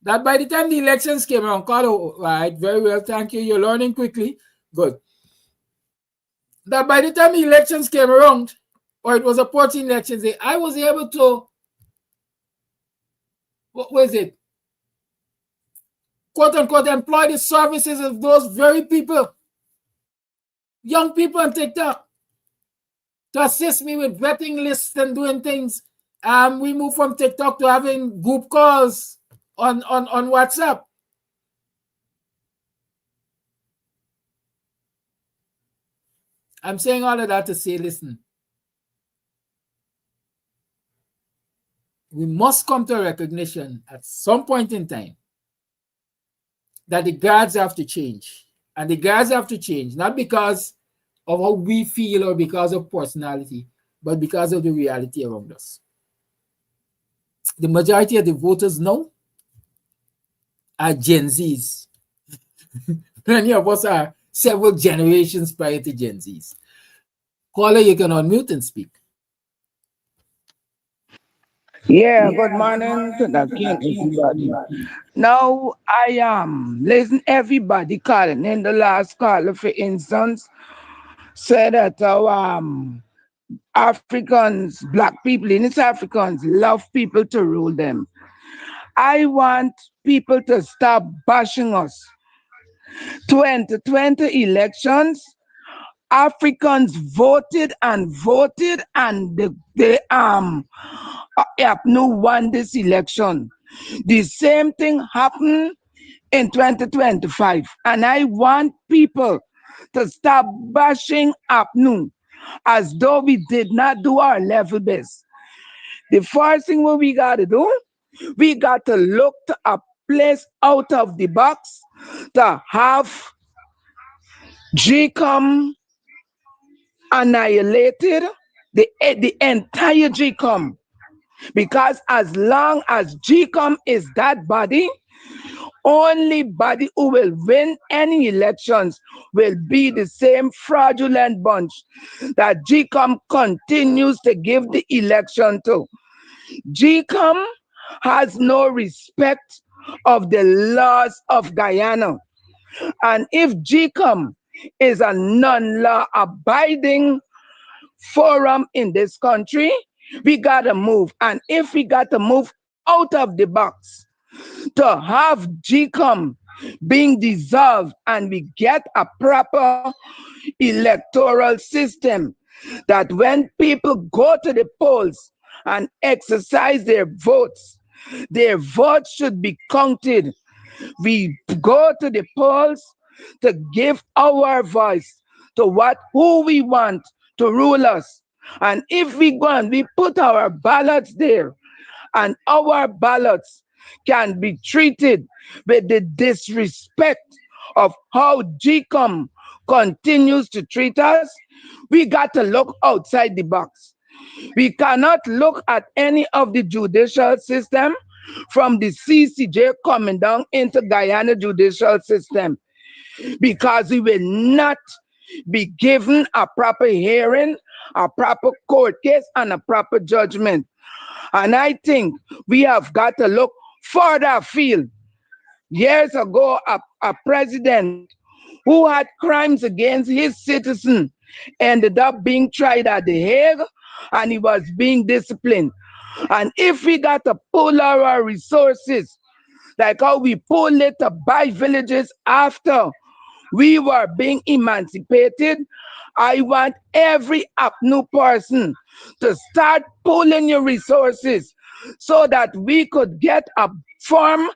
that by the time the elections came around, Carlo, right, very well, thank you, you're learning quickly, good. That by the time the elections came around, or it was approaching elections day, I was able to, what was it, quote unquote, employ the services of those very people, young people on TikTok, to assist me with vetting lists and doing things. We moved from TikTok to having group calls on WhatsApp. I'm saying all of that to say, listen, we must come to a recognition at some point in time that the guards have to change. And the guards have to change, not because of how we feel or because of personality, but because of the reality around us. The majority of the voters now are Gen Zs. Many of us are several generations prior to Gen Zs. Caller, you can unmute and speak. Yeah, good morning to the king, everybody. Now, I am listen everybody calling in the last caller, for instance, said that our Africans, black people in East Africans love people to rule them. I want people to stop bashing us. 2020 elections, Africans voted and voted, and they APNU won this election. The same thing happened in 2025, and I want people to stop bashing APNU as though we did not do our level best. The first thing what we got to do, we got to look to a place out of the box to have GCOM annihilated, the entire GCOM. Because as long as GCOM is that body, only body who will win any elections will be the same fraudulent bunch that GCOM continues to give the election to. GCOM has no respect of the laws of Guyana. And if GCOM is a non-law abiding forum in this country, we gotta move. And if we got to move out of the box to have GCOM being dissolved and we get a proper electoral system, that when people go to the polls and exercise their votes should be counted. We go to the polls to give our voice to who we want to rule us. And if we go and we put our ballots there, and our ballots can be treated with the disrespect of how GCOM continues to treat us, we got to look outside the box. We cannot look at any of the judicial system from the CCJ coming down into Guyana judicial system, because we will not be given a proper hearing, a proper court case, and a proper judgment. And I think we have got to look further afield. Years ago, a president who had crimes against his citizen ended up being tried at The Hague, and he was being disciplined. And if we got to pull our resources, like how we pull it to buy villages after we were being emancipated, I want every APNU person to start pulling your resources so that we could get a firm,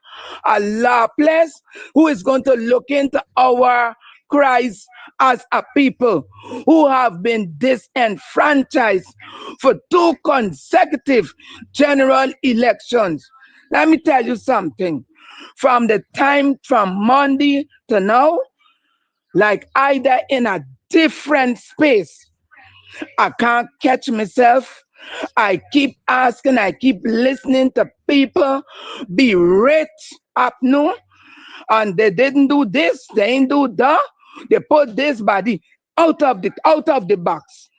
a law place who is going to look into our cries as a people who have been disenfranchised for 2 consecutive general elections. Let me tell you something. From the time from Monday to now, like either in a different space, I can't catch myself. I keep asking, I keep listening to people be rich up no, and they didn't do this, they didn't do that. They put this body out of the box.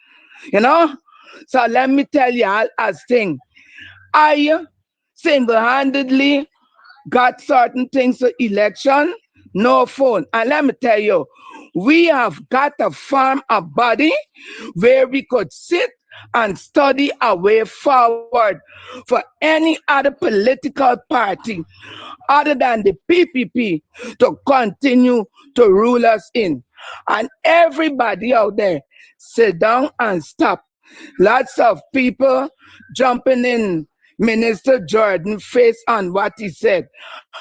You know? So let me tell you all as thing. I single-handedly got certain things to election, no phone. And let me tell you, we have got to form a body where we could sit and study a way forward for any other political party other than the PPP to continue to rule us in. And everybody out there, sit down and stop. Lots of people jumping in Minister Jordan face on what he said.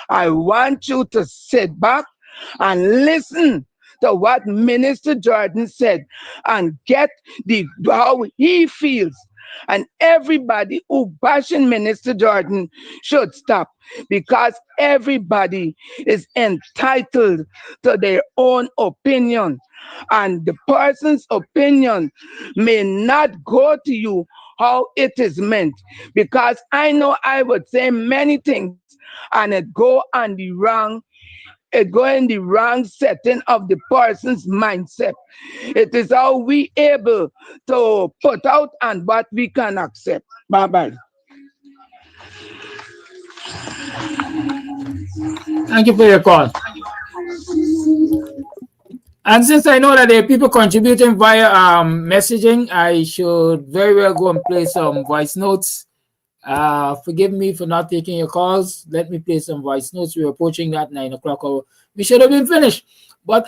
I want you to sit back and listen to what Minister Jordan said and get the how he feels. And everybody who bashing Minister Jordan should stop because everybody is entitled to their own opinion. And the person's opinion may not go to you how it is meant. Because I know I would say many things and it go in the wrong setting of the person's mindset. It is how we able to put out and what we can accept. Bye bye. Thank you for your call. And since I know that there are people contributing via messaging, I should very well go and play some voice notes. Forgive me for not taking your calls. Let me play some voice notes. We're approaching that 9 o'clock hour. We should have been finished. But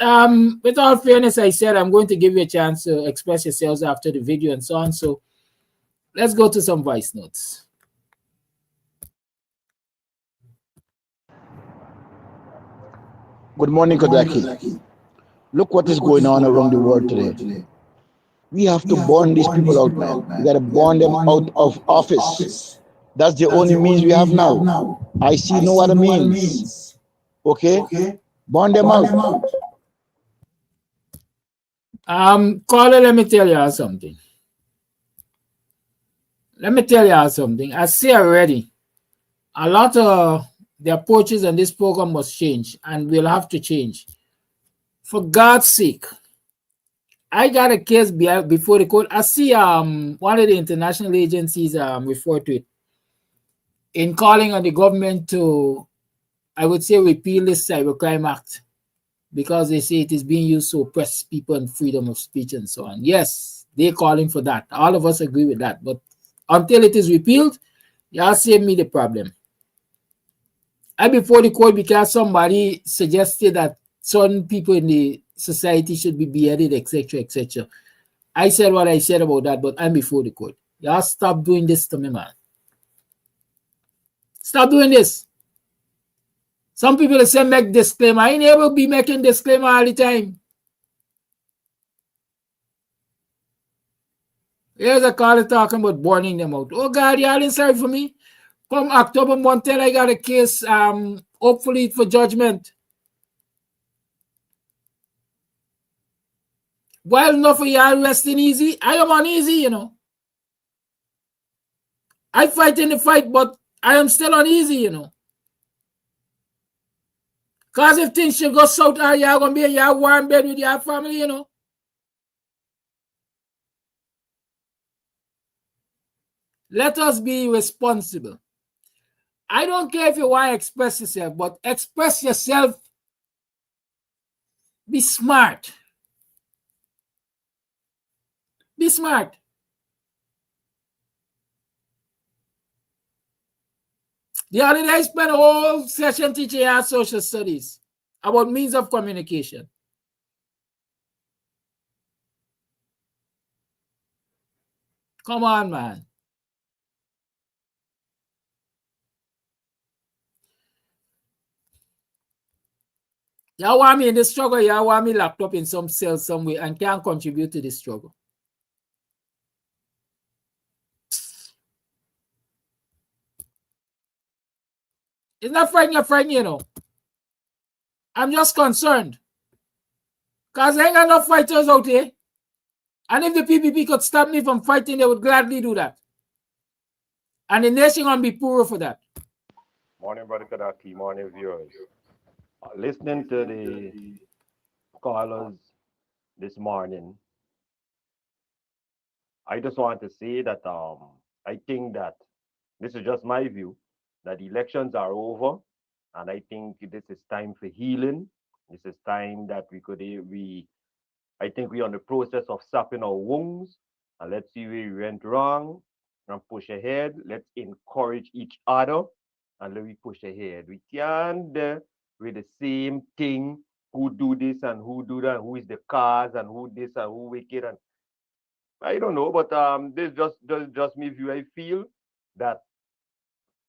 with all fairness, I said I'm going to give you a chance to express yourselves after the video and so on. So let's go to some voice notes. Good morning, Kodaki. Look what is going on around the world today. We have to burn these people out, man. We got to burn them out of office. That's the only means we have now. I see no other means. Okay? Burn them out. Caller, let me tell you something. I see already a lot of the approaches on this program must change, and we'll have to change. For God's sake, I got a case before the court. I see one of the international agencies refer to it in calling on the government to, I would say, repeal this Cybercrime Act because they say it is being used to oppress people and freedom of speech and so on. Yes, they're calling for that. All of us agree with that. But until it is repealed, y'all save me the problem. I before the court because somebody suggested that certain people in the society should be beheaded, etc., etc. I said what I said about that, but I'm before the court. Y'all stop doing this to me, man. Stop doing this. Some people say make disclaimer. I ain't able to be making disclaimer all the time. Here's a caller talking about burning them out. Oh God, y'all ain't sorry for me. Come October month, I got a case, hopefully for judgment. While enough of y'all resting easy, I am uneasy, you know. I fight in the fight, but I am still uneasy, you know. Because if things should go south, y'all going to be in your warm bed with your family, you know. Let us be responsible. I don't care if you want to express yourself, but express yourself. Be smart. Be smart. The other day I spent a whole session teaching our social studies about means of communication. Come on, man. Y'all want me in the struggle, y'all want me locked up in some cell somewhere and can't contribute to the struggle. It's not friend, you know. I'm just concerned. Because there ain't got enough fighters out here. And if the PPP could stop me from fighting, they would gladly do that. And the nation gonna be poorer for that. Morning, Brother Kadaki. Morning, viewers. Listening to the callers this morning, I just want to say that I think that this is just my view, that elections are over, and I think this is time for healing. This is time that I think we're on the process of stopping our wounds, and let's see where we went wrong and push ahead. Let's encourage each other and let me push ahead. We can't with the same thing, who do this and who do that, who is the cause and who this and who wicked, and I don't know, but this just me view. I feel that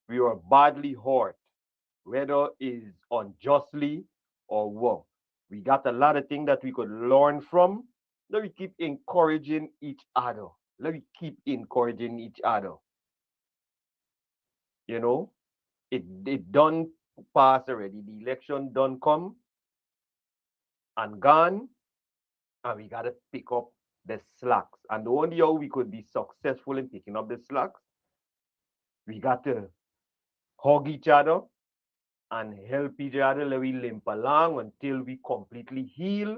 we are badly hurt, whether is unjustly or what. We got a lot of things that we could learn from. Let me keep encouraging each other. Let me keep encouraging each other. You know, it done pass already. The election done come and gone, and we gotta pick up the slacks. And the only how we could be successful in picking up the slacks, we got to hug each other and help each other. Let we limp along until we completely heal,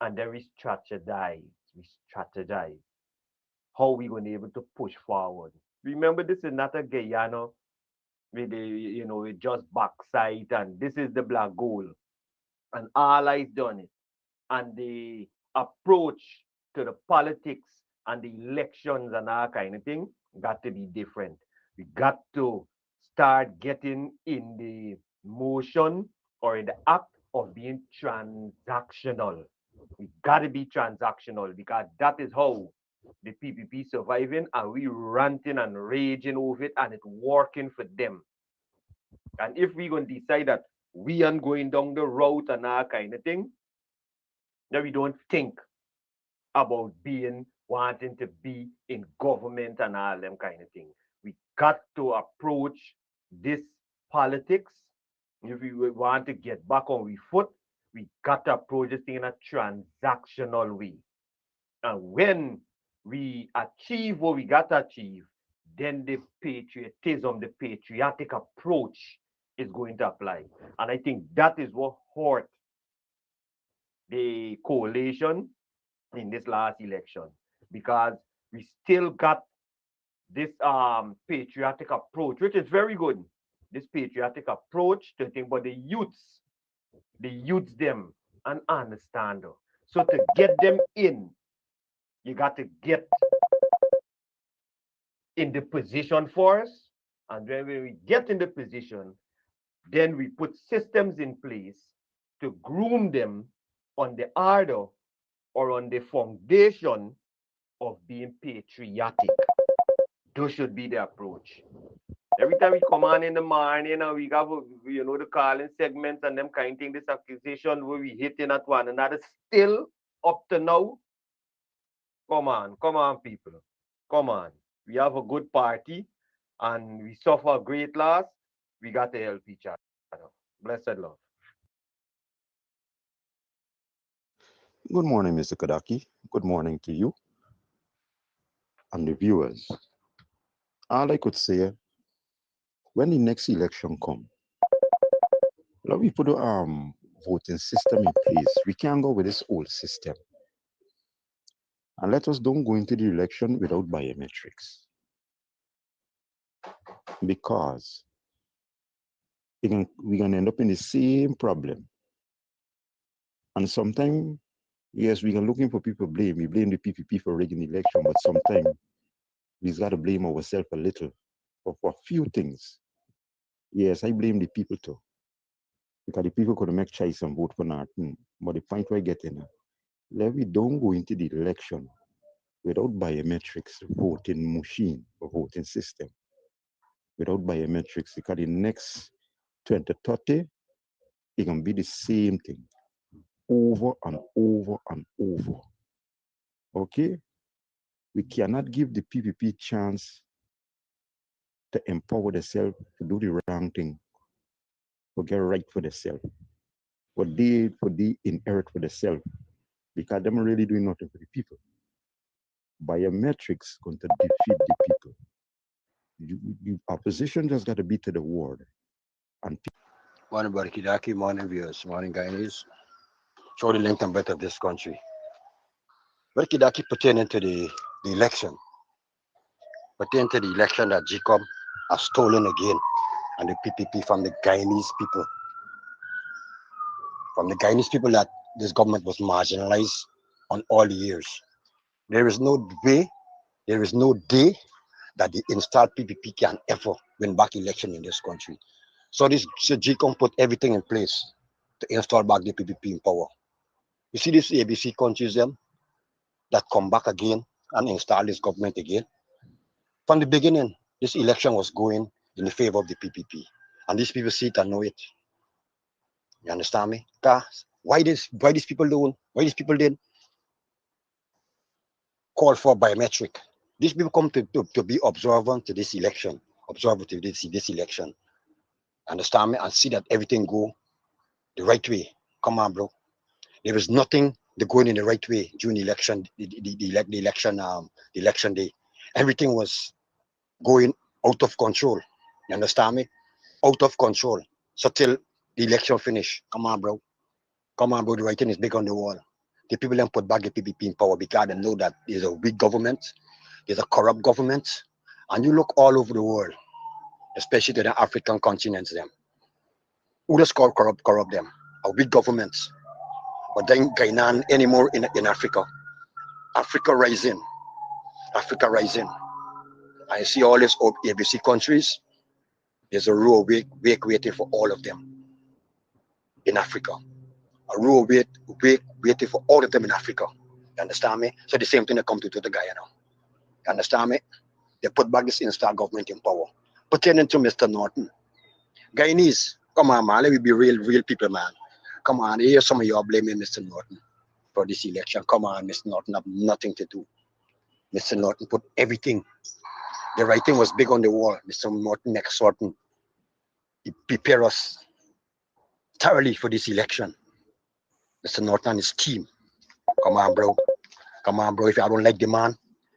and then we strategize. We strategize how we gonna be able to push forward. Remember, this is not a Guyana with the with just backside, and this is the black gold, and all eyes done it, and the approach to the politics and the elections and all kind of thing got to be different. We got to start getting in the motion or in the act of being transactional. We got to be transactional because that is how the PPP surviving, and we ranting and raging over it, and it's working for them. And if we're going to decide that we aren't going down the route and all kind of thing, then we don't think about wanting to be in government and all them kind of things. We got to approach this politics. If we want to get back on we foot, we got to approach this thing in a transactional way. And when we achieve what we got to achieve, then the patriotism, the patriotic approach is going to apply. And I think that is what hurt the coalition in this last election, because we still got this patriotic approach, which is very good. This patriotic approach to think about the youths them and understand. So to get them in, you got to get in the position for us. And then when we get in the position, then we put systems in place to groom them on the order or on the foundation of being patriotic. Those should be the approach. Every time we come on in the morning and we have, the calling segments and them kind of thing, this accusation where we hitting at one another, still up to now. Come on, people. Come on. We have a good party and we suffer a great loss. We got to help each other. Blessed love. Good morning, Mr. Kadaki. Good morning to you and the viewers. All I could say, when the next election come, let me put a voting system in place. We can't go with this old system. And let us don't go into the election without biometrics. Because we're going to end up in the same problem. And sometimes, yes, we are looking for people blame. We blame the PPP for rigging the election, but sometimes we've got to blame ourselves a little for a few things. Yes, I blame the people too. Because the people could make choice and vote for nothing. But the point we're getting at, let we don't go into the election without biometrics voting machine or voting system. Without biometrics, because the next 2030, it can be the same thing. over and over and over. Okay? We cannot give the PPP chance to empower themselves to do the wrong thing, to get right for themselves, what they inherit for themselves, because them really doing nothing for the people. Biometrics going to defeat the people. The opposition just got to beat to the word. And Morning, Brother Kidaki. Morning, viewers. Morning, Guyanese. Show the length and breadth of this country. Brother Kidaki, pertaining to the election, pertaining to the election that Jacob has stolen again, and the PPP from the Guyanese people. From the Guyanese people that this government was marginalized on all the years. There is no way, there is no day that the installed PPP can ever win back election in this country. So GCOM put everything in place to install back the PPP in power. You see these ABC countries them that come back again and install this government again. From the beginning, this election was going in the favor of the PPP. And these people see it and know it. You understand me? Why these people didn't call for biometric? These people come to be observant to this election, observant to this election. Understand me? And see that everything go the right way. Come on, bro. There is nothing going in the right way during the election, the election day. Everything was going out of control. You understand me? Out of control. So till the election finish. Come on, bro. Come on, bro. The writing is big on the wall. The people then put back the PPP in power because they know that there's a weak government, there's a corrupt government, and you look all over the world, especially to the African continents. Them who does call corrupt them? A weak governments. But then Guyana anymore in Africa. Africa rising. Africa rising. I see all these ABC countries. There's a row waiting for all of them in Africa. A row waiting for all of them in Africa. You understand me? So the same thing that come to the Guyana. You understand me? They put back this install government in power. Pertaining to Mr. Norton. Guyanese, come on, man. Let me be real people, man. Come on, here's some of you are blaming Mr. Norton for this election. Come on, Mr. Norton have nothing to do. Mr. Norton put everything. The writing was big on the wall. Mr. Norton next certain. He prepared us thoroughly for this election. Mr. Norton and his team. Come on, bro. Come on, bro. If I don't like the man,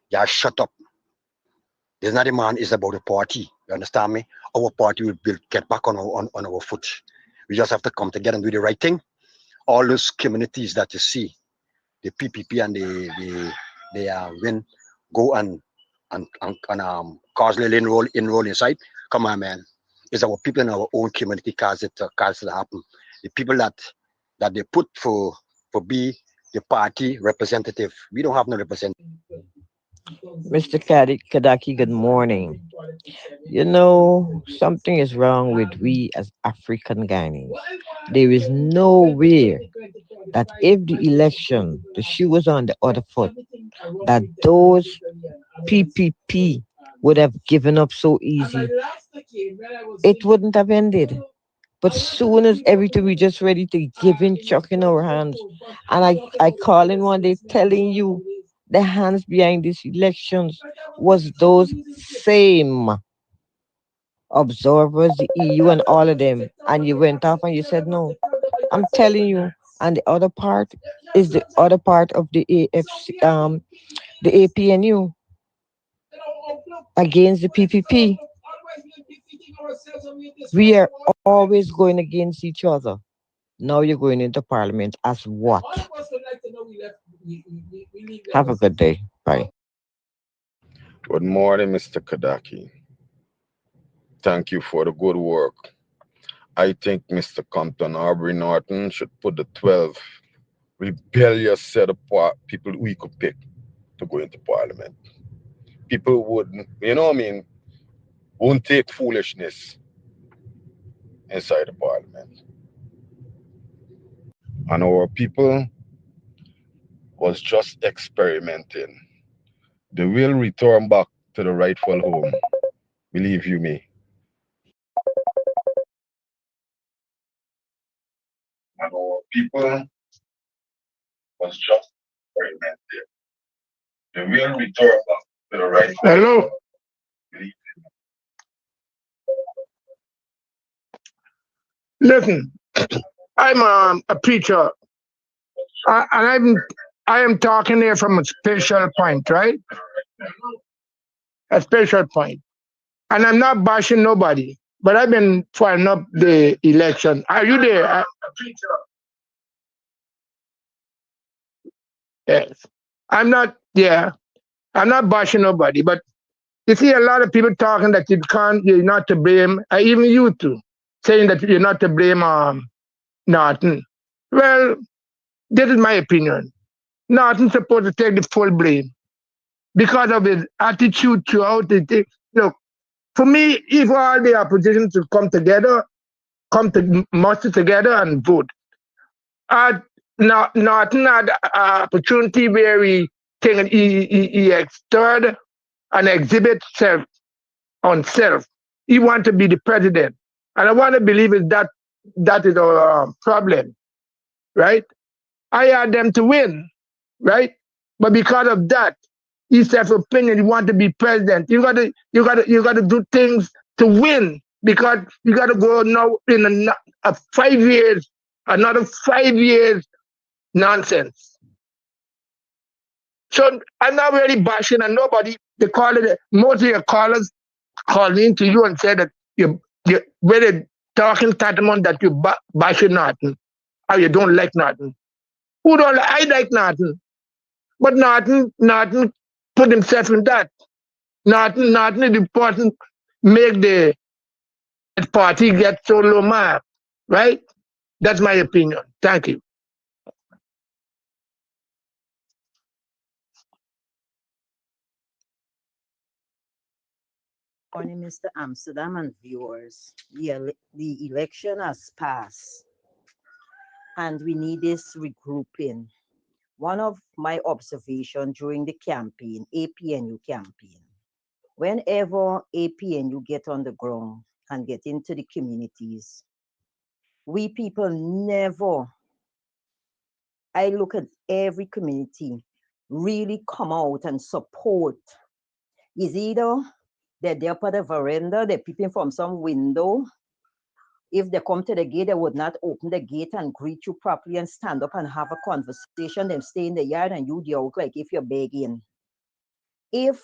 yeah, shut up. There's not a man, it's about a party. You understand me? Our party will get back on our foot. We just have to come together and do the right thing. All those communities that you see, the PPP and they win, go and causally enroll inside. Come on, man. It's our people in our own community cause it happen. The people that they put for be the party representative. We don't have no representative. Mr. Kadaki, good morning. You know, something is wrong with we as African Guyanese. There is no way that if the election, the shoe was on the other foot, that those PPP would have given up so easy. It wouldn't have ended. But soon as everything we just ready to give in, chuck in our hands. And I call in one day telling you the hands behind these elections was those same observers, the EU and all of them. And you went off and you said no. I'm telling you. And the other part is the other part of the AFC, the APNU against the PPP. We are always going against each other. Now you're going into parliament as what? Have a good day. Bye. Good morning, Mr. Kadaki. Thank you for the good work. I think Mr. Compton Aubrey Norton should put the 12 rebellious set of people we could pick to go into parliament. People wouldn't, won't take foolishness inside the parliament. And our people was just experimenting. They will return back to the rightful home. Believe you me. And our people was just experiment there. The real return back to the right. Hello. Listen, I'm a preacher, and I am talking here from a special point, right? A special point, and I'm not bashing nobody, but I've been following up the election. Are you there? Yes. I'm not. Yeah, I'm not bashing nobody, but you see a lot of people talking that you're not to blame. Even you too, saying that you're not to blame. Norton. Well, this is my opinion. Norton's supposed to take the full blame because of his attitude throughout the thing. Look, for me, if all the opposition to come together, muster together and vote, Norton had an opportunity where he externed and exhibit self on self. He want to be the president, and I want to believe is that is our problem, right? I had them to win, right? But because of that, he said opinion, you want to be president. You gotta do things to win because you gotta go now in a 5 years, another 5 years nonsense. So I'm not really bashing on nobody. They call it most of your callers called into you and said that you really talking tantamount that you bashing nothing or you don't like nothing. Who don't like? I like nothing. But Norton put himself in that. Norton is the person make the party get so low mark, right? That's my opinion. Thank you. Morning, Mr. Amsterdam and viewers. The election has passed, and we need this regrouping. One of my observations during the campaign, APNU campaign, whenever APNU get on the ground and get into the communities, we people never, I look at every community, really come out and support. Is either they're up at the veranda, they're peeping from some window. If they come to the gate, they would not open the gate and greet you properly and stand up and have a conversation. Them stay in the yard and you joke like if you're begging. If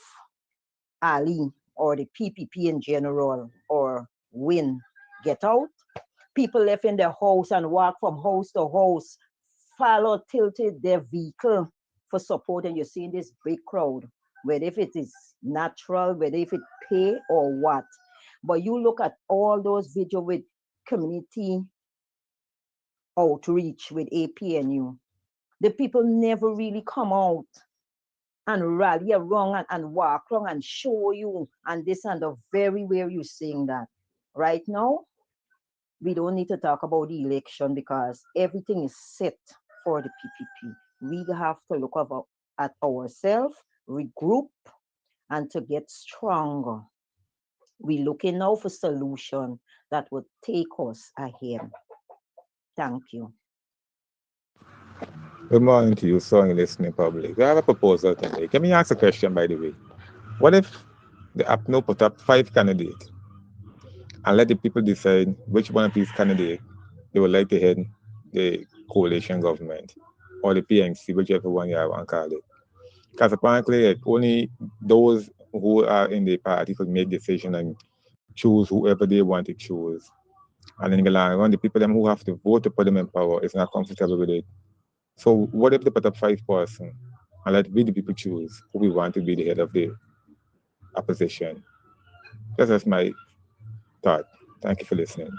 Ali or the PPP in general or Win get out, people left in their house and walk from house to house, follow tilted their vehicle for support, and you're seeing this big crowd, whether if it is natural, whether if it pay or what. But you look at all those videos with community outreach with APNU, the people never really come out and rally around and walk around and show you and this and the very where you're seeing that. Right now, we don't need to talk about the election because everything is set for the PPP. We have to look at ourselves, regroup, and to get stronger. We're looking now for solution that would take us ahead. Thank you. Good morning to you, song listening public. I have a proposal today. Can me ask a question, by the way? What if the APNO put up 5 candidates and let the people decide which one of these candidates they would like to head the coalition government or the PNC, whichever one you want to call it? Because apparently only those who are in the party could make decision and choose whoever they want to choose. And in the long run, the people them who have to vote to put them in power is not comfortable with it. So what if they put up 5 persons and let we the people choose who we want to be the head of the opposition? That's just my thought. Thank you for listening.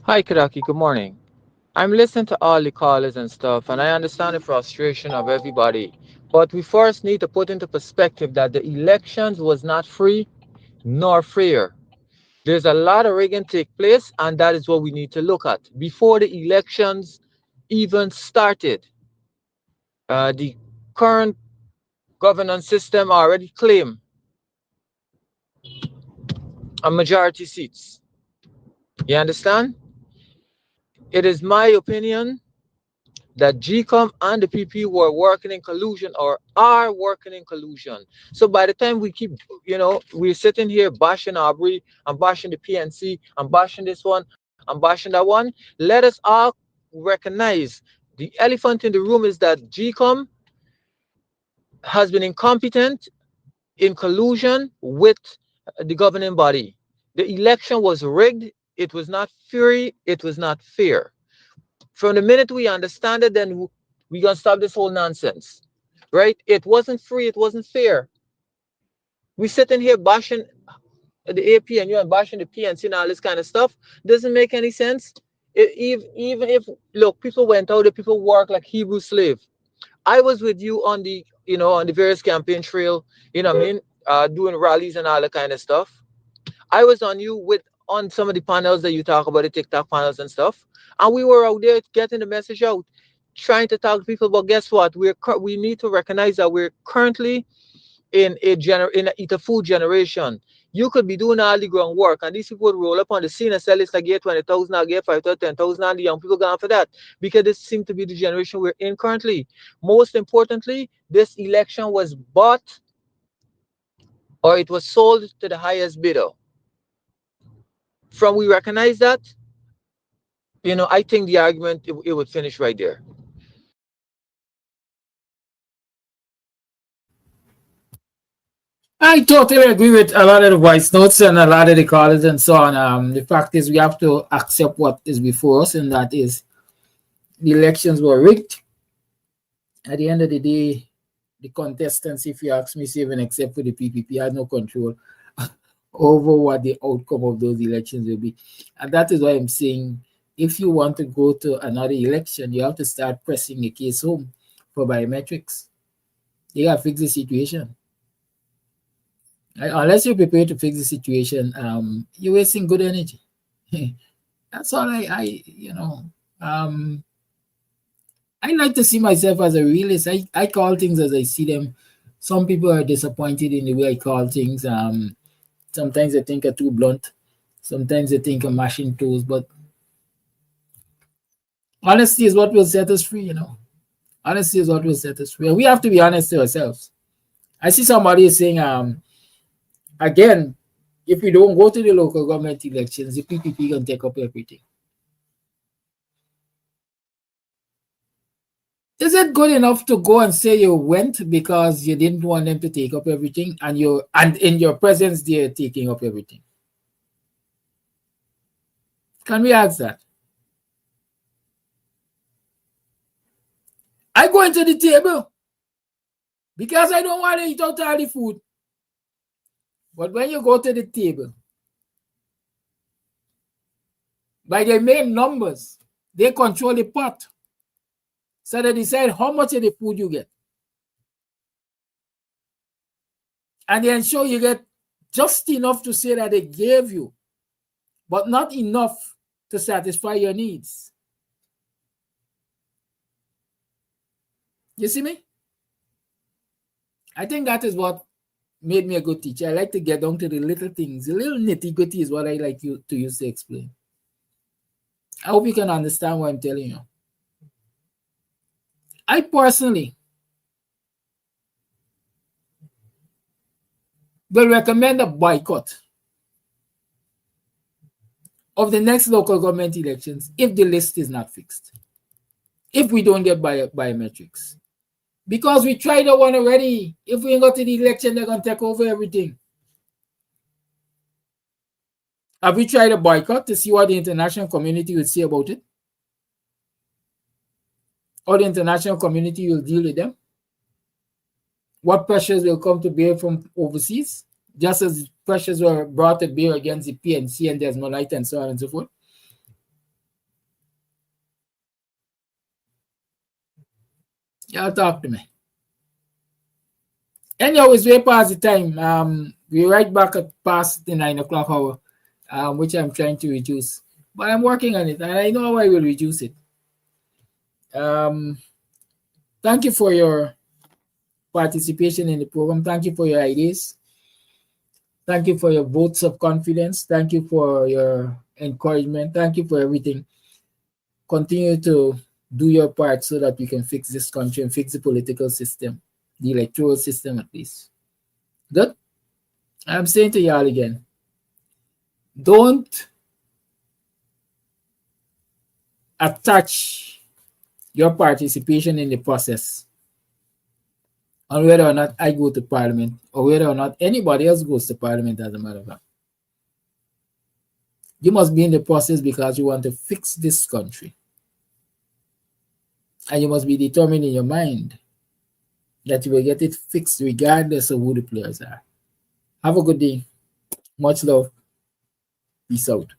Hi, Kadaki. Good morning. I'm listening to all the callers and stuff, and I understand the frustration of everybody. But we first need to put into perspective that the elections was not free nor fair. There's a lot of rigging take place, and that is what we need to look at before the elections even started. The current governance system already claimed a majority seats. You understand? It is my opinion that GCOM and the PP were working in collusion or are working in collusion. So by the time we keep, we're sitting here bashing Aubrey and bashing the PNC and bashing this one and bashing that one, let us all recognize the elephant in the room is that GCOM has been incompetent in collusion with the governing body. The election was rigged. It was not free. It was not fair. From the minute we understand it, then we're going to stop this whole nonsense, right? It wasn't free. It wasn't fair. We sitting here bashing the APNU and bashing the PNC and all this kind of stuff. Doesn't make any sense. Even if, look, people went out, the people work like Hebrew slave. I was with you on the, on the various campaign trail, doing rallies and all that kind of stuff. I was on you on some of the panels that you talk about, the TikTok panels and stuff. And we were out there getting the message out, trying to talk to people. But guess what? We need to recognize that we're currently in a eat a food generation. You could be doing all the groundwork, and these people would roll up on the scene and sell it like get 20,000, I get 5,000, 10,000, and the young people gone for that because this seems to be the generation we're in currently. Most importantly, this election was bought or it was sold to the highest bidder. From we recognize that, I think the argument it would finish right there. I totally agree with a lot of the voice notes and a lot of the callers and so on. The fact is we have to accept what is before us, and that is the elections were rigged. At the end of the day, the contestants, if you ask me, even except for the PPP, had no control over what the outcome of those elections will be. And that is why I'm saying if you want to go to another election, you have to start pressing the case home for biometrics. You got to fix the situation. Unless you're prepared to fix the situation, you're wasting good energy. That's all I like to see myself as a realist. I call things as I see them. Some people are disappointed in the way I call things. Sometimes they think I'm too blunt. Sometimes they think I'm mashing toes. But honesty is what will set us free, Honesty is what will set us free. And we have to be honest to ourselves. I see somebody saying, again, if we don't go to the local government elections, the PPP can take up everything. Is it good enough to go and say you went because you didn't want them to take up everything and in your presence they're taking up everything? Can we ask that? I go into the table because I don't want to eat out all the food. But when you go to the table, by their main numbers, they control the pot. So they decide how much of the food you get. And they ensure you get just enough to say that they gave you, but not enough to satisfy your needs. You see me? I think that is what made me a good teacher. I like to get down to the little things. The little nitty-gritty is what I like to use to explain. I hope you can understand what I'm telling you. I personally will recommend a boycott of the next local government elections if the list is not fixed. If we don't get biometrics. Because we tried that one already. If we ain't got to the election, they're going to take over everything. Have we tried a boycott to see what the international community would say about it? Or the international community will deal with them? What pressures will come to bear from overseas? Just as pressures were brought to bear against the PNC and Desmonite and so on and so forth. Y'all talk to me. Anyhow, it's way past the time. We're right back at past the 9 o'clock hour, which I'm trying to reduce. But I'm working on it, and I know how I will reduce it. Thank you for your participation in the program. Thank you for your ideas. Thank you for your votes of confidence. Thank you for your encouragement. Thank you for everything. Continue to do your part so that we can fix this country and fix the political system, the electoral system at least. Good? I'm saying to y'all again, don't attach your participation in the process on whether or not I go to parliament or whether or not anybody else goes to parliament, as a matter of fact. You must be in the process because you want to fix this country. And you must be determined in your mind that you will get it fixed regardless of who the players are. Have a good day. Much love. Peace out.